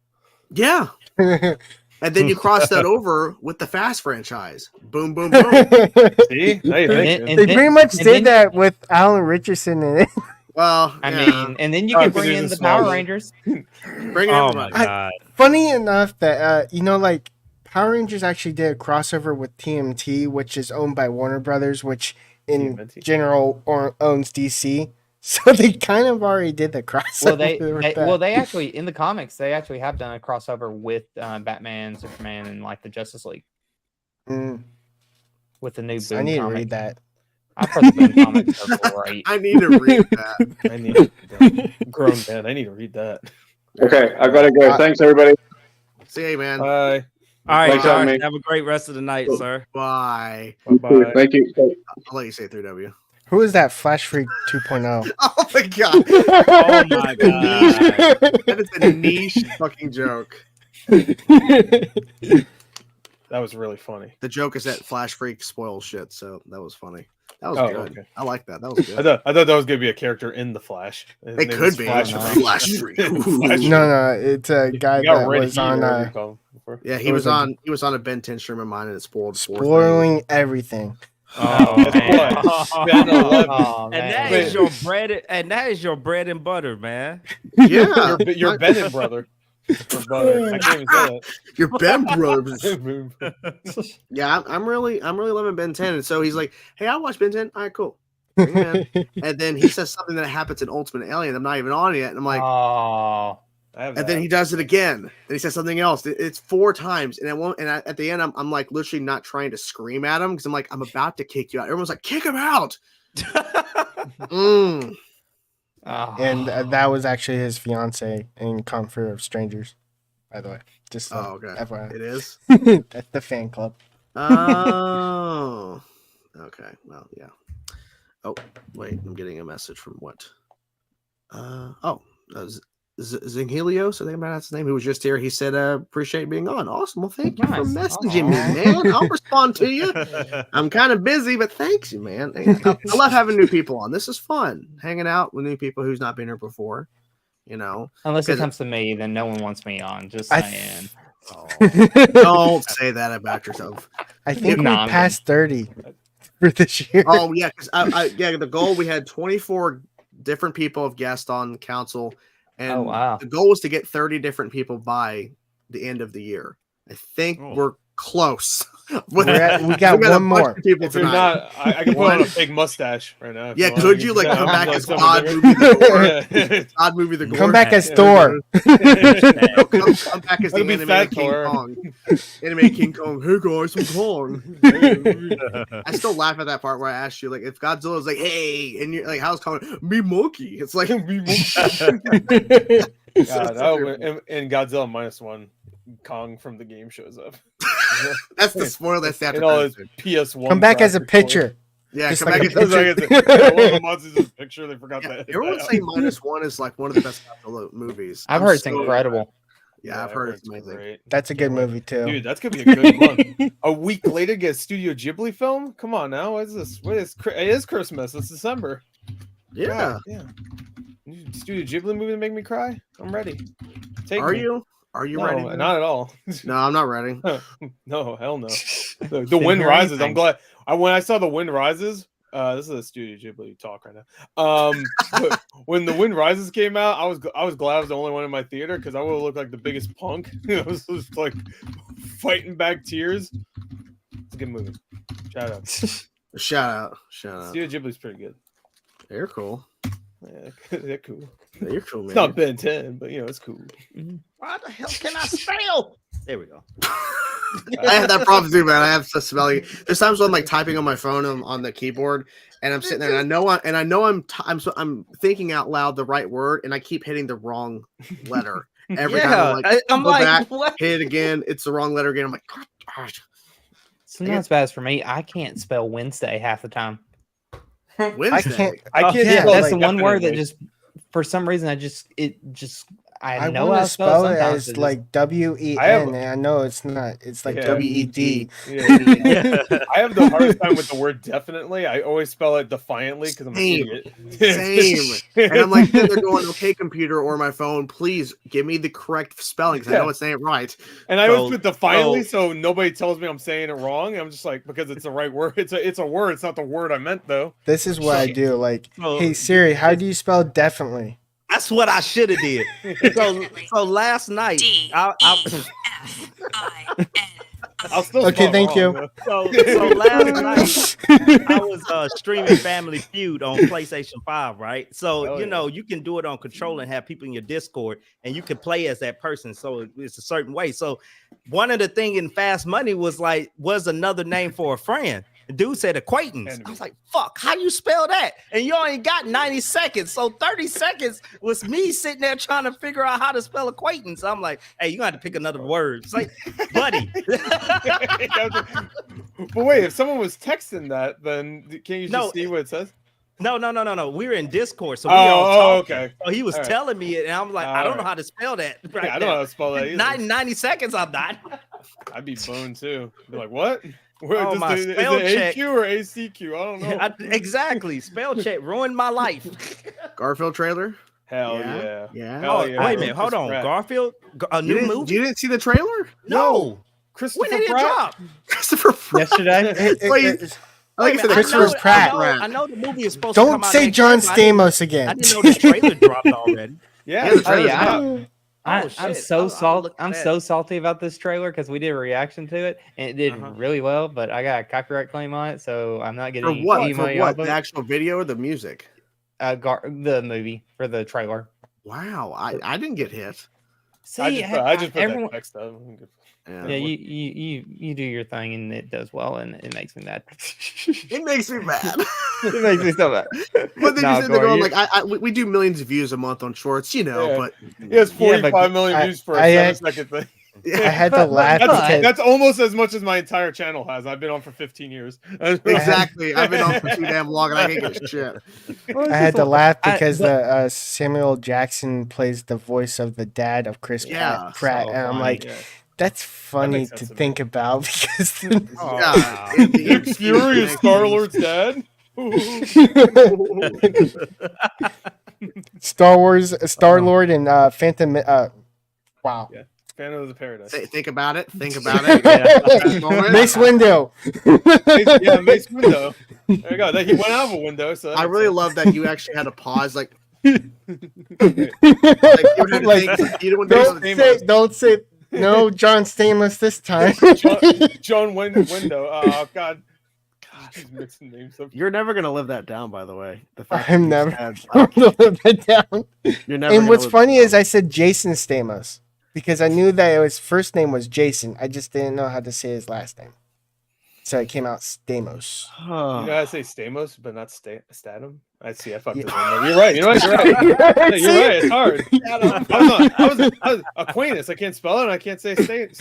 S1: Yeah. And then you cross that over with the Fast franchise. Boom, boom, boom.
S10: See?
S8: They pretty much did that with Alan Richardson in it.
S1: Well,
S4: I mean, and then you can bring in the Power Rangers.
S1: Bring
S2: oh my god!
S8: Funny enough that like Power Rangers actually did a crossover with TMT, which is owned by Warner Brothers, which in general owns DC. So they kind of already did the crossover.
S4: They actually in the comics they actually have done a crossover with Batman, Superman, and like the Justice League. With the new Boom
S8: I need
S4: comic.
S8: to read that.
S4: I've heard the Boom comics are great.
S1: I need to read that.
S10: I need to read that. Grown man, I need to read that.
S11: Okay, I gotta go. Thanks, everybody.
S1: See you, man.
S10: Bye.
S2: All right,
S11: Thanks,
S2: Darth,
S11: mate.
S2: have a great rest of the night, sir.
S1: Bye.
S10: Bye.
S11: Thank you.
S1: I'll let you say 3W.
S8: Who is that Flash Freak 2.0?
S1: Oh my god.
S2: Oh my god.
S1: That is a niche fucking joke.
S10: That was really funny.
S1: The joke is that Flash Freak spoils shit, so that was funny. That was good. Okay. I like that. That was good.
S10: I thought that was gonna be a character in the Flash.
S1: It could be Flash Freak.
S8: No, it's a guy that was on.
S1: Yeah, he was on a Ben 10 stream of mine, and it
S8: spoiling everything.
S2: And that is your bread. And that is your bread and butter, man.
S8: Yeah,
S10: your Bennett brother. I can't even say it.
S1: Your Ben brothers. Yeah, I'm really loving Ben 10. And so he's like, "Hey, I watched Ben 10. All right, cool." And then he says something that happens in Ultimate Alien. I'm not even on yet, and I'm like,
S4: "Oh."
S1: And then he does it again. And he says something else. It's 4 times, and it won't. And at the end, I'm like literally not trying to scream at him because I'm like, I'm about to kick you out. Everyone's like, kick him out.
S8: And that was actually his fiance in Comfort of Strangers, by the way. Just
S1: okay.
S8: FYI.
S1: It is.
S8: That's the fan club.
S1: Oh, okay. Well, yeah. Oh, wait. I'm getting a message from what? Zenghilios, I think that's his name, who was just here. He said, appreciate being on. Awesome. Well, thank you for messaging me, man. I'll respond to you. I'm kind of busy, but thanks you, man. I love having new people on. This is fun. Hanging out with new people who's not been here before, you know.
S4: Unless it comes to me, then no one wants me on. Just saying.
S1: Don't say that about yourself.
S8: I think we passed 30 for this year.
S1: Oh, yeah. Because the goal, we had 24 different people of guests on council. And the goal was to get 30 different people by the end of the year. I think we're close.
S8: We got one more.
S10: If you're not, I can put on a big mustache right now.
S1: Yeah, could you come back as God Movie the God Movie the
S8: Come back as Thor.
S1: Come back as the animated King Kong. Animated King Kong. Hey guys, I'm Kong. I still laugh at that part where I asked you, like, if Godzilla's like, hey, and you're like, how's Kong? Me monkey. It's like me monkey.
S10: And Godzilla -1. Kong from the game shows up.
S1: That's the spoiler. That's after
S10: all his PS1.
S8: Come back as a picture.
S1: Yeah,
S8: just
S1: come
S8: like
S1: back as a
S10: picture. One of the monsters is a picture. They forgot that.
S1: Everyone say -1 is like one of the best Godzilla movies.
S4: I've heard it's incredible.
S1: Yeah, I've heard it's amazing.
S10: Great.
S8: That's a good movie too.
S10: Dude, that's gonna be a good one. A week later, get a Studio Ghibli film. Come on now, what is this? It is Christmas. It's December.
S1: Yeah.
S10: God, yeah. Studio Ghibli movie to make me cry. I'm ready.
S1: Are you ready?
S10: Not at all.
S1: No, I'm not ready.
S10: No, hell no. The Wind Rises. I'm glad. When I saw The Wind Rises, this is a Studio Ghibli talk right now. When The Wind Rises came out, I was glad I was the only one in my theater because I would have looked like the biggest punk. I was just like fighting back tears. It's a good movie. Shout out. Studio Ghibli's pretty good.
S1: They're cool.
S10: Yeah, they're cool.
S1: You're cool, man.
S10: It's not Ben 10, but it's cool.
S2: Why the hell can I spell? There we go.
S1: I have that problem too, man. I have spelling. There's times when I'm like typing on my phone on the keyboard, and I'm sitting there, and I know I'm thinking out loud the right word, and I keep hitting the wrong letter every time. I'm like, back, what? Hit it again. It's the wrong letter again. I'm like, gosh.
S4: It's not as bad as for me. I can't spell Wednesday half the time.
S1: Wednesday.
S10: I can't.
S4: Yeah, that's the one word that just, for some reason, I know how to spell
S8: it as like WEN, and I know it's not. It's like WED.
S10: Yeah. I have the hardest time with the word definitely. I always spell it defiantly because I'm an idiot.
S1: Same. And I'm like, they're going, okay, computer or my phone, please give me the correct spelling because I know it's saying it right.
S10: And I always put defiantly so nobody tells me I'm saying it wrong. I'm just like, because it's the right word. It's a word. It's not the word I meant though.
S8: This is what I do. Like, hey Siri, how do you spell definitely?
S2: That's what I should have did. So last night,
S10: I'll still
S8: thank you.
S2: So last night, I was streaming Family Feud on PlayStation 5, right? So you can do it on controller and have people in your Discord, and you can play as that person. So it's a certain way. So one of the thing in Fast Money was another name for a friend. The dude said acquaintance. I was like, fuck, how you spell that? And you only got 90 seconds. So 30 seconds was me sitting there trying to figure out how to spell acquaintance. I'm like, hey, you're going to have to pick another word. It's like, buddy.
S10: But wait, if someone was texting that, then can you just see what it says?
S2: No. We were in Discord, so we all talking.
S10: Okay.
S2: So he was telling me it, and I'm like, I don't know how to spell that.
S10: Right I don't know how to spell that either.
S2: 90 seconds, I'm not.
S10: I'd be boned too. Be like, what?
S2: Oh, my
S10: is
S2: spell
S10: it
S2: check.
S10: AQ or ACQ? I don't know.
S2: Exactly. Spell check ruined my life.
S1: Garfield trailer.
S10: Hell
S1: Yeah.
S10: yeah.
S2: Oh,
S10: Hell yeah.
S2: wait a minute. Hold on.
S10: Pratt.
S2: Garfield? A new movie?
S1: You didn't see the trailer?
S2: No.
S10: Christopher
S2: When did it
S10: Pratt?
S2: drop?
S1: Christopher Pratt.
S4: Yesterday.
S1: I like I said,
S8: Christopher Pratt.
S2: I know the movie is supposed to come
S8: Don't
S2: out
S8: say
S2: next
S8: John
S2: year, but I didn't-
S8: Stamos
S2: I
S8: again.
S2: didn't know the trailer dropped already.
S10: Yeah.
S1: the trailer's
S4: yeah.
S1: out.
S4: I'm
S2: shit.
S4: so
S2: I'll
S4: salty.
S2: look at
S4: I'm
S2: that.
S4: so salty about this trailer because we did a reaction to it and it did really well, but I got a copyright claim on it, so I'm not
S1: For
S4: getting
S1: what?
S4: any
S1: For
S4: money
S1: what?
S4: off of
S1: The
S4: it.
S1: actual video or the music?
S4: The movie for the trailer.
S1: Wow, I didn't get hit.
S4: See,
S10: I just put
S4: everyone.
S10: that text up.
S4: Yeah, you do your thing and it does well, and it makes me mad.
S1: It makes me mad.
S4: It makes me so mad.
S1: But then
S4: Nah,
S1: you said they're going
S4: Gore,
S1: like, we do millions of views a month on shorts, you know.
S10: Yeah.
S1: But
S10: He has
S4: Yeah,
S10: 45 million views for a 7-second thing.
S8: I had to laugh because
S10: That's almost as much as my entire channel has. I've been on for 15 years.
S1: Exactly. I've been on for too damn long, and I hate this shit.
S8: I had to laugh because Samuel Jackson plays the voice of the dad of Chris
S1: Yeah,
S8: Pratt,
S10: so
S8: and I'm
S10: funny,
S8: like,
S10: yeah.
S8: that's funny
S10: makes
S8: to
S10: sense to
S8: think about because
S1: Yeah,
S10: Nick Fury is Star-Lord's dad.
S8: Star Wars, Star-Lord, and Phantom. Wow.
S10: Yeah. Phantom of the Paradise.
S1: Think about it. Think about it. Moment.
S8: Mace Windu.
S10: Yeah, Mace Windu. There you go. He went out of a window. So
S1: I really love that you actually had to pause, like,
S8: Like, don't say no, John Stamos this time.
S10: John Window. Oh God. He's mixing names up.
S1: You're never gonna live that down, by the way. The fact
S8: I'm
S1: that you
S8: never
S1: said,
S8: gonna live it down.
S1: You're never.
S8: And
S1: gonna
S8: what's
S1: live
S8: funny
S1: that
S8: is I said Jason Stamos because I knew that his first name was Jason. I just didn't know how to say his last name, so it came out Stamos.
S1: down.
S10: You know, I say Stamos, but not Statham. I see. I fucked it. You're right. You know what? You're right. You're right. It's hard. I was Aquinas. I can't spell it. And I can't say state.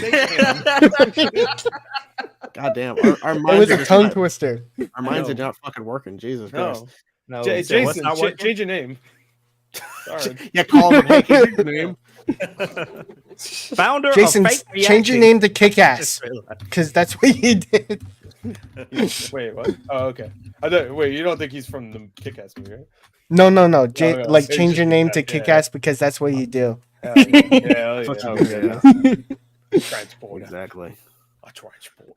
S1: God damn. Our
S8: It
S1: minds
S8: was
S1: are
S8: a
S1: just
S8: tongue
S1: not-
S8: twister.
S1: Our minds are not fucking working. Jesus Christ.
S10: No.
S4: No,
S10: Jason, change your name. Sorry.
S1: Yeah, call him. Hey, can you change your name?
S2: Founder
S8: Jason,
S2: of Fake
S8: change your
S2: Reaction.
S8: name to Kick-Ass because that's what he did.
S10: Wait, what? Oh, okay. Wait, you don't think he's from the Kick-Ass movie, right?
S8: No.
S10: yeah.
S8: Like
S10: It's
S8: change
S10: just
S8: your name to
S10: Kick-Ass,
S8: Kick-Ass because that's what you do.
S10: Hell yeah.
S1: Such a
S10: Oh,
S1: good
S10: yeah. Transport.
S1: Exactly.
S10: A transport.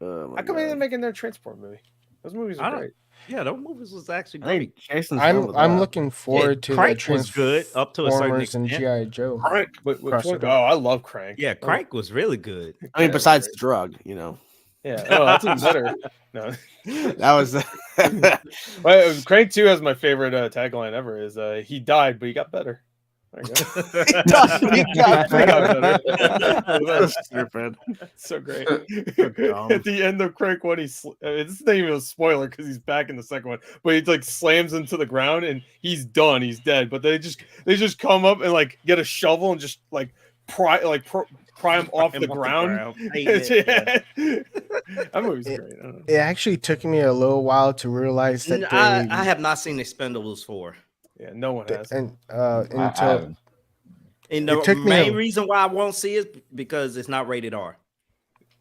S1: Oh, my
S10: How come
S1: God.
S10: they're making their transport movie? Those movies
S2: I
S10: are
S2: don't-
S10: great.
S2: Yeah, those movies was actually
S1: I
S2: great.
S1: think Jason's done with
S8: I'm
S1: that.
S8: looking forward to the
S2: Crank was good up to a certain
S8: Transformers and
S2: extent.
S8: GI Joe.
S10: Crank. Which one?
S8: Crossover.
S10: Oh, I love Crank.
S2: Yeah, Crank was really good.
S1: I mean, besides the drug, you know.
S10: Yeah. Oh, that's even better. No.
S1: That was
S10: Well, Crank 2 has my favorite tagline ever is he died, but he got better. There you go.
S1: He got better.
S10: That's
S1: stupid.
S10: so great.
S1: dumb.
S10: At the end of Crank 1, this is not even a spoiler because he's back in the second one, but he like slams into the ground and he's done. He's dead. But they just come up and like get a shovel and just like pry him off the ground. That movie's great. I don't know.
S8: It actually took me a little while to realize that
S2: I have not seen Expendables 4.
S10: Yeah, no one has.
S8: and
S5: I
S8: until
S5: haven't.
S2: And
S8: It
S2: the
S8: took me
S2: main
S8: a-
S2: reason why I won't see it because it's not rated R.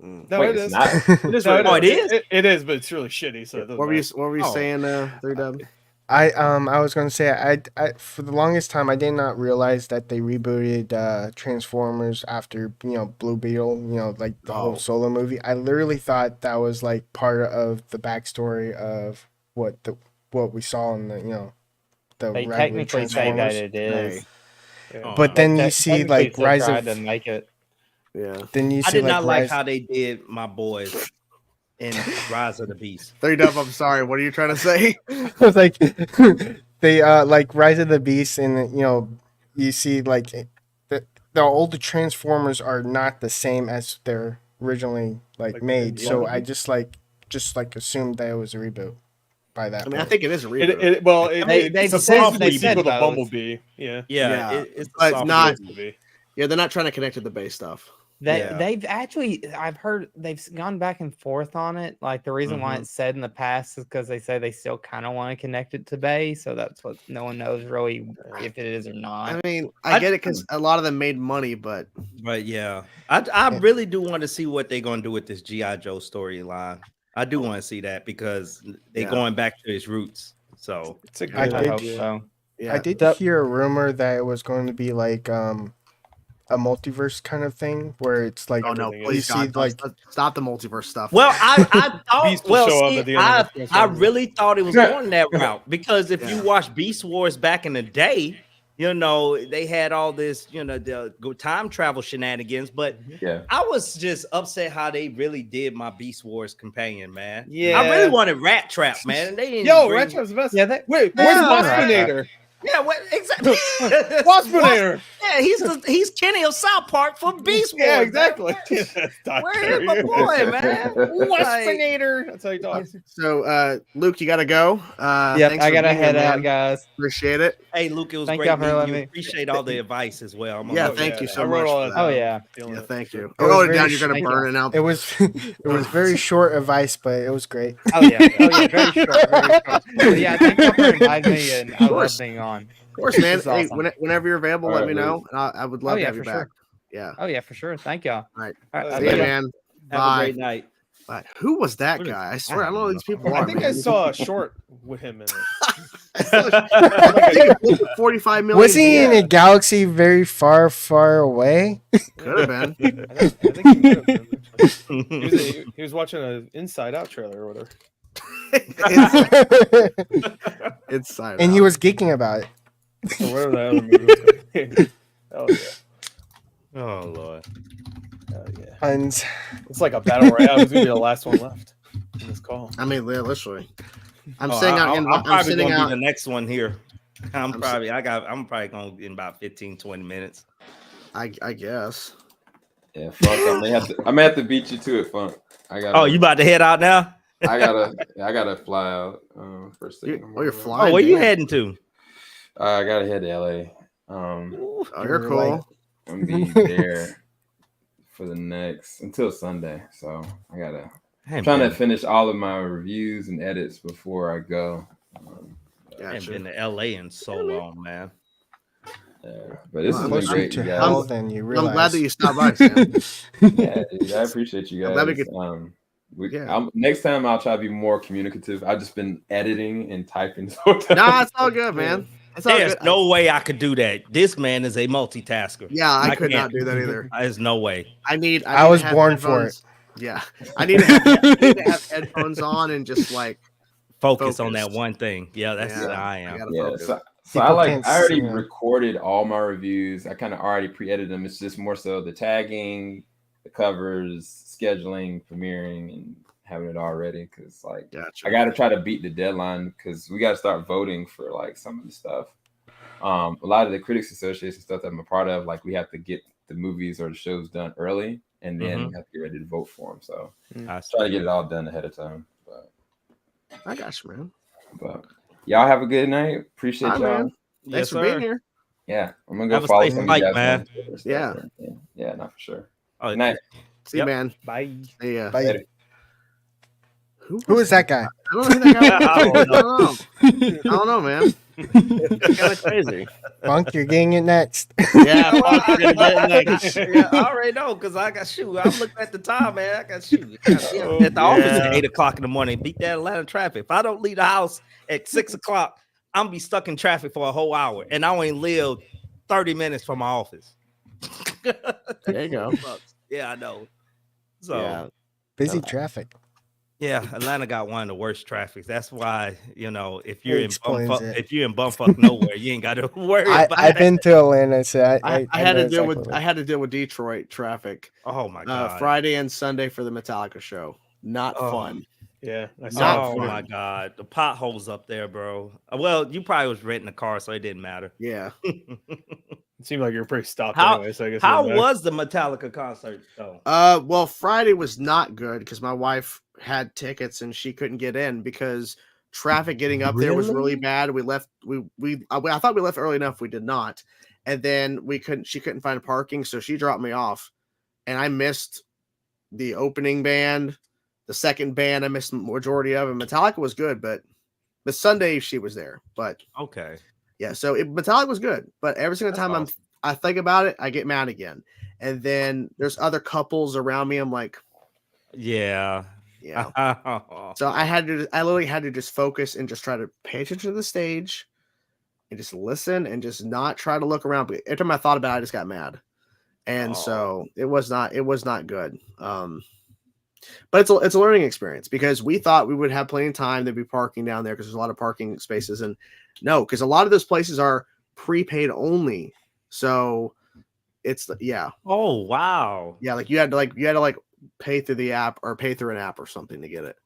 S10: No,
S5: Wait,
S10: it
S5: it's
S10: is.
S5: not?
S10: It is.
S2: Oh,
S10: rated
S2: it
S10: R.
S2: is?
S10: It is, but it's really shitty. So it doesn't
S1: What were you
S10: matter.
S1: saying, 3Dub?
S8: I was gonna say I for the longest time I did not realize that they rebooted Transformers after Blue Beetle, like the whole solo movie. I literally thought that was like part of the backstory of what we saw in the the
S4: They
S8: regular
S4: technically say that
S8: Transformers.
S4: it is.
S10: Yeah.
S8: But then you see
S4: Technically
S8: like
S4: still
S8: Rise
S4: tried
S8: of
S4: to make it.
S1: Yeah.
S8: then you
S2: I
S8: see
S2: did not like
S8: Rise,
S2: how they did my boys in Rise of the Beast.
S1: 3Dub, I'm sorry. What are you trying to say?
S8: I was like they like Rise of the Beast, and you see like the older Transformers are not the same as they're originally like made. So I just assumed that it was a reboot by that.
S1: I mean, I
S8: point.
S1: think it is a reboot.
S10: It's
S4: said
S10: supposed to be
S4: they
S10: a sequel
S4: said
S10: to
S4: both.
S10: Bumblebee. Yeah.
S2: Yeah, it's
S1: but
S2: soft
S1: not-
S10: Supposed to be.
S1: Yeah, they're not trying to connect to the base stuff.
S4: They've actually, I've heard they've gone back and forth on it. Like the reason why it's said in the past is because they say they still kind of want to connect it to Bay. So that's what no one knows really if it is or not.
S1: I mean, I get it because a lot of them made money, but
S2: yeah, I really do want to see what they're going to do with this G.I. Joe storyline. I do want to see that because they're going back to its roots. So
S10: it's a good
S8: idea. I did hear a rumor that it was going to be like a multiverse kind of thing where it's like,
S1: oh no, please God, stop the multiverse stuff.
S2: Well, I thought, I really thought it was going that route because if you watch Beast Wars back in the day, you know, they had all this, you know, the time travel shenanigans, but I was just upset how they really did my Beast Wars companion, man. Yeah, I really wanted Rat Trap, man. They didn't
S10: Rat Trap's the best.
S4: Yeah,
S10: where's Waspinator?
S2: Yeah, what exactly?
S10: Waspinator.
S2: Yeah, he's Kenny of South Park for Beast Wars.
S10: Yeah, exactly.
S2: Where's my boy, man?
S10: Waspinator. That's how you talk.
S1: So, Luke, you gotta go.
S4: Yep, I gotta head out, guys.
S1: Appreciate it.
S2: Hey, Luke, it was
S4: Thank
S2: great
S4: y'all for
S2: meeting you.
S4: me.
S2: Appreciate all the advice as well.
S1: Thank you so much.
S4: Oh yeah.
S1: Yeah, thank you. Wrote it down. You're gonna burn it out.
S8: It was very short advice, but it was great.
S4: Oh yeah, very short. But yeah, thank you for inviting me, and I love being on.
S1: Of course, man. Hey,
S4: awesome.
S1: Whenever you're available, let me know. And I would love to have you back.
S4: Sure.
S1: Yeah.
S4: Oh yeah, for sure. Thank y'all.
S1: All right.
S4: See
S1: you, man.
S2: Have
S1: Bye.
S2: a great night.
S1: Bye. Who was that guy? I swear, I don't know who these people are.
S10: I think I saw a short with him in
S1: it. 45 million.
S8: Was he in a galaxy very far, far away?
S1: Could have been.
S10: I think he could have been. He was watching an Inside Out trailer or whatever.
S1: Inside
S8: and
S1: Out.
S8: he was geeking about it.
S10: Or whatever that other movie was. Oh yeah.
S2: Oh Lord.
S10: Oh yeah.
S8: Puns.
S10: It's like a battle royale. Who's gonna be the last one left in this call?
S1: I mean, literally. I'm
S2: sitting
S1: out.
S2: I'm
S1: I'm
S2: probably
S1: sitting
S2: gonna
S1: out.
S2: be the next one here. I'm probably going in about 15-20 minutes.
S1: I guess.
S5: Yeah, Funk. I may have to beat you to it, Funk.
S2: You about to head out now?
S5: I gotta fly out first thing.
S1: You're flying.
S2: Oh, where you heading to?
S5: I gotta head to LA.
S1: You're cool.
S5: I'm gonna be there for the next until Sunday. So I gotta trying to finish all of my reviews and edits before I go.
S2: I haven't been to LA in so long, man.
S5: Yeah, but this has been great, you guys.
S1: I'm glad that you stopped by, Sam.
S5: Yeah, dude, I appreciate you guys. Next time I'll try to be more communicative. I've just been editing and typing.
S1: Nah, it's all good, man.
S2: There's no way I could do that. This man is a multitasker.
S1: Yeah, I could not do that either.
S2: There's no way.
S1: I
S8: was born for it.
S1: Yeah, I need to have headphones on and just like
S2: focus on that one thing. Yeah, that's what I am.
S5: So I already recorded all my reviews. I kind of already pre-edited them. It's just more so the tagging, the covers, scheduling, premiering, and having it all ready. Because I got to try to beat the deadline because we got to start voting for like some of the stuff. A lot of the Critics Association stuff that I'm a part of, like we have to get the movies or the shows done early, and then we have to get ready to vote for them. So I try to get it all done ahead of time. But
S1: I got you, man.
S5: But y'all have a good night. Appreciate y'all.
S1: Man. Thanks for being here.
S5: Yeah, I'm gonna go follow some of you guys,
S2: man.
S5: Yeah, not for sure.
S2: Oh,
S5: good night.
S1: See you, man.
S10: Bye.
S1: See ya.
S8: Bye. Who is that guy?
S1: I don't know who that guy is. I don't know, man. It's kind of crazy.
S8: Funk, you're getting it next.
S2: Yeah, I already know because I got shoot. I'm looking at the time, man. I got shoot. At the office at 8 o'clock in the morning. Beat that Atlanta traffic. If I don't leave the house at 6 o'clock, I'm gonna be stuck in traffic for a whole hour, and I only live 30 minutes from my office.
S1: There you go.
S2: Yeah, I know. So
S8: busy traffic.
S2: Yeah, Atlanta got one of the worst traffics. That's why, if you're in bumfuck nowhere, you ain't got to worry about it.
S8: I've been to Atlanta, so I
S1: had to deal with Detroit traffic.
S2: Oh my god!
S1: Friday and Sunday for the Metallica show. Not fun.
S10: Yeah.
S2: My god, the potholes up there, bro. Well, you probably was renting a car, so it didn't matter.
S1: Yeah.
S10: It seemed like you were pretty stopped anyway. So I guess
S2: how was the Metallica concert though?
S1: Well, Friday was not good because my wife had tickets and she couldn't get in because traffic getting up there was really bad. We left. I thought we left early enough. We did not, and then she couldn't find parking, so she dropped me off. and I missed the opening band, the second band. I missed the majority of it. Metallica was good, but the Sunday she was there. But
S2: okay,
S1: yeah. So Metallica was good, but every single time I think about it, I get mad again. And then there's other couples around me. I'm like,
S2: yeah.
S1: So I literally had to just focus and just try to pay attention to the stage and just listen and just not try to look around. But every time I thought about it, I just got mad. And so it was not good. But it's a learning experience because we thought we would have plenty of time. There'd be parking down there because there's a lot of parking spaces, and no, because a lot of those places are prepaid only. So it's
S2: Oh wow.
S1: Yeah, like you had to pay through the app or pay through an app or something to get it.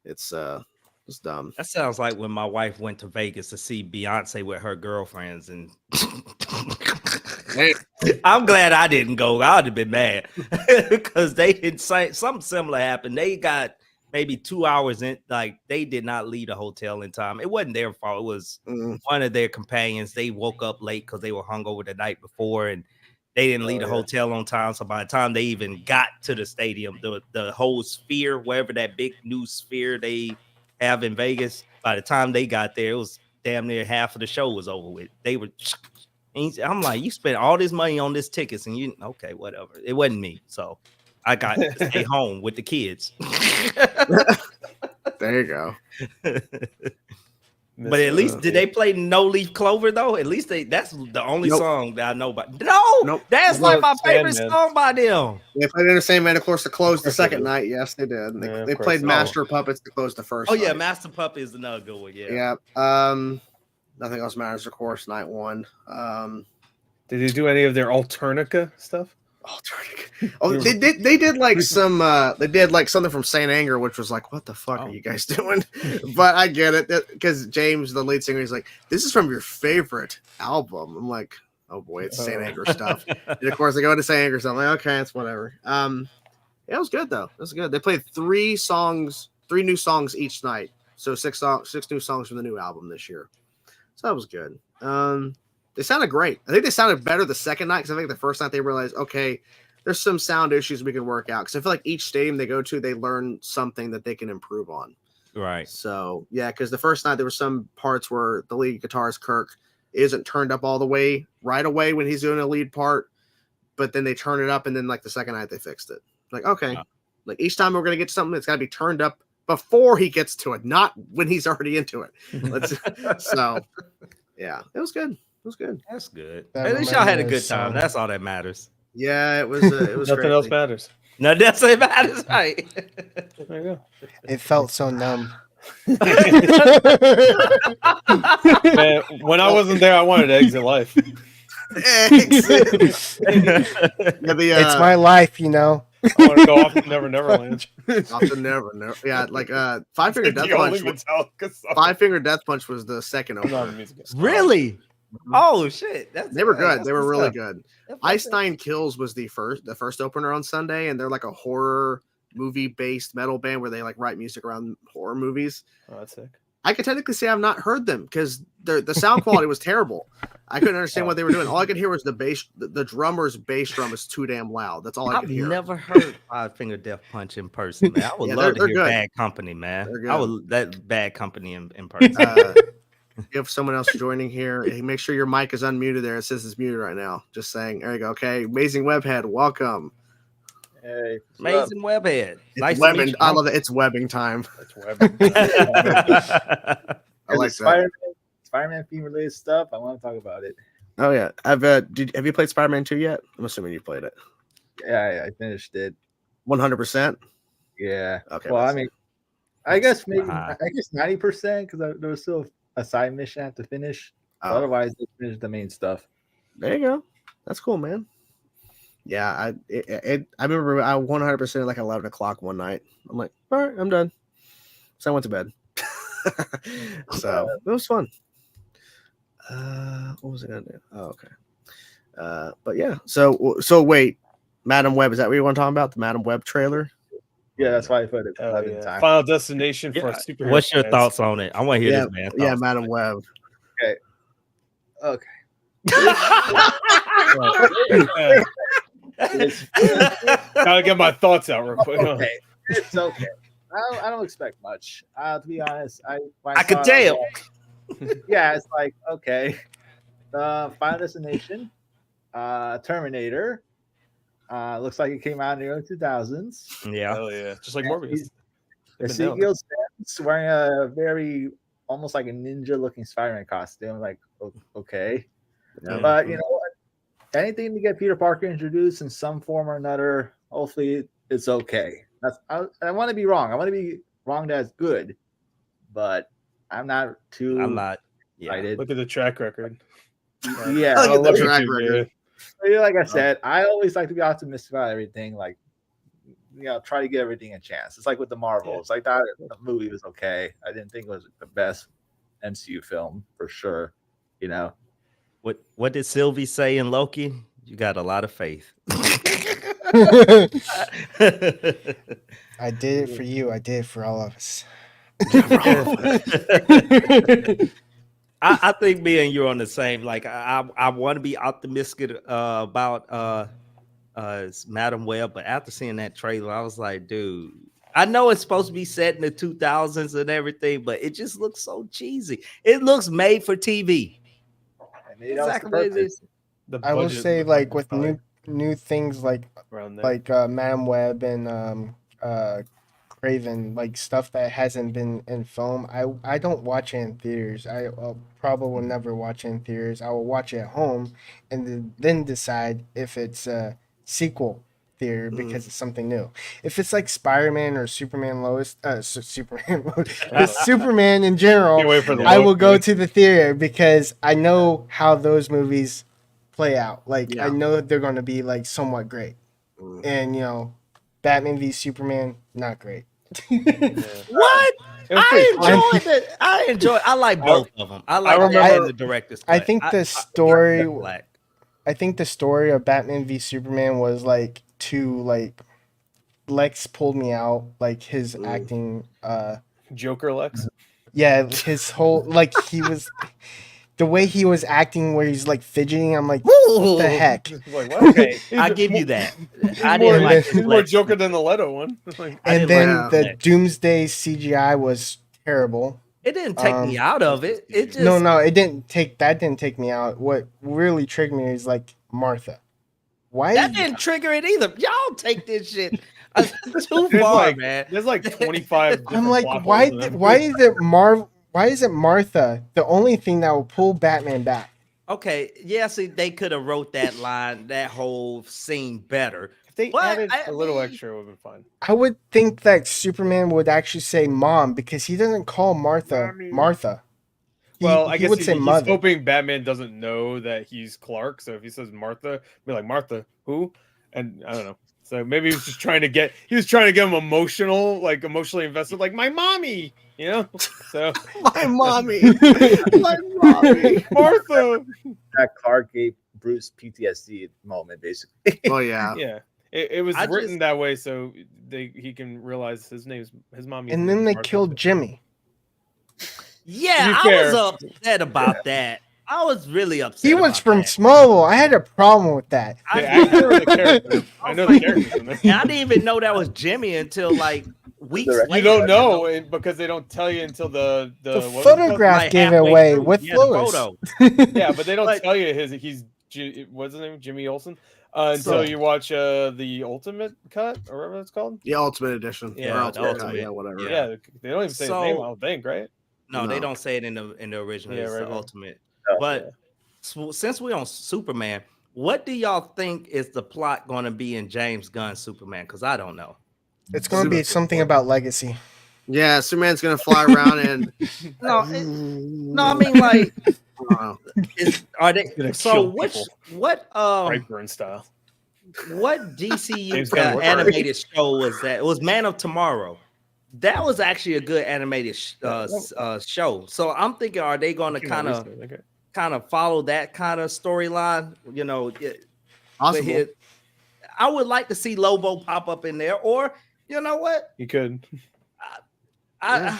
S1: It's dumb.
S2: That sounds like when my wife went to Vegas to see Beyonce with her girlfriends, and I'm glad I didn't go. I'd have been mad because they didn't say something similar happened. They got maybe 2 hours in, like they did not leave the hotel in time. It wasn't their fault. It was one of their companions. They woke up late because they were hungover the night before, and they didn't leave the hotel on time. So by the time they even got to the stadium, the whole sphere, wherever that big new sphere they have in Vegas, by the time they got there, it was damn near half of the show was over with. They were, I'm like, you spent all this money on this tickets and okay, whatever. It wasn't me. So I got to stay home with the kids.
S1: There you go.
S2: But at least did they play No Leaf Clover though? At least that's the only song that I know about. No, that's like my favorite song by them.
S1: They played Entertainment, of course, to close the second night. Yes, they did. They played Master Puppets to close the first.
S2: Oh yeah,
S1: night.
S2: Master Puppet is another good one.
S1: Yeah. Nothing else matters, of course. Night one.
S10: Did they do any of their Alternica stuff?
S1: Oh, they did like some they did like something from Saint Anger, which was like, what the fuck are you guys doing? But I get it because James, the lead singer, is like, this is from your favorite album. I'm like, oh boy, it's Saint Anger stuff. And of course, they go into Saint Anger stuff. I'm like, okay, it's whatever. Yeah, it was good though. It was good. They played 3 new songs each night, so 6 new songs from the new album this year. So that was good. They sounded great. I think they sounded better the second night because I think the first night they realized, okay, there's some sound issues we can work out. Because I feel like each stadium they go to, they learn something that they can improve on.
S2: Right.
S1: So, yeah, because the first night there were some parts where the lead guitarist, Kirk, isn't turned up all the way right away when he's doing a lead part. But then they turn it up, and then, like, the second night they fixed it. Like, okay. Wow. Like, each time we're going to get something, it's got to be turned up before he gets to it, not when he's already into it. So, yeah, it was good. It was good.
S2: That's good. At least y'all had a good time. That's all that matters.
S1: Yeah, it was. It was
S10: nothing
S1: crazy.
S10: else matters.
S2: No, that's what matters, right?
S10: There you go.
S8: It felt so numb.
S10: Man, when I wasn't there, I wanted to exit life.
S8: It's my life, you know.
S10: I want to go off to Neverland.
S1: Off to Never. Yeah, like Five Finger Death Punch. Five Finger Death Punch was the second opener.
S2: Really? Oh shit!
S1: They were good. They were really good. Ice Nine Kills was the first opener on Sunday, and they're like a horror movie based metal band where they like write music around horror movies.
S10: Oh, that's sick.
S1: I can technically say I've not heard them because the sound quality was terrible. I couldn't understand what they were doing. All I could hear was the bass. The drummer's bass drum is too damn loud. That's all I could hear.
S2: I've never heard Five Finger Death Punch in person, man. I would love to hear Bad Company, man. I would that Bad Company in person.
S1: You have someone else joining here. Hey, make sure your mic is unmuted there. It says it's muted right now. Just saying. There you go. Okay. Amazing Webhead. Welcome.
S12: Hey.
S2: Amazing Webhead.
S1: Nice webbing. I love it. It's webbing time.
S12: It's webbing time.
S1: I like that.
S12: Spider-Man theme related stuff. I want to talk about it.
S1: Oh yeah. Have you played Spider-Man 2 yet? I'm assuming you played it.
S12: Yeah, I finished it.
S1: 100%?
S12: Yeah.
S1: Okay.
S12: Well, I mean, I guess 90% because there was still a side mission I have to finish. Otherwise, they finish the main stuff.
S1: There you go. That's cool, man. Yeah, I remember I 100% like 11 o'clock one night. I'm like, all right, I'm done. So I went to bed. So it was fun. What was I gonna do? Oh, okay. But yeah. So wait, Madam Web, is that what you want to talk about? The Madam Web trailer?
S12: Yeah, that's why I put it. Time.
S10: Final Destination for superhero.
S2: What's your thoughts on it? I want to hear this, man.
S1: Yeah, Madam Web.
S12: Okay.
S10: Gotta get my thoughts out real quick.
S12: Okay, it's okay. I don't expect much. To be honest,
S2: I could tell.
S12: Yeah, it's like okay. Final Destination, Terminator. Looks like it came out in the early 2000s.
S2: Yeah.
S10: Hell yeah. Just like Morbius.
S12: Ezekiel Joins wearing a very almost like a ninja looking Spider-Man costume. Like, okay.
S1: Yeah.
S12: But you know what? Anything to get Peter Parker introduced in some form or another, hopefully it's okay. I want to be wrong. I want to be wrong that's good. But I'm not excited.
S10: Look at the track record.
S12: Yeah.
S1: Look at the track record.
S12: Like I said, I always like to be optimistic about everything. Like, try to give everything a chance. It's like with the Marvels. Like that the movie was okay. I didn't think it was the best MCU film for sure.
S2: What did Sylvie say in Loki? You got a lot of faith.
S8: I did it for you. I did it for all of us.
S2: I think me and you're on the same. Like I want to be optimistic about Madam Web, but after seeing that trailer, I was like, dude, I know it's supposed to be set in the 2000s and everything, but it just looks so cheesy. It looks made for TV. Exactly what it is.
S8: I will say, like with new things like Madam Web and Craven, like stuff that hasn't been in film. I don't watch it in theaters. I probably will never watch it in theaters. I will watch it at home and then decide if it's a sequel theater because it's something new. If it's like Spider-Man or Superman Superman in general, I will go to the theater because I know how those movies play out. Like I know they're going to be like somewhat great. And Batman v Superman, not great.
S2: What? I enjoy. I like both of them. I like the director's cut.
S8: I think the story. I think the story of Batman v Superman was like too like Lex pulled me out. Like his acting.
S10: Joker Lex.
S8: Yeah, his whole like he was. The way he was acting, where he's like fidgeting, I'm like, what the heck?
S10: Like, what? Okay,
S2: I give you that. I
S10: didn't
S2: like
S10: he's more Joker than the Leto one.
S8: And then the Doomsday CGI was terrible.
S2: It didn't take me out of it. It just
S8: no, it didn't take that. Didn't take me out. What really triggered me is like Martha. Why?
S2: That didn't trigger it either. Y'all take this shit too far, man.
S10: There's like 25.
S8: I'm like, why is it Why is it Martha the only thing that will pull Batman back?
S2: Okay, yeah, see, they could have wrote that line, that whole scene better.
S10: If they added a little extra, it would have been fine.
S8: I would think that Superman would actually say mom because he doesn't call Martha Martha.
S10: Well, I guess
S8: would say
S10: he's
S8: mother.
S10: hoping Batman doesn't know that he's Clark. So if he says Martha, be like, Martha, who? And I don't know. So maybe he was just trying to get him emotionally invested, like my mommy, So
S1: my mommy,
S10: Martha.
S12: That Clark gave Bruce PTSD moment, basically.
S1: Oh yeah,
S10: yeah. It was written that way so he can realize his mommy.
S8: And then they killed Jimmy.
S2: Yeah, I was upset about that. I was really upset.
S8: He was from Smallville. I had a problem with that.
S10: I know the character.
S2: I didn't even know that was Jimmy until like weeks later.
S10: You don't know because they don't tell you until the
S8: photograph gave it away with Lois.
S10: Yeah, but they don't tell you what's his name, Jimmy Olsen, until you watch the Ultimate Cut or whatever it's called.
S1: The Ultimate Edition.
S2: Yeah, the Ultimate.
S1: Yeah, whatever.
S10: Yeah, they don't even say his name. I don't think, right?
S2: No, they don't say it in the original. It's the Ultimate. But since we're on Superman, what do y'all think is the plot going to be in James Gunn's Superman? Because I don't know.
S8: It's going to be something about legacy.
S1: Yeah, Superman's going to fly around and
S2: no, I mean like, are they? So what
S10: Brightburn style?
S2: What DCU animated show was that? It was Man of Tomorrow. That was actually a good animated show. So I'm thinking, are they going to kind of follow that kind of storyline? I would like to see Lobo pop up in there, or you know what?
S10: You could.
S2: I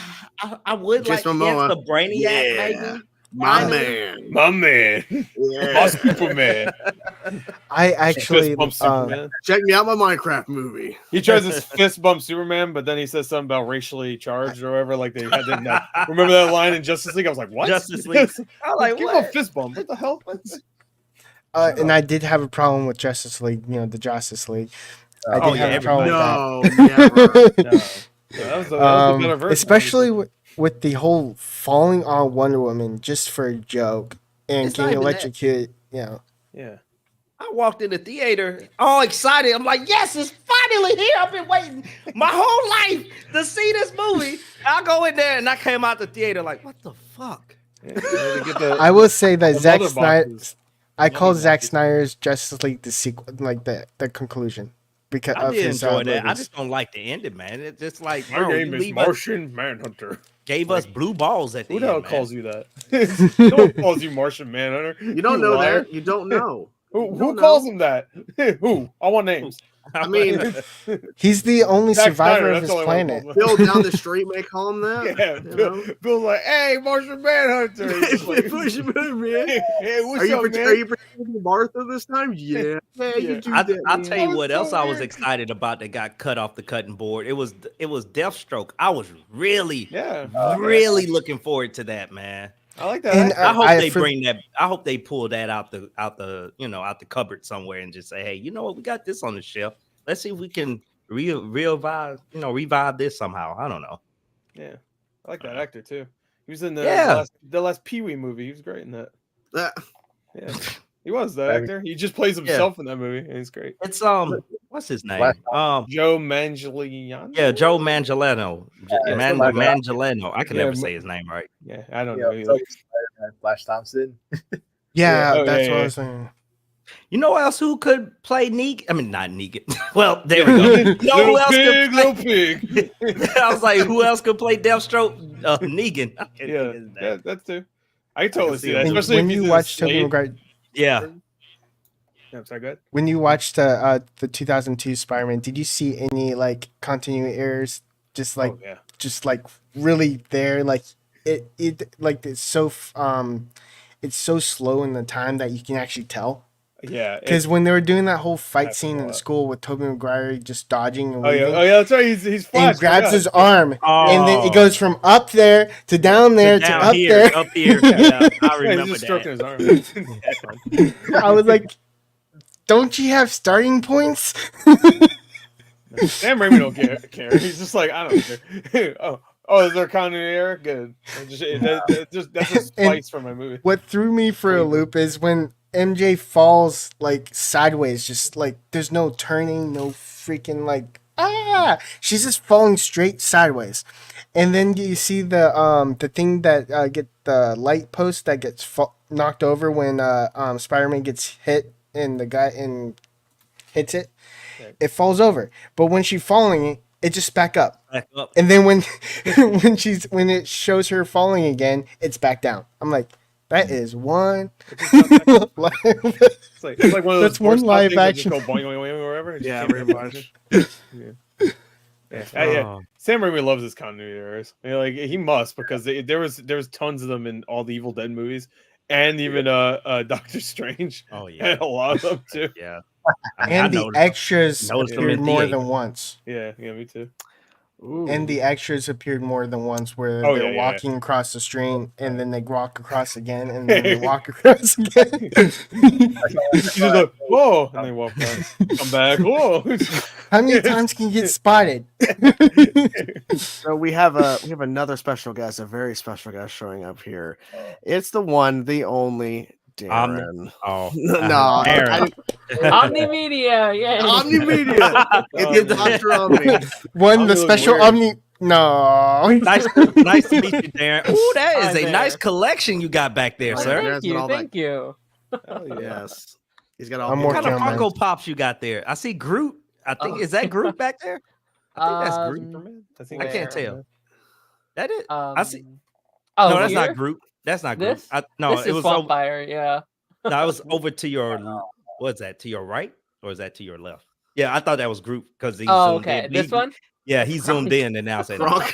S2: would like to get the Brainiac, maybe.
S1: My man.
S10: Yeah. Superman.
S8: I actually
S10: Fist bump Superman.
S1: Check me out my Minecraft movie.
S10: He tries to fist bump Superman, but then he says something about racially charged or whatever. Like they had that. Remember that line in Justice League? I was like, what?
S2: Justice League. I like
S10: give him a fist bump. What the hell?
S8: and I did have a problem with Justice League. You know, the Justice League. I did have a problem with
S1: that.
S8: No.
S10: That was the better version,
S8: especially with the whole falling on Wonder Woman just for a joke and
S2: It's not
S8: getting
S2: even that.
S8: electrocuted. You know.
S10: Yeah.
S2: I walked in the theater all excited. I'm like, yes, it's finally here. I've been waiting my whole life to see this movie. I go in there and I came out the theater like, what the fuck?
S8: I will say that Zack
S10: mother
S8: Snyder.
S10: boxes.
S8: I call Zack Snyder's Justice League the sequel, like the conclusion, because
S2: I
S8: of
S2: did
S8: his
S2: enjoy that. I
S8: movies.
S2: just don't like the ending, man. It's just like,
S10: My
S2: bro,
S10: name
S2: you
S10: is
S2: leave us-
S10: Martian Manhunter.
S2: gave us blue balls at the
S10: Who
S2: end.
S10: the hell
S2: man.
S10: calls you that? No one calls you Martian Manhunter.
S1: You don't know
S10: liar.
S1: that. You don't know.
S10: Who calls him that? Who? I want names.
S1: I mean,
S8: He's the only
S10: Zack
S8: survivor
S10: Snyder,
S8: of
S10: that's
S8: his
S10: all I wanna
S8: planet.
S10: call him.
S1: Bill down the street may call him that.
S10: Yeah,
S1: you
S10: Bill,
S1: know?
S10: Bill's like, hey, Martian Manhunter. He's just like,
S1: Push him in, man.
S10: hey, what's
S1: Are you,
S10: up, man?
S1: are you pretending Martha this time? Yeah. Yeah, you do that.
S2: I'll
S1: man.
S2: tell you what
S10: That was
S2: else
S10: so
S2: I was
S10: weird.
S2: excited about that got cut off the cutting board. It was Deathstroke. I was really, really looking forward to that, man.
S10: I like that.
S8: And,
S10: actor.
S2: I hope they
S8: for-
S2: bring that. I hope they pull that out the out the cupboard somewhere and just say, hey, you know what? We got this on the shelf. Let's see if we can revive this somehow. I don't know.
S10: Yeah, I like that actor too. He was in the
S2: Yeah.
S10: last Pee Wee movie. He was great in that.
S1: That-
S10: Yeah, he was the actor. He just plays himself in that movie, and he's great.
S2: It's what's his name?
S10: Joe Manganiello.
S2: Yeah, Joe Manganiello. Manganiello. I can
S10: Yeah,
S2: never say his name right.
S10: Yeah, I don't
S12: Yeah,
S10: know.
S12: so
S10: Either.
S12: Spider-Man, Flash Thompson.
S8: Yeah,
S10: Oh,
S8: that's
S10: yeah,
S8: what I
S10: yeah.
S8: was saying.
S2: You know else who could play Negan? I mean, not Negan. Well, there we go. You know who
S10: Little
S2: else
S10: pig,
S2: could
S10: little
S2: play?
S10: pig.
S2: I was like, who else could play Deathstroke? Negan. I can't think of his name.
S10: Yeah, that's too. I can totally see that,
S8: And
S10: especially
S8: when
S10: if he's
S8: you
S10: in
S8: watch Tobey
S10: Slade.
S8: Maguire,
S2: Yeah.
S10: Yeah, sorry, go ahead.
S8: when you watched the 2002 Spider-Man, did you see any like continuity errors? Just like
S10: Oh, yeah.
S8: just like really there, like it like it's so slow in the time that you can actually tell.
S10: Yeah,
S8: Because when they were doing that whole fight
S10: That's
S8: scene
S10: a
S8: in
S10: lot.
S8: school with Tobey Maguire just dodging and
S10: oh
S8: weaving,
S10: yeah, that's right. He's Flash.
S8: and grabs
S10: yeah.
S8: his arm, and then
S2: Oh.
S8: it goes from up there to down there to
S2: Down
S8: up
S2: here,
S8: there.
S2: up here. Yeah, I
S10: Yeah,
S2: remember
S10: he's just
S2: that.
S10: stroking his arm. That's fun.
S8: I was like, "Don't you have starting points?"
S10: Sam Raimi don't care. He's just like, I don't care. oh, is there a continuity error? Good. That's a spice for my movie.
S8: What threw me for a loop is when MJ falls like sideways, just like there's no turning, no freaking like she's just falling straight sideways, and then you see the thing that get the light post that gets knocked over when Spider-Man gets hit and the guy hits it. It falls over, but when she's falling, it just back up.
S2: Back up.
S8: And then when it shows her falling again, it's back down. I'm like, that is one.
S10: It's like one of those
S8: That's one
S10: force
S8: live
S10: things that just
S8: action.
S10: go boing, boing, boing, or whatever.
S1: Yeah, pretty much.
S10: Yeah. Sam Raimi loves his continuity errors. I mean, like he must, because there was tons of them in all the Evil Dead movies, and even Doctor Strange.
S2: Oh yeah,
S10: and a lot of them too.
S2: Yeah.
S8: And the extras
S2: noticed them
S8: appeared
S2: in
S8: more
S2: theater.
S8: than once.
S10: Yeah, me too.
S8: And the extras appeared more than once, where
S10: Oh,
S8: they're
S10: yeah.
S8: walking across the street, and then they walk across again, and then they walk across again.
S10: He's just like, whoa, and they walk back, come back, whoa.
S8: How many times can you get spotted?
S1: So we have another special guest, a very special guest showing up here. It's the one, the only Daren. No,
S2: Daren.
S13: Omnimedia, yeah.
S1: Omnimedia. It's Dr. Omni.
S8: One, the special Omni. No.
S2: Nice to meet you, Daren. Ooh, that
S13: Hi
S2: is a
S13: there.
S2: nice collection you got back there,
S13: Oh,
S2: sir.
S13: thank you.
S1: Yes. He's got all
S8: I'm
S2: What
S8: working
S2: kind of
S8: on mine.
S2: Funko Pops you got there? I see Groot. I think is that Groot back there? I think that's Groot. I can't tell. That is. I see.
S13: Oh,
S2: no, that's
S13: here?
S2: not Groot. That's not Groot.
S13: This?
S2: No,
S13: this
S2: it
S13: is
S2: was
S13: Swampfire, yeah.
S2: No, it was over to your. What's that? To your right, or is that to your left? Yeah, I thought that was Groot because he.
S13: Oh,
S2: zoomed
S13: okay.
S2: in.
S13: This one?
S2: Yeah, he zoomed in and now said.
S10: Go to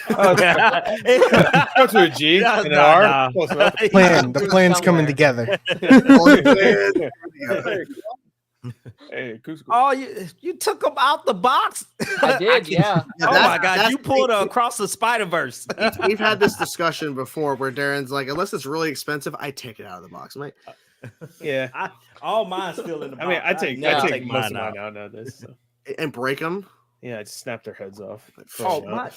S10: a G and an R. Close enough.
S8: The plan's coming together.
S10: Hey,
S2: oh, you took him out the box.
S13: I did, yeah.
S2: Oh my god, you pulled across the Spider-Verse.
S1: We've had this discussion before where Darren's like, unless it's really expensive, I take it out of the box. I'm like,
S10: yeah,
S2: all mine's still in the box.
S10: I mean, I take most of mine out nowadays. So.
S1: And break them.
S10: Yeah, I just snap their heads off.
S2: I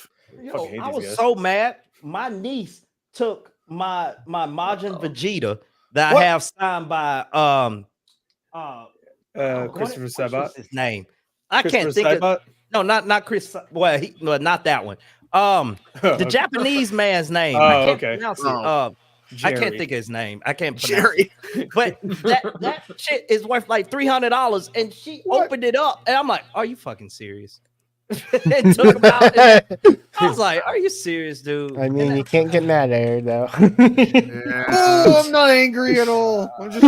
S2: was so mad. My niece took my Majin Vegeta that I have signed by
S10: Christopher Sabat.
S2: His name. I can't think of. No, not Chris. Well, not that one. The Japanese man's name. I can't pronounce it. I can't think of his name. I can't pronounce it. But that shit is worth like $300, and she opened it up, and I'm like, "Are you fucking serious?" It took him out. I was like, "Are you serious, dude?"
S8: I mean, you can't get mad at her though.
S10: Oh, I'm not angry at all. I'm just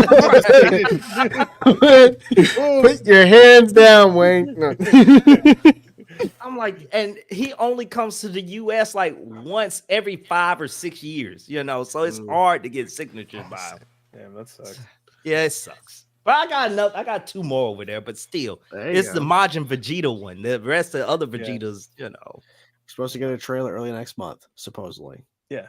S8: put your hands down, Wayne. No.
S2: I'm like, and he only comes to the U.S. like once every 5 or 6 years, you know, so it's hard to get signatures by him.
S10: Damn, that sucks.
S2: Yeah, it sucks. But I got 2 more over there, but still, it's the Majin Vegeta one. The rest of the other Vegetas, you know.
S1: Supposed to get a trailer early next month, supposedly.
S10: Yeah.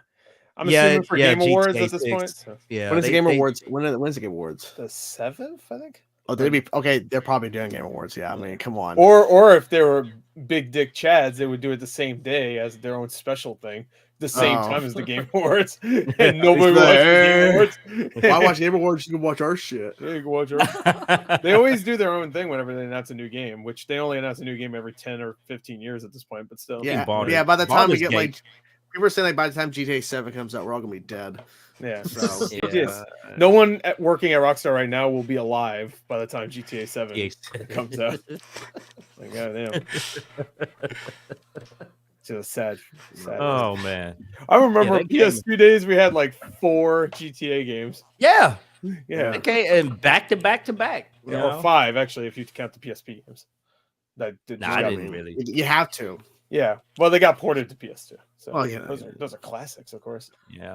S10: I'm assuming for Game Awards at this point. So.
S2: Yeah.
S1: When is the Game Awards? When's the Game Awards?
S10: The 7th, I think.
S1: Oh, they'd be okay. They're probably doing Game Awards. Yeah, I mean, come on.
S10: Or if they were big dick Chads, they would do it the same day as their own special thing, the same time as the Game Awards, and nobody watches the Game Awards.
S1: Why watch Game Awards? You can watch our shit.
S10: Yeah, you can watch our. They always do their own thing whenever they announce a new game, which they only announce a new game every 10 or 15 years at this point. But still,
S1: yeah. By the time we get like, people are saying like by the time GTA 7 comes out, we're all gonna be dead.
S10: Yeah,
S1: so
S10: no one working at Rockstar right now will be alive by the time GTA 7 comes out. Like, goddamn. Just sad.
S2: Oh man,
S10: I remember PS2 days we had like 4 GTA games.
S2: Yeah.
S10: Okay,
S2: and back to back.
S10: Or 5 actually, if you count the PSP games.
S2: I didn't really.
S1: You have to.
S10: Yeah, well, they got ported to PS2. So those are classics, of course.
S2: Yeah,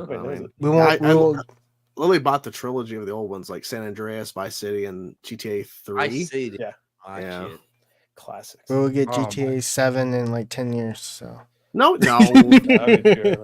S1: Lily bought the trilogy of the old ones like San Andreas, Vice City, and GTA 3.
S2: I see.
S10: Yeah. Classics.
S8: We'll get GTA 7 in like 10 years. So
S1: no, you're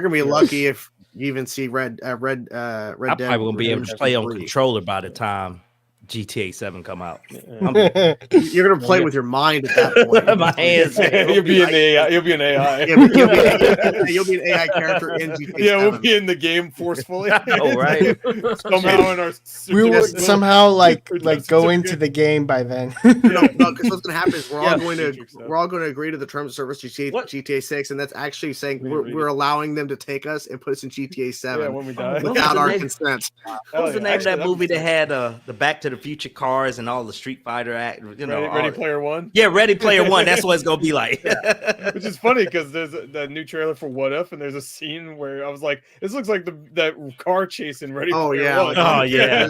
S1: gonna be lucky if you even see Red Dead.
S2: I probably won't be able to play on controller by the time GTA 7 come out.
S1: You're gonna play with your mind at that point.
S2: My hands.
S10: You'll be an AI. You'll be an AI.
S1: You'll be an AI character in GTA 7.
S10: Yeah, we'll be in the game forcefully.
S2: Oh, right.
S10: Somehow in our
S8: we will somehow like go into the game by then.
S1: No, because what's gonna happen is we're all going to agree to the terms of service GTA 6, and that's actually saying we're allowing them to take us and put us in GTA 7
S10: when we die.
S1: without our consent.
S2: What was the name of that movie that had the Back to the Future cars and all the Street Fighter act?
S10: Ready Player One.
S2: Yeah, Ready Player One. That's what it's gonna be like.
S10: Which is funny because there's that new trailer for What If, and there's a scene where I was like, "This looks like that car chase in Ready Player One."
S2: Oh yeah.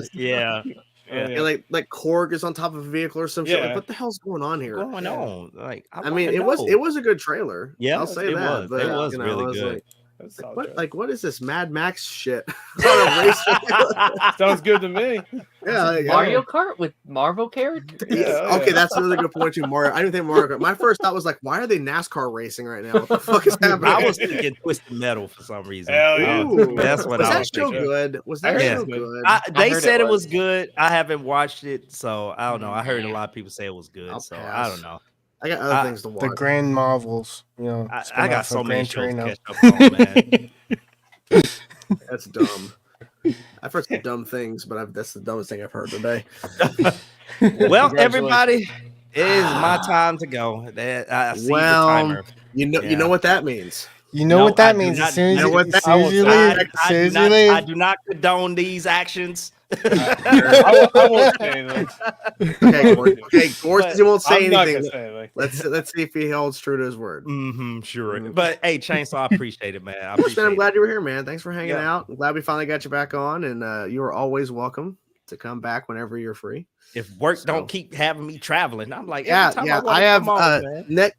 S1: Like Korg is on top of a vehicle or some shit. Like, what the hell's going on here?
S2: Going on? Like,
S1: I mean, it was a good trailer.
S2: Yeah,
S1: I'll say that.
S2: It was really good.
S1: What is this Mad Max shit?
S10: Sounds good to me.
S1: Yeah,
S13: Mario Kart with Marvel characters.
S1: Okay, that's another good point too. Mario. I didn't think Mario Kart. My first thought was like, why are they NASCAR racing right now? What the fuck is happening?
S2: I was thinking Twisted Metal for some reason.
S1: That's
S2: what
S1: was
S2: I
S1: that
S2: was
S1: show
S2: thinking.
S1: good? Was that show good?
S2: They said it was good. I haven't watched it, so I don't know. I heard a lot of people say it was good, so I don't know.
S1: I got other things to watch.
S8: The Grand Marvels,
S2: I got so many shows to catch up on, man.
S1: That's dumb. I've heard some dumb things, but that's the dumbest thing I've heard today.
S2: Well, everybody, it is my time to go. I see the timer.
S1: You know what that means.
S8: You know what that means. As soon as you leave,
S2: I do not condone these actions.
S10: I won't say anything.
S1: Okay, Gorst won't say
S10: I'm
S1: anything. Let's see if he holds true to his word.
S2: Sure. But hey, Chainsaw, I appreciate it, man.
S1: I'm glad you were here, man. Thanks for hanging out. I'm glad we finally got you back on, and you are always welcome to come back whenever you're free.
S2: If work don't keep having me traveling, I'm like,
S1: I have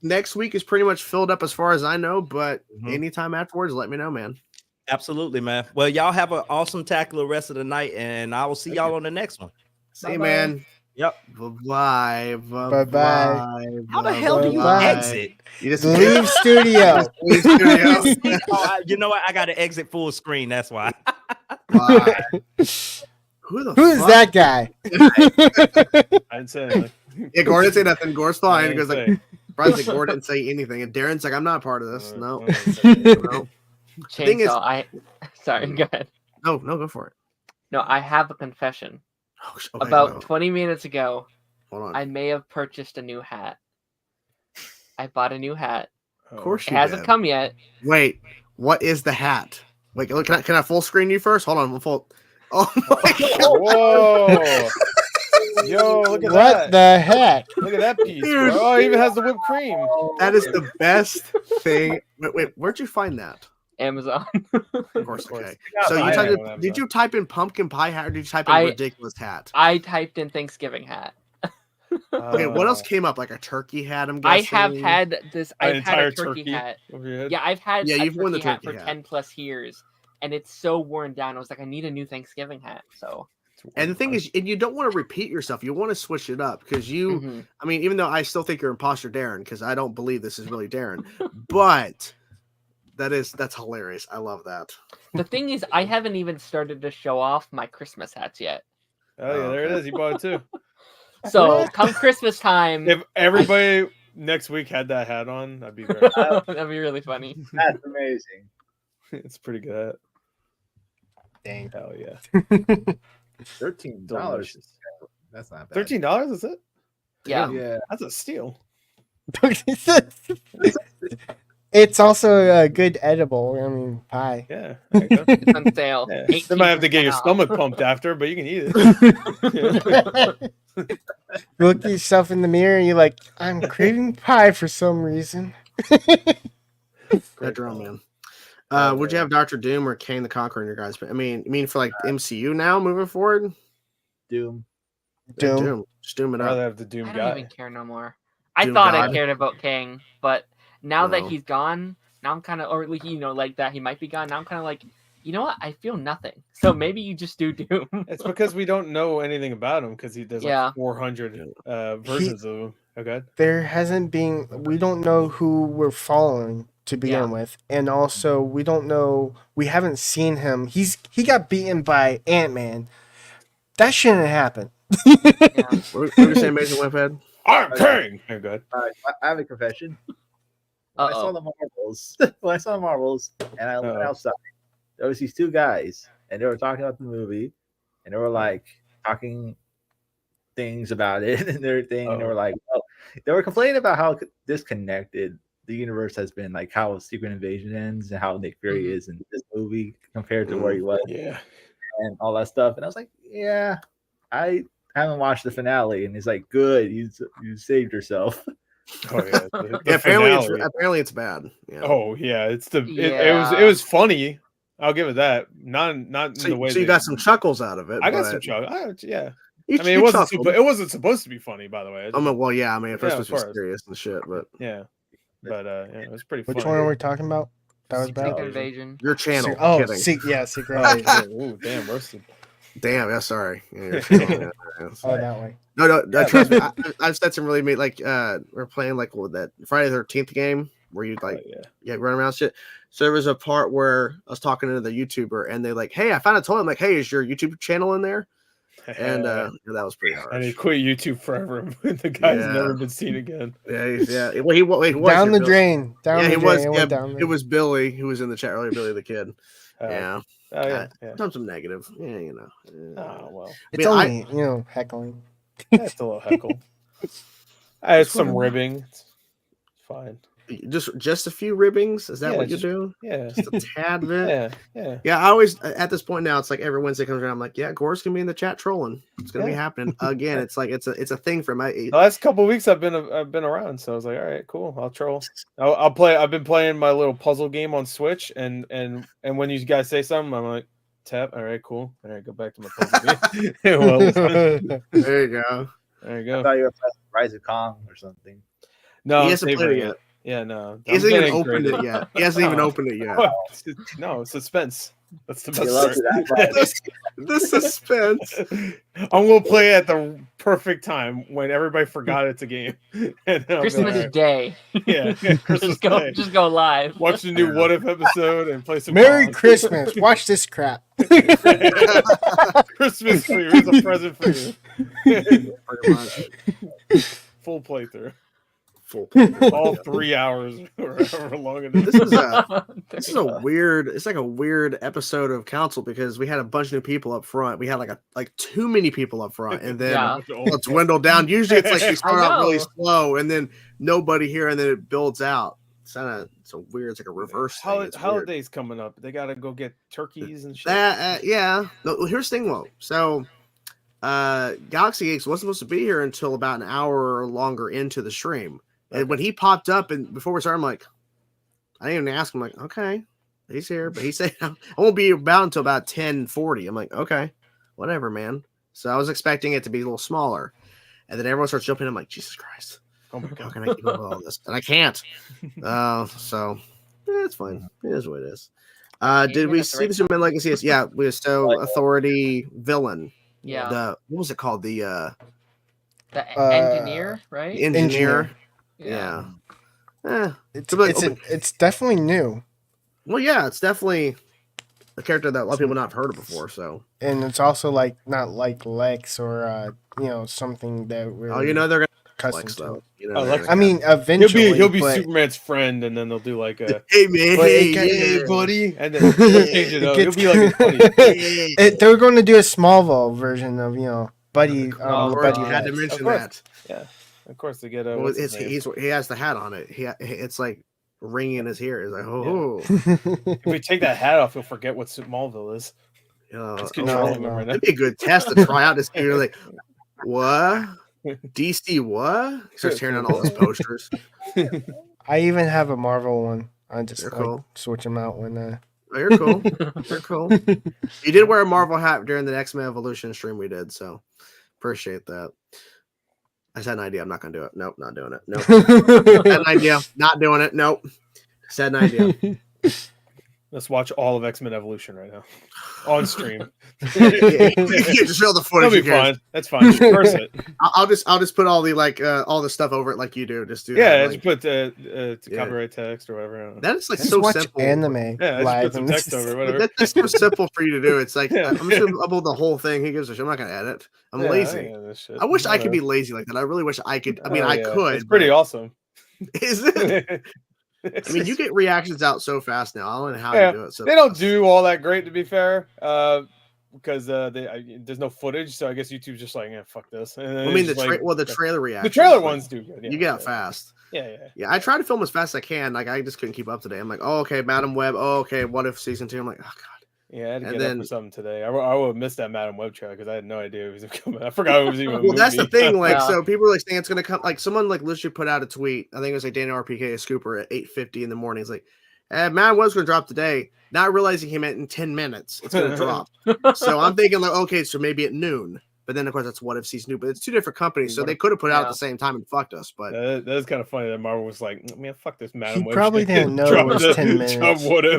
S1: next week is pretty much filled up as far as I know, but anytime afterwards, let me know, man.
S2: Absolutely, man. Well, y'all have an awesome tackler rest of the night, and I will see y'all on the next one.
S1: See you, man.
S2: Yep.
S1: Bye.
S8: Bye-bye.
S2: How the hell do you
S8: Bye.
S2: exit?
S1: You just
S8: Leave studio.
S1: Leave studio.
S2: You know what? I got to exit full screen. That's why.
S1: Bye.
S8: Who's that guy?
S10: I didn't say anything.
S1: Yeah, Gore didn't say nothing. Gore's fine. He goes
S10: say.
S1: like, surprised that Gore didn't say anything. And Darren's like, I'm not part of this. No.
S13: Chainsaw,
S1: Thing is-
S13: sorry, go ahead.
S1: No, go for it.
S13: No, I have a confession.
S1: Okay,
S13: About
S1: go.
S13: 20 minutes ago,
S1: Hold on.
S13: I may have purchased a new hat. I bought a new hat.
S1: Of course
S13: It
S1: you
S13: hasn't
S1: did.
S13: come yet.
S1: Wait, what is the hat? Wait, look, can I full screen you first? Hold on, we'll full. Oh my god!
S10: Whoa! Yo, look at
S8: What
S10: that!
S8: the heck?
S10: Look at that piece, bro. Oh, it even has the whipped cream.
S1: That is the best thing. Wait, where'd you find that?
S13: Amazon.
S1: Of course, okay. So you
S10: I
S1: typed
S10: know
S1: in, did you type in pumpkin pie hat or did you type in ridiculous hat?
S13: I typed in Thanksgiving hat.
S1: Okay, what else came up? Like a turkey hat, I'm
S13: I
S1: guessing?
S13: have had this.
S10: An
S13: I've had a
S10: entire
S13: turkey hat.
S10: over your head?
S13: Yeah, I've had
S1: Yeah,
S13: a
S1: you've worn the
S13: hat
S1: turkey
S13: for
S1: hat.
S13: 10 plus years, and it's so worn down. I was like, I need a new Thanksgiving hat. So,
S1: And the thing is, and you don't want to repeat yourself. You want to switch it up because you,
S13: Mhm.
S1: I mean, even though I still think you're imposter Darren, because I don't believe this is really Darren, but that's hilarious. I love that.
S13: the thing is, I haven't even started to show off my Christmas hats yet.
S10: Oh yeah, there it is. You bought it too.
S13: So come Christmas time,
S10: If everybody next week had that hat on, that'd be great.
S13: that'd be really funny.
S12: That's amazing.
S10: It's a pretty good hat.
S8: Dang.
S10: Hell yeah.
S12: $13.
S10: Delicious.
S12: That's not bad.
S10: $13 is it?
S13: Yeah.
S12: Yeah.
S10: That's a steal.
S8: It's also a good edible. I mean, pie.
S10: Yeah. There you go.
S13: It's on sale.
S10: Yeah. They might have to get your
S13: 18% off.
S10: stomach pumped after, but you can eat it.
S8: You look at yourself in the mirror and you're like, I'm craving pie for some reason.
S1: Pedro, man. Would you have Dr. Doom or Kane the Conqueror in your guys? I mean, you mean for like MCU now moving forward?
S12: Doom.
S8: Doom.
S1: Just Doom it
S10: I'd rather
S1: up.
S10: have the Doom
S13: I
S10: guy.
S13: don't even care no more. I
S1: Doom
S13: thought
S1: God.
S13: I cared about Kang, but now that
S1: No.
S13: he's gone, now I'm kind of, or like, like that he might be gone. Now I'm kind of like, you know what? I feel nothing. So maybe you just do Doom.
S10: It's because we don't know anything about him because there's
S13: Yeah.
S10: like 400 versions of him. Okay.
S8: There hasn't been, we don't know who we're following to begin
S13: Yeah.
S8: with. And also, we don't know, we haven't seen him. He got beaten by Ant-Man. That shouldn't happen.
S1: What were you saying, Amazing Webhead?
S10: I'm King. Oh, good.
S12: I have a confession. When I saw the Marvels, and I went outside, there was these two guys, and they were talking about the movie, and they were like talking things about it and everything. And they were like, well, they were complaining about how disconnected the universe has been, like how Secret Invasion ends and how Nick Fury is in this movie compared to where he was, and all that stuff. And I was like, yeah, I haven't watched the finale, and he's like, good, you saved yourself.
S10: Oh yeah. The
S1: Yeah,
S10: finale.
S1: apparently it's bad. Yeah.
S10: Oh yeah, it was funny. I'll give it that. Not in the way.
S1: So you got some chuckles out of it.
S10: I got
S1: but
S10: some chuckles. Yeah.
S1: You-
S10: I mean,
S1: you
S10: it
S1: chuckled.
S10: wasn't supposed to be funny, by the way.
S1: Well, yeah. I mean, at first
S10: Yeah,
S1: it
S10: of
S1: was
S10: course.
S1: serious and shit, but
S10: Yeah, but yeah, it was pretty.
S8: Which
S10: funny.
S8: one are we talking about? That was
S13: Secret
S8: bad.
S13: Invasion.
S1: your channel.
S8: Oh,
S1: Kidding.
S8: Secret
S10: Oh,
S8: Invasion.
S10: ooh, damn, roasted.
S1: Damn. Yeah. Sorry. Yeah, your channel, yeah.
S8: Oh, that way.
S1: No. Trust me. I've said some really like we're playing like that Friday the 13th game where you like run around shit. So there was a part where I was talking to the YouTuber and they like, hey, I found a toy. I'm like, hey, is your YouTube channel in there? And that was pretty hard.
S10: And he quit YouTube forever. The guy's
S1: Yeah.
S10: never been seen again.
S1: Yeah. Well, he was
S8: Down
S1: here,
S8: the
S1: Bill.
S8: drain. Down
S1: Yeah,
S8: the
S1: he
S8: drain.
S1: was.
S8: It
S1: Yeah,
S8: went down
S1: it was Billy who was in the chat earlier. Billy the kid. Yeah.
S10: Oh yeah.
S1: Sometimes I'm negative. Yeah, you know.
S10: Oh well.
S8: It's only, heckling.
S10: That's a little heckle. I had some ribbing. It's fine.
S1: Just a few ribbings. Is that
S10: Yeah,
S1: what you
S10: just-
S1: do?
S10: Yeah.
S1: Just a tad bit.
S10: Yeah.
S1: Yeah, I always at this point now, it's like every Wednesday comes around. I'm like, yeah, Gore's gonna be in the chat trolling. It's gonna be happening again. It's like it's a thing for my.
S10: The last couple of weeks I've been around, so I was like, all right, cool, I'll troll. I'll play. I've been playing my little puzzle game on Switch, and when you guys say something, I'm like, tap. All right, cool. All right, go back to my puzzle game.
S1: There you go.
S10: There you go.
S12: I thought you were playing Rise of Kong or something.
S10: No,
S1: He
S10: I'm
S1: hasn't
S10: saving
S1: played it yet.
S10: Yeah, no.
S1: He hasn't
S10: I'm
S1: even
S10: getting
S1: opened
S10: great.
S1: it yet. He hasn't even opened it yet.
S10: No, suspense. That's the best part.
S1: The suspense.
S10: I'm gonna play at the perfect time when everybody forgot it's a game. And
S13: Christmas Day.
S10: Yeah, Christmas Day.
S13: Just go live.
S10: Watch the new What If episode and play some.
S8: Merry Christmas. Watch this crap.
S10: Christmas for you. It's a present for you.
S1: Pretty much.
S10: Full playthrough.
S1: Playthrough.
S10: All 3 hours or however long it is.
S1: This is a weird. It's like a weird episode of Council because we had a bunch of new people up front. We had like too many people up front, and then it's dwindled down. Usually, it's like we start out really slow, and then nobody here, and then it builds out. It's a weird. It's like a reverse.
S10: Holidays coming up. They gotta go get turkeys and shit.
S1: Yeah. Here's the thing, though. So, Galaxy Geeks wasn't supposed to be here until about an hour or longer into the stream. And when he popped up and before we started, I'm like, I didn't even ask him, like, okay, he's here. But he said, I won't be about until about 10:40. I'm like, okay, whatever, man. So I was expecting it to be a little smaller. And then everyone starts jumping in. I'm like, Jesus Christ. Oh my God, how can I keep up with all this? And I can't. So it's fine. It is what it is. Did we see the Superman Legacy? Yeah, we saw Authority Villain.
S13: Yeah.
S1: What was it called? The
S13: engineer, right?
S1: Engineer. Yeah.
S8: It's definitely new.
S1: Well, yeah, it's definitely a character that a lot of people not have heard of before. So,
S8: and it's also like not like Lex or something that we're
S1: they're gonna
S8: accustomed to.
S10: Lex,
S8: I mean, eventually
S10: he'll be Superman's friend, and then they'll do like a
S1: hey man,
S10: hey buddy, and then change it up. He'll be like
S8: buddy. They were going to do a Smallville version of buddy.
S1: Buddy had to mention that.
S10: Yeah. Of course, they get a.
S1: Well, he has the hat on it. It's like ringing in his ear. It's like, oh.
S10: If we take that hat off, you'll forget what Smallville is. It's controlling them right now.
S1: That'd be a good test to try out. This you're like, what? DC what? He starts tearing out all his posters.
S8: I even have a Marvel one. I just
S1: cool.
S8: Switch them out when.
S1: Oh, you're cool. You're cool. You did wear a Marvel hat during the X-Men Evolution stream we did, so appreciate that. I said an idea. I'm not going to do it. Nope, not doing it. Nope. Said an idea. Not doing it. Nope. Said an idea.
S10: Let's watch all of X-Men Evolution right now on stream.
S1: You just show the footage.
S10: That'll be fine. That's fine. Just curse it.
S1: I'll just put all the all the stuff over it like you do. Just do
S10: just put copyright text or whatever.
S1: That is like
S8: just
S1: so
S8: watch
S1: simple.
S8: Anime
S10: live put some text over whatever.
S1: That's so simple for you to do. It's like I'm just gonna upload the whole thing. He gives a shit. I'm not gonna edit. I'm lazy. I wish I could be lazy like that. I really wish I could. I mean, I could.
S10: It's pretty awesome.
S1: Is it? I mean, you get reactions out so fast now. I don't know how you do it. So
S10: they don't do all that great, to be fair, because there's no footage. So I guess YouTube's just like, fuck this.
S1: I mean, the trailer reactions.
S10: The trailer ones do good.
S1: You get out fast.
S10: Yeah.
S1: I try to film as fast as I can. Like I just couldn't keep up today. I'm like, oh, okay, Madam Web. Oh, okay, What If season 2? I'm like, oh god.
S10: Yeah, I had to get up for something today. I would have missed that Madam Web trailer because I had no idea it was coming. I forgot it was even.
S1: Well, that's the thing. Like, so people are like saying it's gonna come. Like, someone like literally put out a tweet. I think it was like Daniel RPK, a scooper at 8:50 in the morning. He's like, Madam Web's gonna drop today. Not realizing he meant in 10 minutes it's gonna drop. So I'm thinking like, okay, so maybe at noon. But then, of course, that's What If season 2. But it's two different companies, so they could have put it out at the same time and fucked us. But
S10: that is kind of funny that Marvel was like, man, fuck this Madam Web.
S8: Probably didn't know it was 10 minutes.
S10: He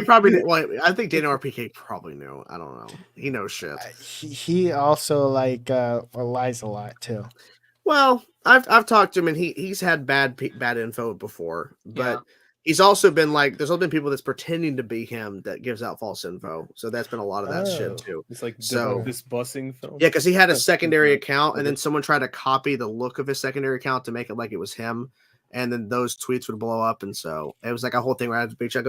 S1: probably didn't. Well, I think Daniel RPK probably knew. I don't know. He knows shit.
S8: He also lies a lot too.
S1: Well, I've talked to him, and he's had bad info before, but. He's also been like, there's also been people that's pretending to be him that gives out false info. So that's been a lot of that shit too.
S10: It's like this busing film.
S1: Yeah, because he had a secondary account, and then someone tried to copy the look of his secondary account to make it like it was him, and then those tweets would blow up, and so it was like a whole thing where I had to be check.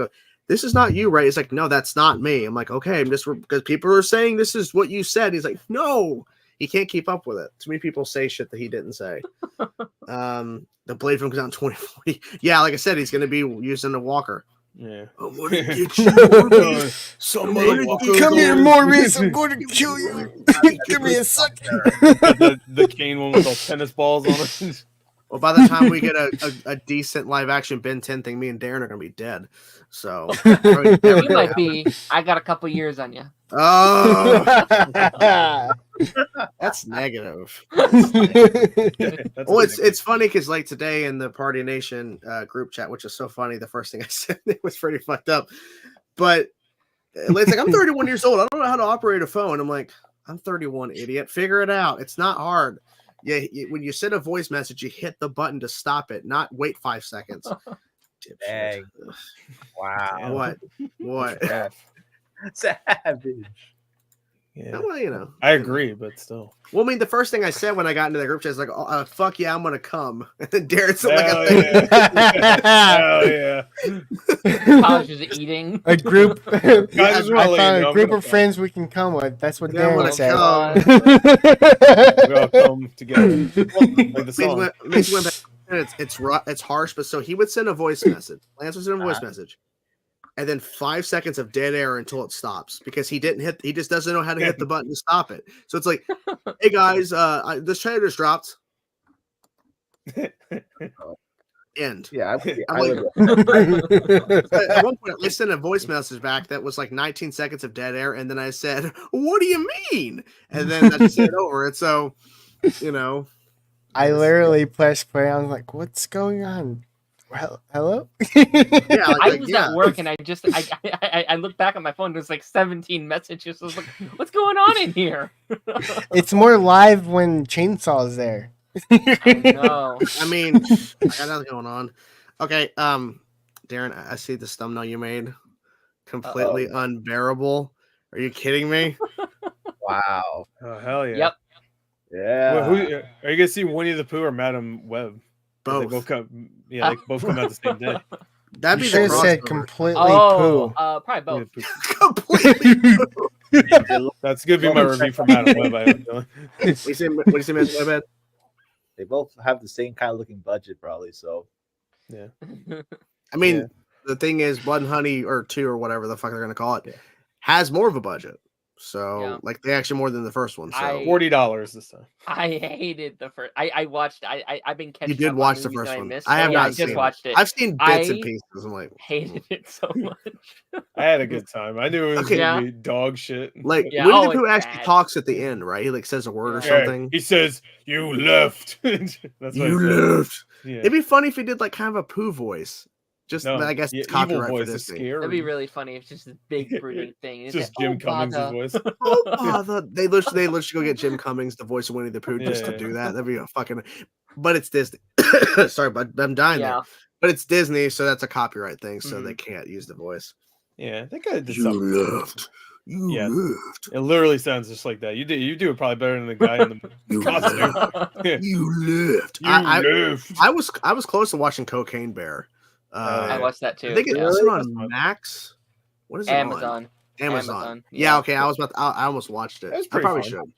S1: This is not you, right? He's like, no, that's not me. I'm like, okay, I'm just because people are saying this is what you said. He's like, no. He can't keep up with it. Too many people say shit that he didn't say. The Blade film comes out in 2040. Yeah, like I said, he's going to be using the walker.
S10: Yeah.
S1: I'm going to get you, Morbius.
S8: Come here, Morbius. I'm going to kill you. Give me a second.
S10: The cane one with all tennis balls on it.
S1: Well, by the time we get a decent live action Ben 10 thing, me and Darren are going to be dead. So
S13: you might be. I got a couple years on you.
S1: Oh, that's negative. Well, it's funny because like today in the Party Nation group chat, which is so funny, the first thing I said it was pretty fucked up, but It's like, I'm 31 years old. I don't know how to operate a phone. I'm like, I'm 31, idiot. Figure it out. It's not hard. Yeah, when you send a voice message, you hit the button to stop it, not wait 5 seconds.
S12: Dang. Wow.
S1: What?
S12: Savage.
S10: Yeah.
S1: Well, you know.
S10: I agree, but still.
S1: Well, I mean, the first thing I said when I got into the group chat is like, oh, fuck yeah, I'm going to come. And then Darren said,
S10: Hell yeah.
S13: College is eating.
S8: A group.
S10: Guys,
S8: I
S10: just wanna let you
S8: found
S10: know,
S8: a
S10: I'm
S8: group
S10: gonna
S8: of friends we can come with. That's what
S1: Yeah, I'm
S8: Darren
S1: gonna
S8: said.
S10: We all come together. Like the song.
S1: It's harsh, but so he would send a voice message. Lance would send a voice message. And then 5 seconds of dead air until it stops because he just doesn't know how to hit the button to stop it. So it's like, hey guys, this trailer just dropped. End.
S12: Yeah,
S1: I'm like, at one point I sent a voice message back that was like 19 seconds of dead air, and then I said, "What do you mean?" And then I just said over it. So, you know,
S8: I literally pressed play. I was like, "What's going on? Well, hello?"
S1: Yeah,
S13: I was at work and I looked back at my phone. There's like 17 messages. I was like, "What's going on in here?"
S8: It's more live when Chainsaw's there.
S13: No,
S1: I mean, I got nothing going on. Okay, Darren, I see this thumbnail you made. Completely unbearable. Are you kidding me?
S12: Wow.
S10: Oh, hell yeah.
S13: Yep.
S12: Yeah.
S10: Well, are you gonna see Winnie the Pooh or Madam Web?
S1: Both.
S10: They both come. Yeah, they both come out the same day.
S1: That'd
S8: You
S1: be
S8: should
S1: the
S8: have said
S1: crossover.
S8: completely
S13: Oh,
S8: poo.
S13: probably both.
S1: Completely.
S10: That's gonna be my review for Madam Web. I have a feeling.
S1: What do you say, Webhead?
S12: They both have the same kind of looking budget, probably. So,
S10: Yeah.
S1: I mean,
S10: Yeah.
S1: the thing is, Blood and Honey or 2 or whatever the fuck they're gonna call it has more of a budget. So,
S13: Yeah.
S1: like, they actually more than the first one. So,
S10: $40 this time.
S13: I hated the first. I watched. I've been catching.
S1: you did
S13: up
S1: watch
S13: on
S1: the
S13: movies
S1: first
S13: that
S1: one.
S13: missed.
S1: I have
S13: Yeah,
S1: not
S13: I just
S1: seen
S13: watched it.
S1: I've seen bits and
S13: I
S1: pieces. I'm like,
S13: hated it so much.
S10: I had a good time. I knew it was
S1: Okay.
S10: gonna be dog shit.
S1: like
S13: Yeah,
S1: Winnie
S13: oh,
S1: the Pooh
S13: it's
S1: actually
S13: bad.
S1: talks at the end, right? He like says a word or
S10: Yeah,
S1: something.
S10: he says, "You left." That's what
S1: You
S10: he said.
S1: left.
S10: Yeah.
S1: It'd be funny if he did like kind of a Pooh voice. Just
S10: No,
S1: I guess
S10: yeah,
S1: it's
S10: evil
S1: copyright for
S10: voice
S1: this
S10: is
S1: thing.
S10: scary.
S13: That'd be really funny if it's just a big brooding thing.
S10: It's just Jim Cummings' voice.
S1: Oh, bother. They literally go get Jim Cummings, the voice of Winnie the Pooh, just to
S10: Yeah.
S1: do that. That'd be a fucking. But it's Disney. Sorry, but I'm dying
S13: Yeah.
S1: there. But it's Disney, so that's a copyright thing, so
S10: Mm-hmm.
S1: they can't use the voice.
S10: Yeah, they could have did
S1: You
S10: something.
S1: left. You
S10: Yeah.
S1: left.
S10: It literally sounds just like that. You do it probably better than the guy in the
S1: You
S10: costume. Yeah.
S1: You left.
S10: You left.
S1: I was close to watching Cocaine Bear.
S13: I watched that too.
S1: I think
S13: yeah.
S1: it's on Max. What is it
S13: Amazon.
S1: on? Amazon.
S13: Amazon,
S1: Yeah.
S13: yeah.
S1: Okay. I almost watched it.
S10: That was
S1: I
S10: pretty
S1: probably
S10: fun.
S1: should.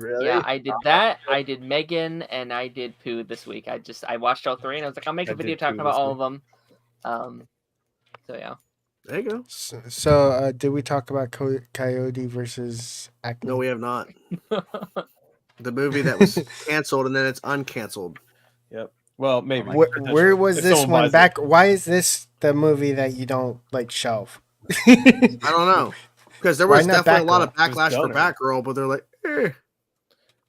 S12: really?
S13: Yeah, I did that. I did Megan and I did Pooh this week. I watched all three and I was like, I'll make
S10: I
S13: a video
S10: did
S13: talking
S10: Pooh
S13: about
S10: this
S13: all
S10: week.
S13: of them. So yeah.
S1: There you go.
S8: So did we talk about Coyote versus Acme?
S1: No, we have not. The movie that was canceled and then it's uncanceled.
S10: Yep. Well, maybe.
S8: Where was
S10: If
S8: this
S10: someone
S8: one
S10: buys it.
S8: back? Why is this the movie that you don't like shelve?
S1: I don't know. Because there
S8: Why
S1: was
S8: not
S1: definitely a lot of
S10: Batgirl? It was
S1: backlash for
S10: Gunner.
S1: Batgirl, but they're like,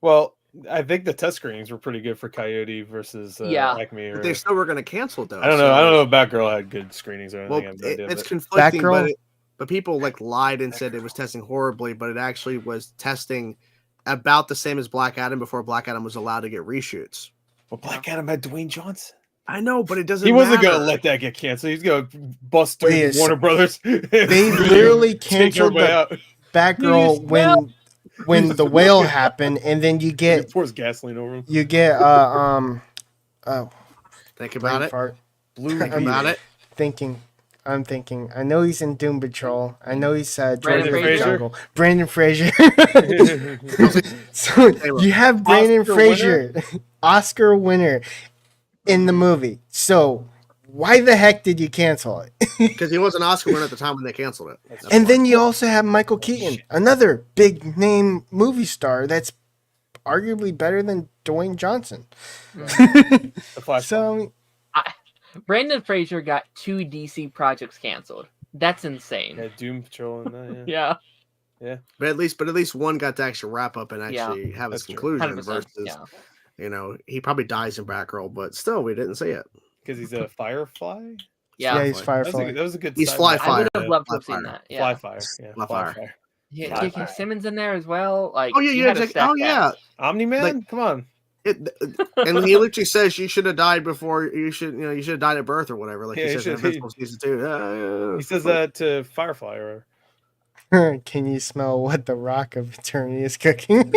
S10: Well, I think the test screenings were pretty good for Coyote versus
S13: Yeah.
S10: Acme.
S1: but
S10: Or,
S1: they still were going to cancel it though.
S10: I don't know.
S1: so-
S10: I don't know if Batgirl had good screenings or
S1: Well,
S10: anything. I have no idea,
S1: it's
S10: but-
S1: conflicting,
S8: Batgirl?
S1: but people like lied and said it was testing horribly, but it actually was testing about the same as Black Adam before Black Adam was allowed to get reshoots.
S10: Well, Black Adam had Dwayne Johnson.
S1: I know, but it doesn't.
S10: He wasn't
S1: matter.
S10: gonna let that get canceled. He's gonna bust through
S8: Wait,
S10: Warner Brothers.
S8: They literally
S10: Take
S8: canceled
S10: everybody
S8: the
S10: out.
S8: Batgirl when the whale happened, and then you
S10: He
S8: get
S10: pours gasoline over him.
S1: Think about it.
S8: fart.
S10: Blue
S1: Think
S8: I'm
S1: about it.
S8: I'm thinking. I know he's in Doom Patrol. I know he's
S13: Brandon
S8: George of the
S13: Fraser?
S8: Jungle. Brandon Fraser. So you have Brandon
S10: Oscar
S8: Fraser, Oscar winner, in the movie. So why the heck did you cancel it?
S1: Because he was an Oscar winner at the time when they canceled it. That's
S8: And
S1: why.
S8: then you also have Michael Keaton, another big name movie star that's arguably better than Dwayne Johnson.
S10: The Flash.
S8: So
S13: Brandon Fraser got 2 DC projects canceled. That's insane.
S10: Yeah, Doom Patrol and that. Yeah.
S13: Yeah.
S1: but at least one got to actually wrap up and actually have its
S10: That's true.
S1: conclusion
S13: 100%.
S1: versus,
S13: Yeah.
S1: you know, he probably dies in Batgirl, but still, we didn't see it.
S10: Because he's a Firefly.
S13: Yeah,
S8: he's Firefly.
S10: That was a good.
S1: He's
S10: sci-fi.
S1: Fly-Fire.
S13: I would have loved to have seen that. Yeah.
S10: Flyfire. Yeah.
S1: Flyfire.
S13: Yeah, J.K. Simmons in there as well. Like,
S1: Oh yeah,
S13: he
S1: yeah,
S13: had a stacked
S1: yeah.
S13: cast.
S10: Omni-Man,
S1: Like-
S10: come on.
S1: And he literally says you should have died before you should have died at birth or whatever. Like
S10: Yeah,
S1: he
S10: he
S1: says in
S10: should-
S1: Invincible season 2.
S10: He says that to Firefly. Or
S8: Can you smell what the Rock of Eternity is cooking?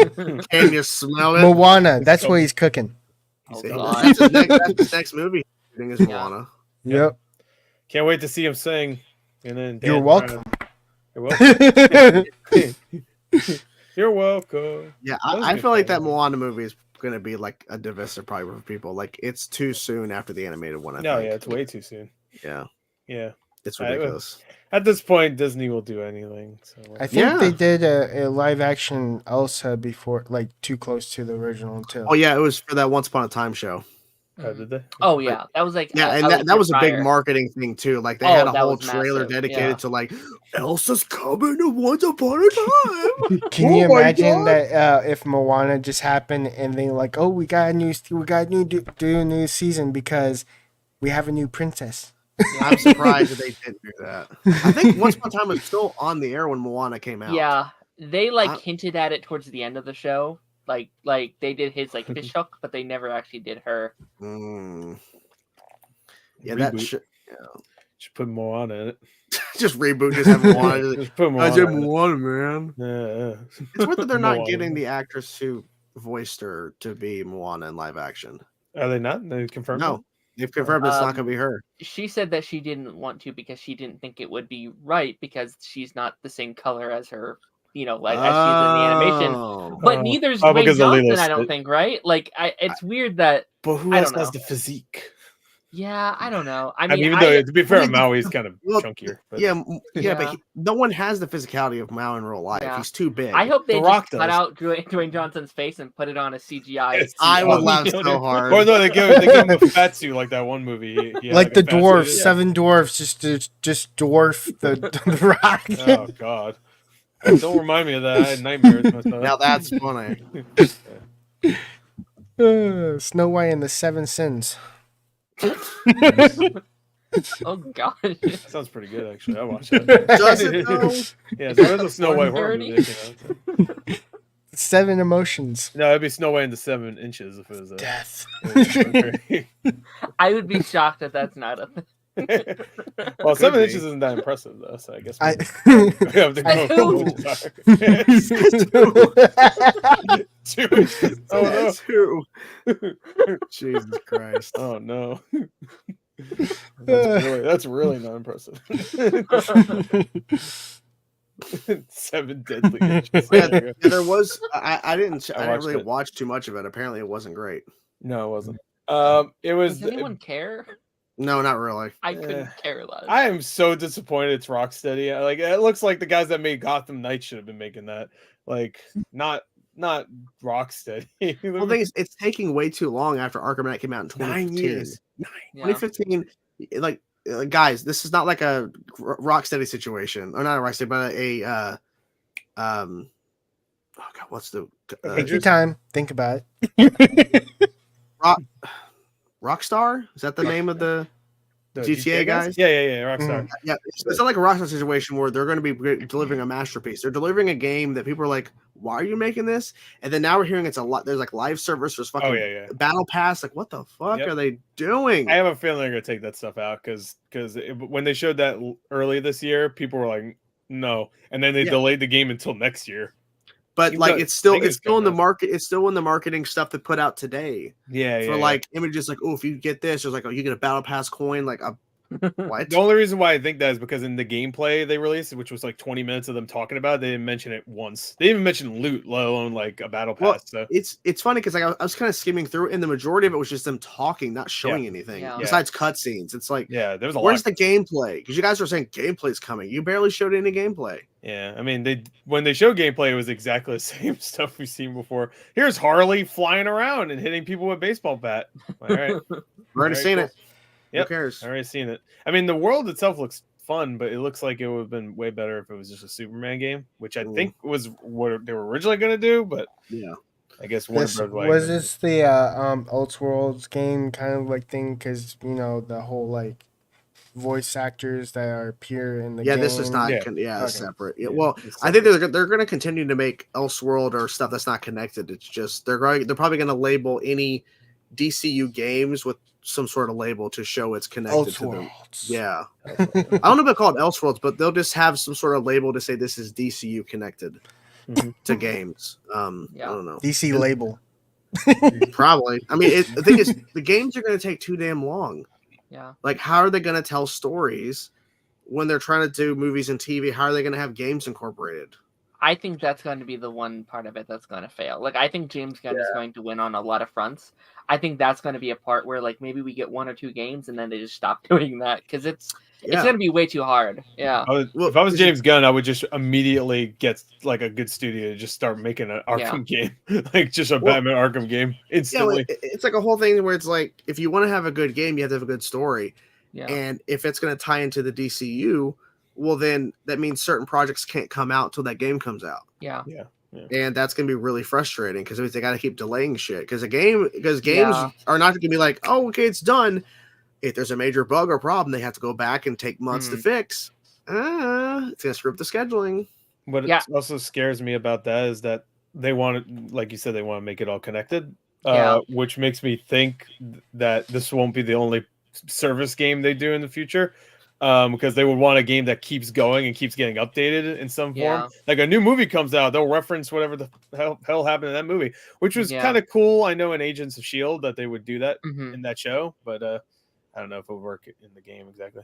S1: Can you smell it?
S8: Moana. That's what he's cooking.
S1: That's his next movie. Thing is Moana.
S8: Yep.
S10: Can't wait to see him sing. And then
S8: You're welcome.
S10: You're welcome. You're welcome.
S1: Yeah,
S10: That was a
S1: I
S10: good
S1: feel like
S10: film.
S1: that Moana movie is going to be like a divisive probably for people. Like it's too soon after the animated one. I
S10: No,
S1: think.
S10: yeah, it's way too soon.
S1: Yeah,
S10: Yeah,
S1: it's ridiculous.
S10: At this point, Disney will do anything. So
S8: I think they did a live action Elsa before, like too close to the original too.
S1: Oh yeah, it was for that Once Upon a Time show.
S10: Did they?
S13: Oh yeah, that was like
S1: Yeah, and that was a big marketing thing too. Like they
S13: Oh,
S1: had a
S13: that
S1: whole
S13: was
S1: trailer
S13: massive,
S1: dedicated
S13: yeah.
S1: to like Elsa's coming to Once Upon a Time.
S8: Can you
S1: Oh my
S8: imagine
S1: God.
S8: that if Moana just happened and they like, oh, we got a new do a new season because we have a new princess.
S1: I'm surprised that they didn't do that. I think Once Upon a Time was still on the air when Moana came out.
S13: Yeah, they hinted at it towards the end of the show. Like they did his fish hook, but they never actually did her.
S1: Yeah, that
S10: Reboot.
S1: should
S10: Should put Moana in it.
S1: just reboot. Just have Moana.
S10: Just put
S1: I
S10: Moana
S1: said
S10: in it.
S1: Moana, man.
S10: Yeah.
S1: It's weird that they're not
S10: Moana.
S1: getting the actress who voiced her to be Moana in live action.
S10: Are they not? They confirmed.
S1: No, they've confirmed it's not going to be her.
S13: She said that she didn't want to because she didn't think it would be right because she's not the same color as her, as she is in the animation. But neither's Dwayne
S10: because of Lilo
S13: Johnson, I don't
S10: Stitch.
S13: think, right? It's weird that.
S10: But who
S13: I
S10: else
S13: don't
S10: has
S13: know.
S10: the physique?
S13: Yeah, I don't know.
S10: I mean, even though to be fair, Maui's kind of
S1: Well,
S10: chunkier. But
S1: But no one has the physicality of Mao in real life.
S13: Yeah.
S1: He's too big.
S13: I hope they
S10: The
S13: just
S10: Rock
S13: cut
S10: does.
S13: out Dwayne Johnson's face and put it on a CGI.
S1: I would laugh so hard.
S10: Or no, they give him a fat suit like that one movie. He had
S8: Like the
S10: a fat suit.
S8: dwarves, 7 dwarves, just dwarf the Rock.
S10: Oh God! Don't remind me of that. I had nightmares.
S1: Now that's funny.
S8: Snow White and the 7 Sins.
S13: Oh God!
S10: Sounds pretty good, actually. I watched that.
S1: Does it though?
S10: Yeah, there is a Snow White horror movie. that came out.
S8: 7 Emotions.
S10: No, it'd be Snow White in the 7 inches if it was a
S8: Death.
S13: I would be shocked if that's not a thing.
S10: Well, 7
S1: be.
S10: inches isn't that impressive though, so I guess
S8: I-
S10: we have to go
S8: I
S10: 2 inches. Oh no!
S1: That's who. Jesus Christ.
S10: Oh no! That's really not impressive. 7 deadly inches.
S1: Yeah, there was. I didn't
S10: watched
S1: really
S10: it.
S1: watch too much of it. Apparently, it wasn't great.
S10: No, it wasn't. It was.
S13: Does anyone care?
S1: No, not really.
S13: I couldn't care less.
S10: I am so disappointed it's Rocksteady. Like it looks like the guys that made Gotham Knights should have been making that. Like not Rocksteady.
S1: Well, the thing is, it's taking way too long after Arkham Knight came out in 2015.
S10: 9 years.
S13: Yeah.
S1: 2015, like guys, this is not like a Rocksteady situation, or not a Rocksteady, but oh god, what's the
S8: Take your time. Think about it.
S1: Rockstar? Is that the name of the GTA guys?
S10: Yeah, Rockstar.
S1: Yeah, it's not like a Rockstar situation where they're going to be delivering a masterpiece. They're delivering a game that people are like, "Why are you making this?" And then now we're hearing it's a lot. There's like live servers, there's fucking battle pass. Like, what the fuck are they doing?
S10: I have a feeling they're gonna take that stuff out because when they showed that early this year, people were like, "No," and then they delayed the game until next year.
S1: But
S10: Seems
S1: like
S10: like-
S1: it's still
S10: I think it's
S1: in the
S10: coming
S1: market. It's still in the marketing stuff they put out today.
S10: Yeah,
S1: For like images, like, oh, if you get this, there's like, oh, you get a battle pass coin. Like a what?
S10: The only reason why I think that is because in the gameplay they released, which was like 20 minutes of them talking about it, they didn't mention it once. They didn't even mention loot, let alone like a battle pass.
S1: Well,
S10: So
S1: it's funny because like I was kind of skimming through, and the majority of it was just them talking, not showing anything besides cutscenes. It's like,
S10: yeah, there was a
S1: where's
S10: lot.
S1: the gameplay? Because you guys were saying gameplay's coming. You barely showed any gameplay.
S10: Yeah, I mean, when they showed gameplay, it was exactly the same stuff we've seen before. Here's Harley flying around and hitting people with a baseball bat. All right,
S1: Already seen it.
S10: Yep.
S1: Who cares?
S10: I already seen it. I mean, the world itself looks fun, but it looks like it would have been way better if it was just a Superman game, which I think was what they were originally going to do. But
S1: yeah,
S10: I guess Warner Bros.
S8: Was this the Elseworlds game kind of like thing? Because the whole like voice actors that are appear in the
S1: Yeah,
S8: game?
S1: this is not.
S8: Okay.
S1: Separate. Yeah, well, I think they're going to continue to make Elseworld or stuff that's not connected. It's just they're probably going to label any DCU games with some sort of label to show it's connected to them. Yeah, I don't know if they'll call it Elseworlds, but they'll just have some sort of label to say this is DCU connected to games. I don't know.
S8: DC label.
S1: Probably. I mean, the thing is, the games are going to take too damn long.
S13: Yeah.
S1: Like, how are they going to tell stories when they're trying to do movies and TV? How are they going to have games incorporated?
S13: I think that's going to be the one part of it that's going to fail. Like, I think James Gunn is going to win on a lot of fronts. I think that's going to be a part where, like, maybe we get 1 or 2 games and then they just stop doing that because it's going to be way too hard. Yeah.
S10: If I was James Gunn, I would just immediately get like a good studio to just start making an Arkham game, like just a Batman Arkham game instantly.
S1: Yeah, it's like a whole thing where it's like, if you want to have a good game, you have to have a good story.
S13: Yeah.
S1: And if it's going to tie into the DCU, well, then that means certain projects can't come out till that game comes out.
S13: Yeah.
S1: And that's going to be really frustrating because they got to keep delaying shit. Because games are not going to be like, oh, okay, it's done. If there's a major bug or problem, they have to go back and take months to fix. It's going to screw up the scheduling.
S10: What also scares me about that is that they want to, like you said, they want to make it all connected, which makes me think that this won't be the only service game they do in the future. Because they would want a game that keeps going and keeps getting updated in some form. Like a new movie comes out, they'll reference whatever the hell happened in that movie, which was kind of cool. I know in Agents of S.H.I.E.L.D. that they would do that in that show, but I don't know if it would work in the game exactly.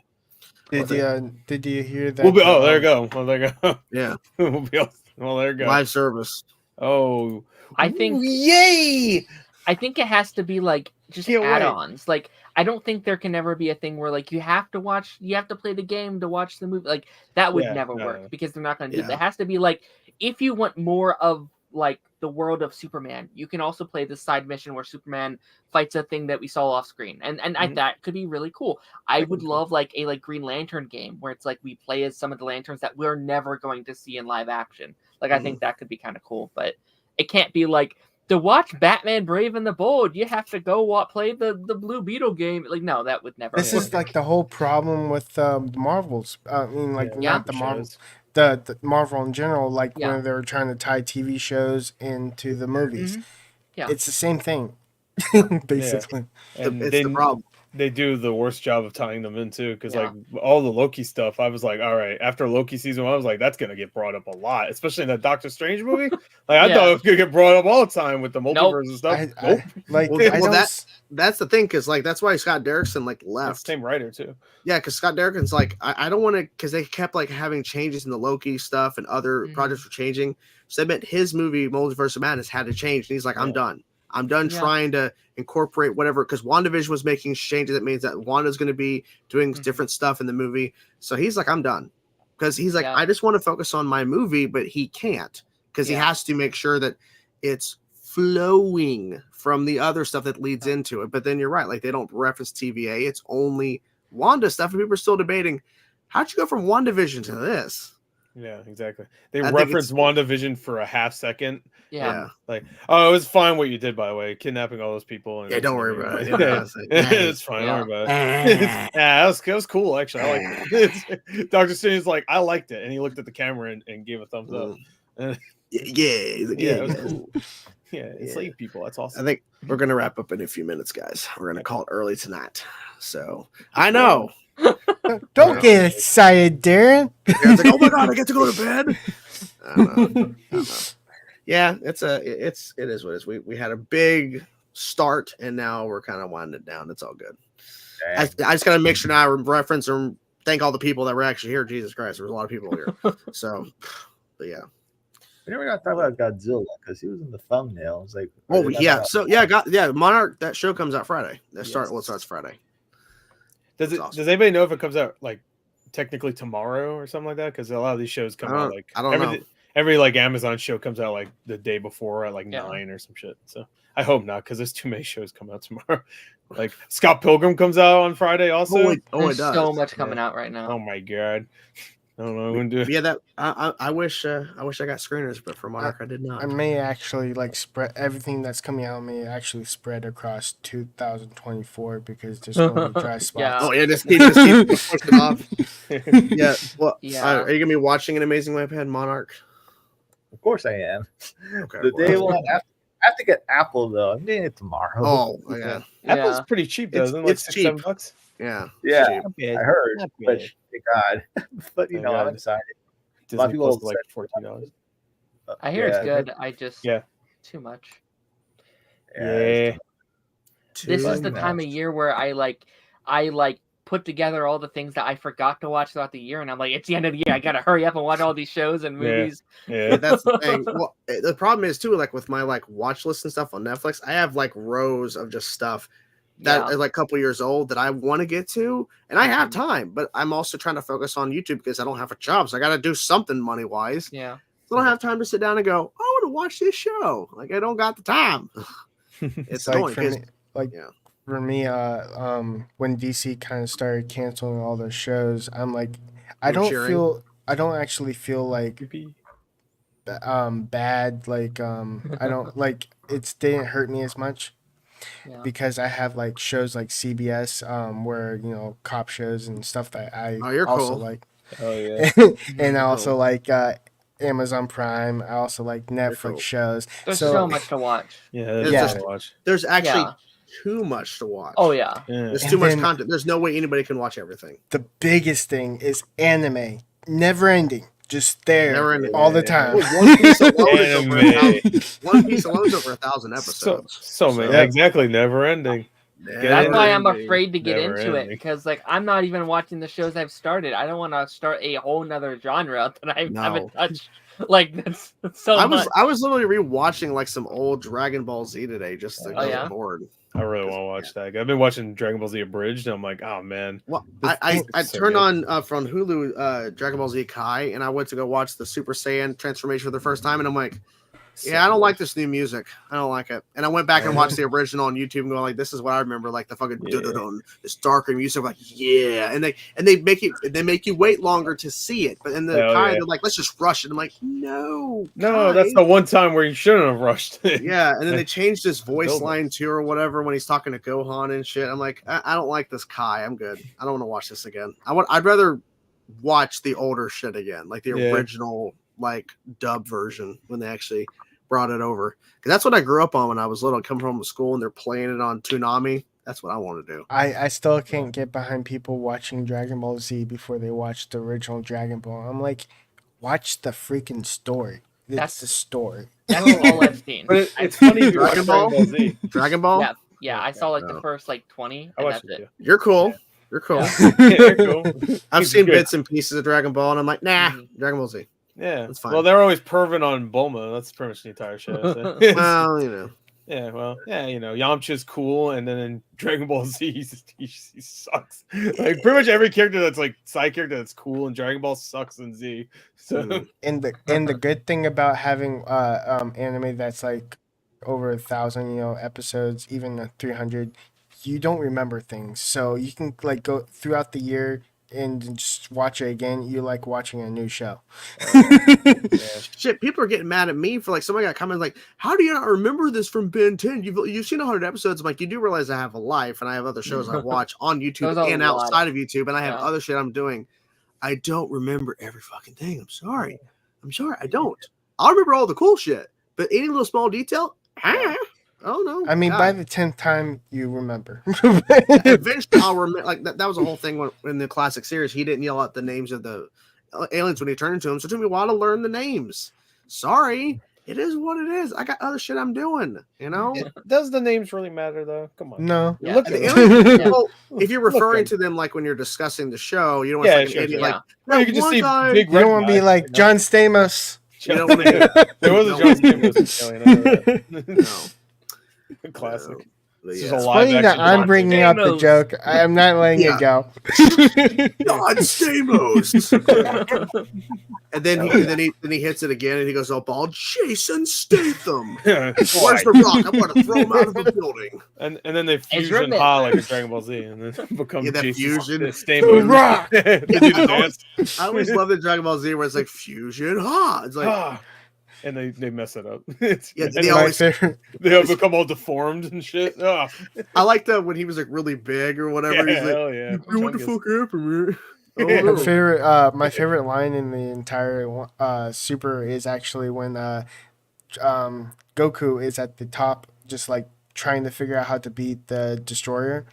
S8: Did you hear that?
S10: There you go. Well, there you go.
S1: Yeah.
S10: Well, there you go.
S1: Live service.
S10: Oh.
S13: I think.
S9: Yay!
S13: I think it has to be like just add-ons. Like, I don't think there can ever be a thing where like you have to play the game to watch the movie. Like that would never work because they're not going to do that. It has to be like, if you want more of like the world of Superman, you can also play this side mission where Superman fights a thing that we saw off screen, and that could be really cool. I would love like a Green Lantern game where it's like we play as some of the lanterns that we're never going to see in live action. Like I think that could be kind of cool, but it can't be like, to watch Batman Brave and the Bold, you have to go play the Blue Beetle game. Like, no, that would never.
S8: This is like the whole problem with the Marvels. I mean, like not the Marvels, the Marvel in general. Like when they were trying to tie TV shows into the movies.
S13: Yeah,
S8: it's the same thing, basically.
S10: And
S1: it's the problem.
S10: They do the worst job of tying them in too, because like all the Loki stuff, I was like, all right, after Loki season 1, I was like, that's gonna get brought up a lot, especially in that Doctor Strange movie. Like I thought it was gonna get brought up all the time with the multiverse and stuff.
S1: That's the thing, because like that's why Scott Derrickson like left.
S10: Same writer too.
S1: Yeah, because Scott Derrickson's like, I don't want to, because they kept like having changes in the Loki stuff and other projects were changing. So that meant his movie Multiverse of Madness had to change, and he's like, I'm done. I'm done trying to incorporate whatever, because WandaVision was making changes. That means that Wanda's going to be doing different stuff in the movie. So he's like, I'm done. Because he's like, I just want to focus on my movie, but he can't, because he has to make sure that it's flowing from the other stuff that leads into it. But then you're right. Like they don't reference TVA. It's only Wanda stuff. And people are still debating, how'd you go from WandaVision to this?
S10: Yeah, exactly. They referenced WandaVision for a half second.
S13: Yeah.
S10: Like, oh, it was fine what you did, by the way, kidnapping all those people. And
S1: don't worry about it.
S10: It's fine. Don't worry about it. That was cool, actually. I liked it. Dr. Strange's like, I liked it. And he looked at the camera and gave a thumbs up.
S1: It
S10: was cool. Yeah, enslaved people. That's awesome.
S1: I think we're going to wrap up in a few minutes, guys. We're going to call it early tonight. So, I know.
S8: Don't get excited, Darren.
S1: It's like, oh my god, I get to go to bed. I don't know. Yeah, it is what it is. We had a big start, and now we're kind of winding it down. It's all good. I just gotta make sure now I reference and thank all the people that were actually here. Jesus Christ, there was a lot of people here. So, but yeah.
S12: We're not talking about Godzilla because he was in the thumbnail. It's like,
S1: Monarch. That show comes out Friday. It starts Friday.
S10: Does anybody know if it comes out like technically tomorrow or something like that? Because a lot of these shows come out like
S1: I don't know.
S10: Every like Amazon show comes out like the day before at like 9 or some shit. So I hope not, because there's too many shows coming out tomorrow. Like Scott Pilgrim comes out on Friday also.
S13: There's so much coming out right now.
S10: Oh my god. I don't know. I wouldn't do it.
S1: Yeah, that I wish I got screeners, but for Monarch I did not.
S8: I may actually like spread everything that's coming out. May actually spread across 2024 because there's going to be dry spots.
S1: Oh yeah, just keep pushing off. Yeah. Well, are you gonna be watching An Amazing Webhead Monarch?
S12: Of course I am.
S1: Okay.
S12: The day one. I have to get Apple though. I'm getting it tomorrow.
S1: Oh my god.
S10: Apple's pretty cheap though. Isn't it? Like $6, $7?
S1: Yeah.
S12: Yeah.
S10: Cheap.
S12: I heard.
S10: Not
S12: But
S10: bad.
S12: thank God. But you know, I'm excited. A lot of
S10: Disney
S12: people
S10: Plus is like $14.
S13: I hear it's good. I just too much.
S10: Yeah.
S13: This is the time of year where I put together all the things that I forgot to watch throughout the year, and I'm like, it's the end of the year. I gotta hurry up and watch all these shows and movies.
S1: Yeah, that's the thing. Well, the problem is too, like with my like watch list and stuff on Netflix, I have like rows of just stuff that is like a couple years old that I want to get to, and I have time, but I'm also trying to focus on YouTube because I don't have a job, so I got to do something money wise.
S13: Yeah,
S1: so I don't have time to sit down and go, I want to watch this show. Like I don't got the time. It's
S8: like
S1: annoying.
S8: for me, for me, when DC kind of started canceling all their shows, I'm like, I don't actually feel like bad. Like I don't like it didn't hurt me as much. Yeah. Because I have like shows like CBS, where cop shows and stuff that I also like.
S10: Oh yeah,
S8: and I also like Amazon Prime. I also like Netflix shows.
S13: There's so much to watch.
S1: There's actually too much to watch.
S13: Oh yeah,
S1: there's too much content. There's no way anybody can watch everything.
S8: The biggest thing is anime, never ending. Just there all the time.
S1: One Piece alone is over 1,000 episodes.
S10: So many. Yeah, exactly. Never ending.
S13: That's why I'm afraid to get into it, because like I'm not even watching the shows I've started. I don't want to start a whole nother genre that I haven't touched. Like that's so much.
S1: I was literally rewatching like some old Dragon Ball Z today just to get bored.
S10: I really want to watch that. I've been watching Dragon Ball Z Abridged, and I'm like, oh man.
S1: Well, I turned on from Hulu Dragon Ball Z Kai, and I went to go watch the Super Saiyan transformation for the first time, and I'm like, I don't like this new music. I don't like it. And I went back and watched the original on YouTube and going like, this is what I remember, like the fucking this darker music, like and they make you wait longer to see it. But in the Kai, they're like, let's just rush it. I'm like, no,
S10: that's the one time where you shouldn't have rushed it.
S1: Yeah, and then they changed his voice line too or whatever when he's talking to Gohan and shit. I'm like, I don't like this Kai. I'm good. I don't want to watch this again. I'd rather watch the older shit again, like the original like dub version when they actually brought it over, because that's what I grew up on when I was little. Come from school and they're playing it on Toonami. That's what I want to do.
S8: I still can't get behind people watching Dragon Ball Z before they watch the original Dragon Ball. I'm like, watch the freaking story. That's the story.
S13: That's all I've seen.
S10: But it's funny.
S1: Dragon Ball Z. Dragon Ball.
S13: Yeah. I saw like the first like 20. And that's it.
S1: You're cool. You're cool.
S10: You're cool.
S1: I've seen bits and pieces of Dragon Ball, and I'm like, nah, Dragon Ball Z.
S10: Yeah,
S1: that's fine.
S10: Well, they're always perving on Bulma. That's pretty much the entire show. So.
S1: Well,
S10: Yeah, well, Yamcha's cool, and then in Dragon Ball Z, he sucks. Like pretty much every character that's like side character that's cool in Dragon Ball sucks in Z. So,
S8: and the good thing about having anime that's like over 1,000 episodes, even 300, you don't remember things, so you can like go throughout the year and just watch it again. You like watching a new show.
S1: Shit, people are getting mad at me for like somebody got comments like, how do you not remember this from Ben 10? You've seen 100 episodes. I'm like, you do realize I have a life and I have other shows I watch on YouTube and outside of YouTube, and I have other shit I'm doing. I don't remember every fucking thing. I'm sorry. I don't. I'll remember all the cool shit, but any little small detail, oh no.
S8: I mean, by the 10th time, you remember.
S1: Eventually, I'll remember. Like that was a whole thing in the classic series. He didn't yell out the names of the aliens when he turned into them, so it took me a while to learn the names. Sorry, it is what it is. I got other shit I'm doing.
S10: Does the names really matter though? Come on.
S8: No.
S1: Yeah. Look at well, if you're referring to them like when you're discussing the show, you don't want to
S10: you can just see big.
S8: You don't want to be like John Stamos.
S1: You don't want to.
S10: There was a John Stamos alien.
S1: No.
S10: Classic. This is
S8: it's funny that I'm bringing up the joke. I am not letting it go.
S1: God, Stamos. And then he hits it again, and he goes up all Jason Statham. Where's the Rock? I'm going to throw him out of the building.
S10: And then they fusion Ha like a Dragon Ball Z, and then become
S1: that
S10: Jason
S1: fusion.
S10: Stamos.
S1: Rock.
S10: They do the dance.
S1: I always love the Dragon Ball Z where it's like fusion Ha. It's like.
S10: And they mess it up.
S1: They always
S10: they become all deformed and shit. Oh.
S1: I like that when he was like really big or whatever.
S10: Yeah,
S1: he's like,
S10: hell yeah.
S1: What the fuck happened?
S8: My favorite line in the entire Super is actually when Goku is at the top, just like trying to figure out how to beat the Destroyer,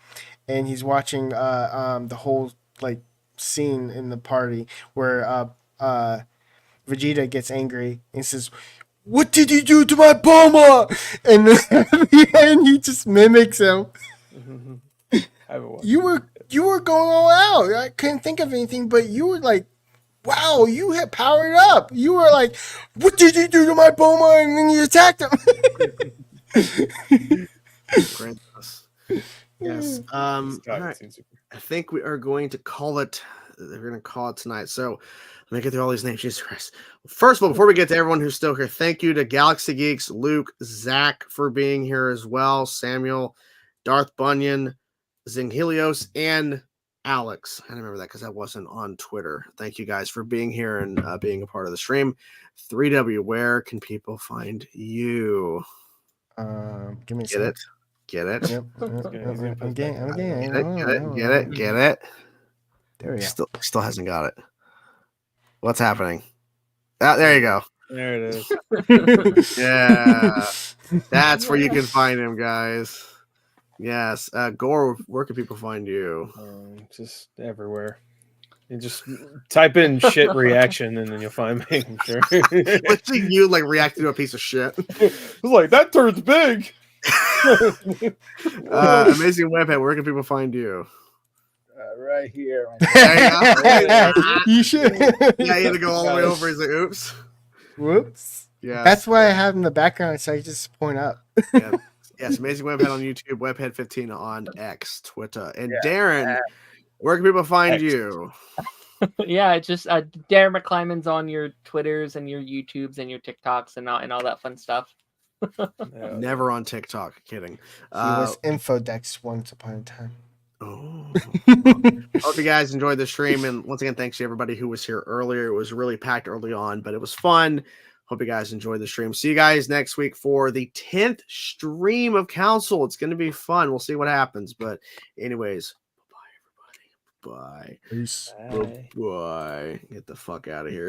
S8: and he's watching the whole like scene in the party where Vegeta gets angry and says, "What did you do to my Bulma?" And then he just mimics him. You were going all out. I couldn't think of anything, but you were like, "Wow, you had powered up." You were like, "What did you do to my Bulma?" And then you attacked him.
S1: Yes. All right. I think we are going to call it. They're going to call it tonight. So let me get through all these names. Jesus Christ. First of all, before we get to everyone who's still here, thank you to Galaxy Geeks, Luke, Zach for being here as well, Samuel, Darth, Bunyon, Zenghilios, and Alex. I remember that because I wasn't on Twitter. Thank you guys for being here and being a part of the stream. 3W, where can people find you?
S8: Give me a
S1: second. Get it?
S8: Yep. I'm getting
S1: Get it?
S8: There we go.
S1: Still hasn't got it. What's happening? There you go.
S10: There it is.
S1: Yeah. That's where you can find him, guys. Yes. Gore, where can people find you?
S10: Just everywhere. You just type in shit reaction and then you'll find me. I'm sure.
S1: Let's see you like reacting to a piece of shit.
S10: It's like that turn's big.
S1: Amazing Webhead, where can people find you?
S12: Right here.
S8: You should.
S1: Yeah, you had to go all the way over. He's like, oops.
S8: Whoops.
S1: Yeah.
S8: That's why I have in the background, so I just point up.
S1: Yeah. Yes, Amazing Webhead on YouTube, Webhead15 on X, Twitter. And Daren, where can people find you?
S13: Yeah, it's just Daren McClymon's on your Twitters and your YouTubes and your TikToks and all that fun stuff.
S1: Never on TikTok. Kidding.
S8: He was Infodex once upon a time.
S1: Oh. Hope you guys enjoyed the stream, and once again, thanks to everybody who was here earlier. It was really packed early on, but it was fun. Hope you guys enjoyed the stream. See you guys next week for the 10th stream of Council. It's going to be fun. We'll see what happens. But anyways, bye everybody. Bye.
S8: Peace.
S1: Bye. Get the fuck out of here.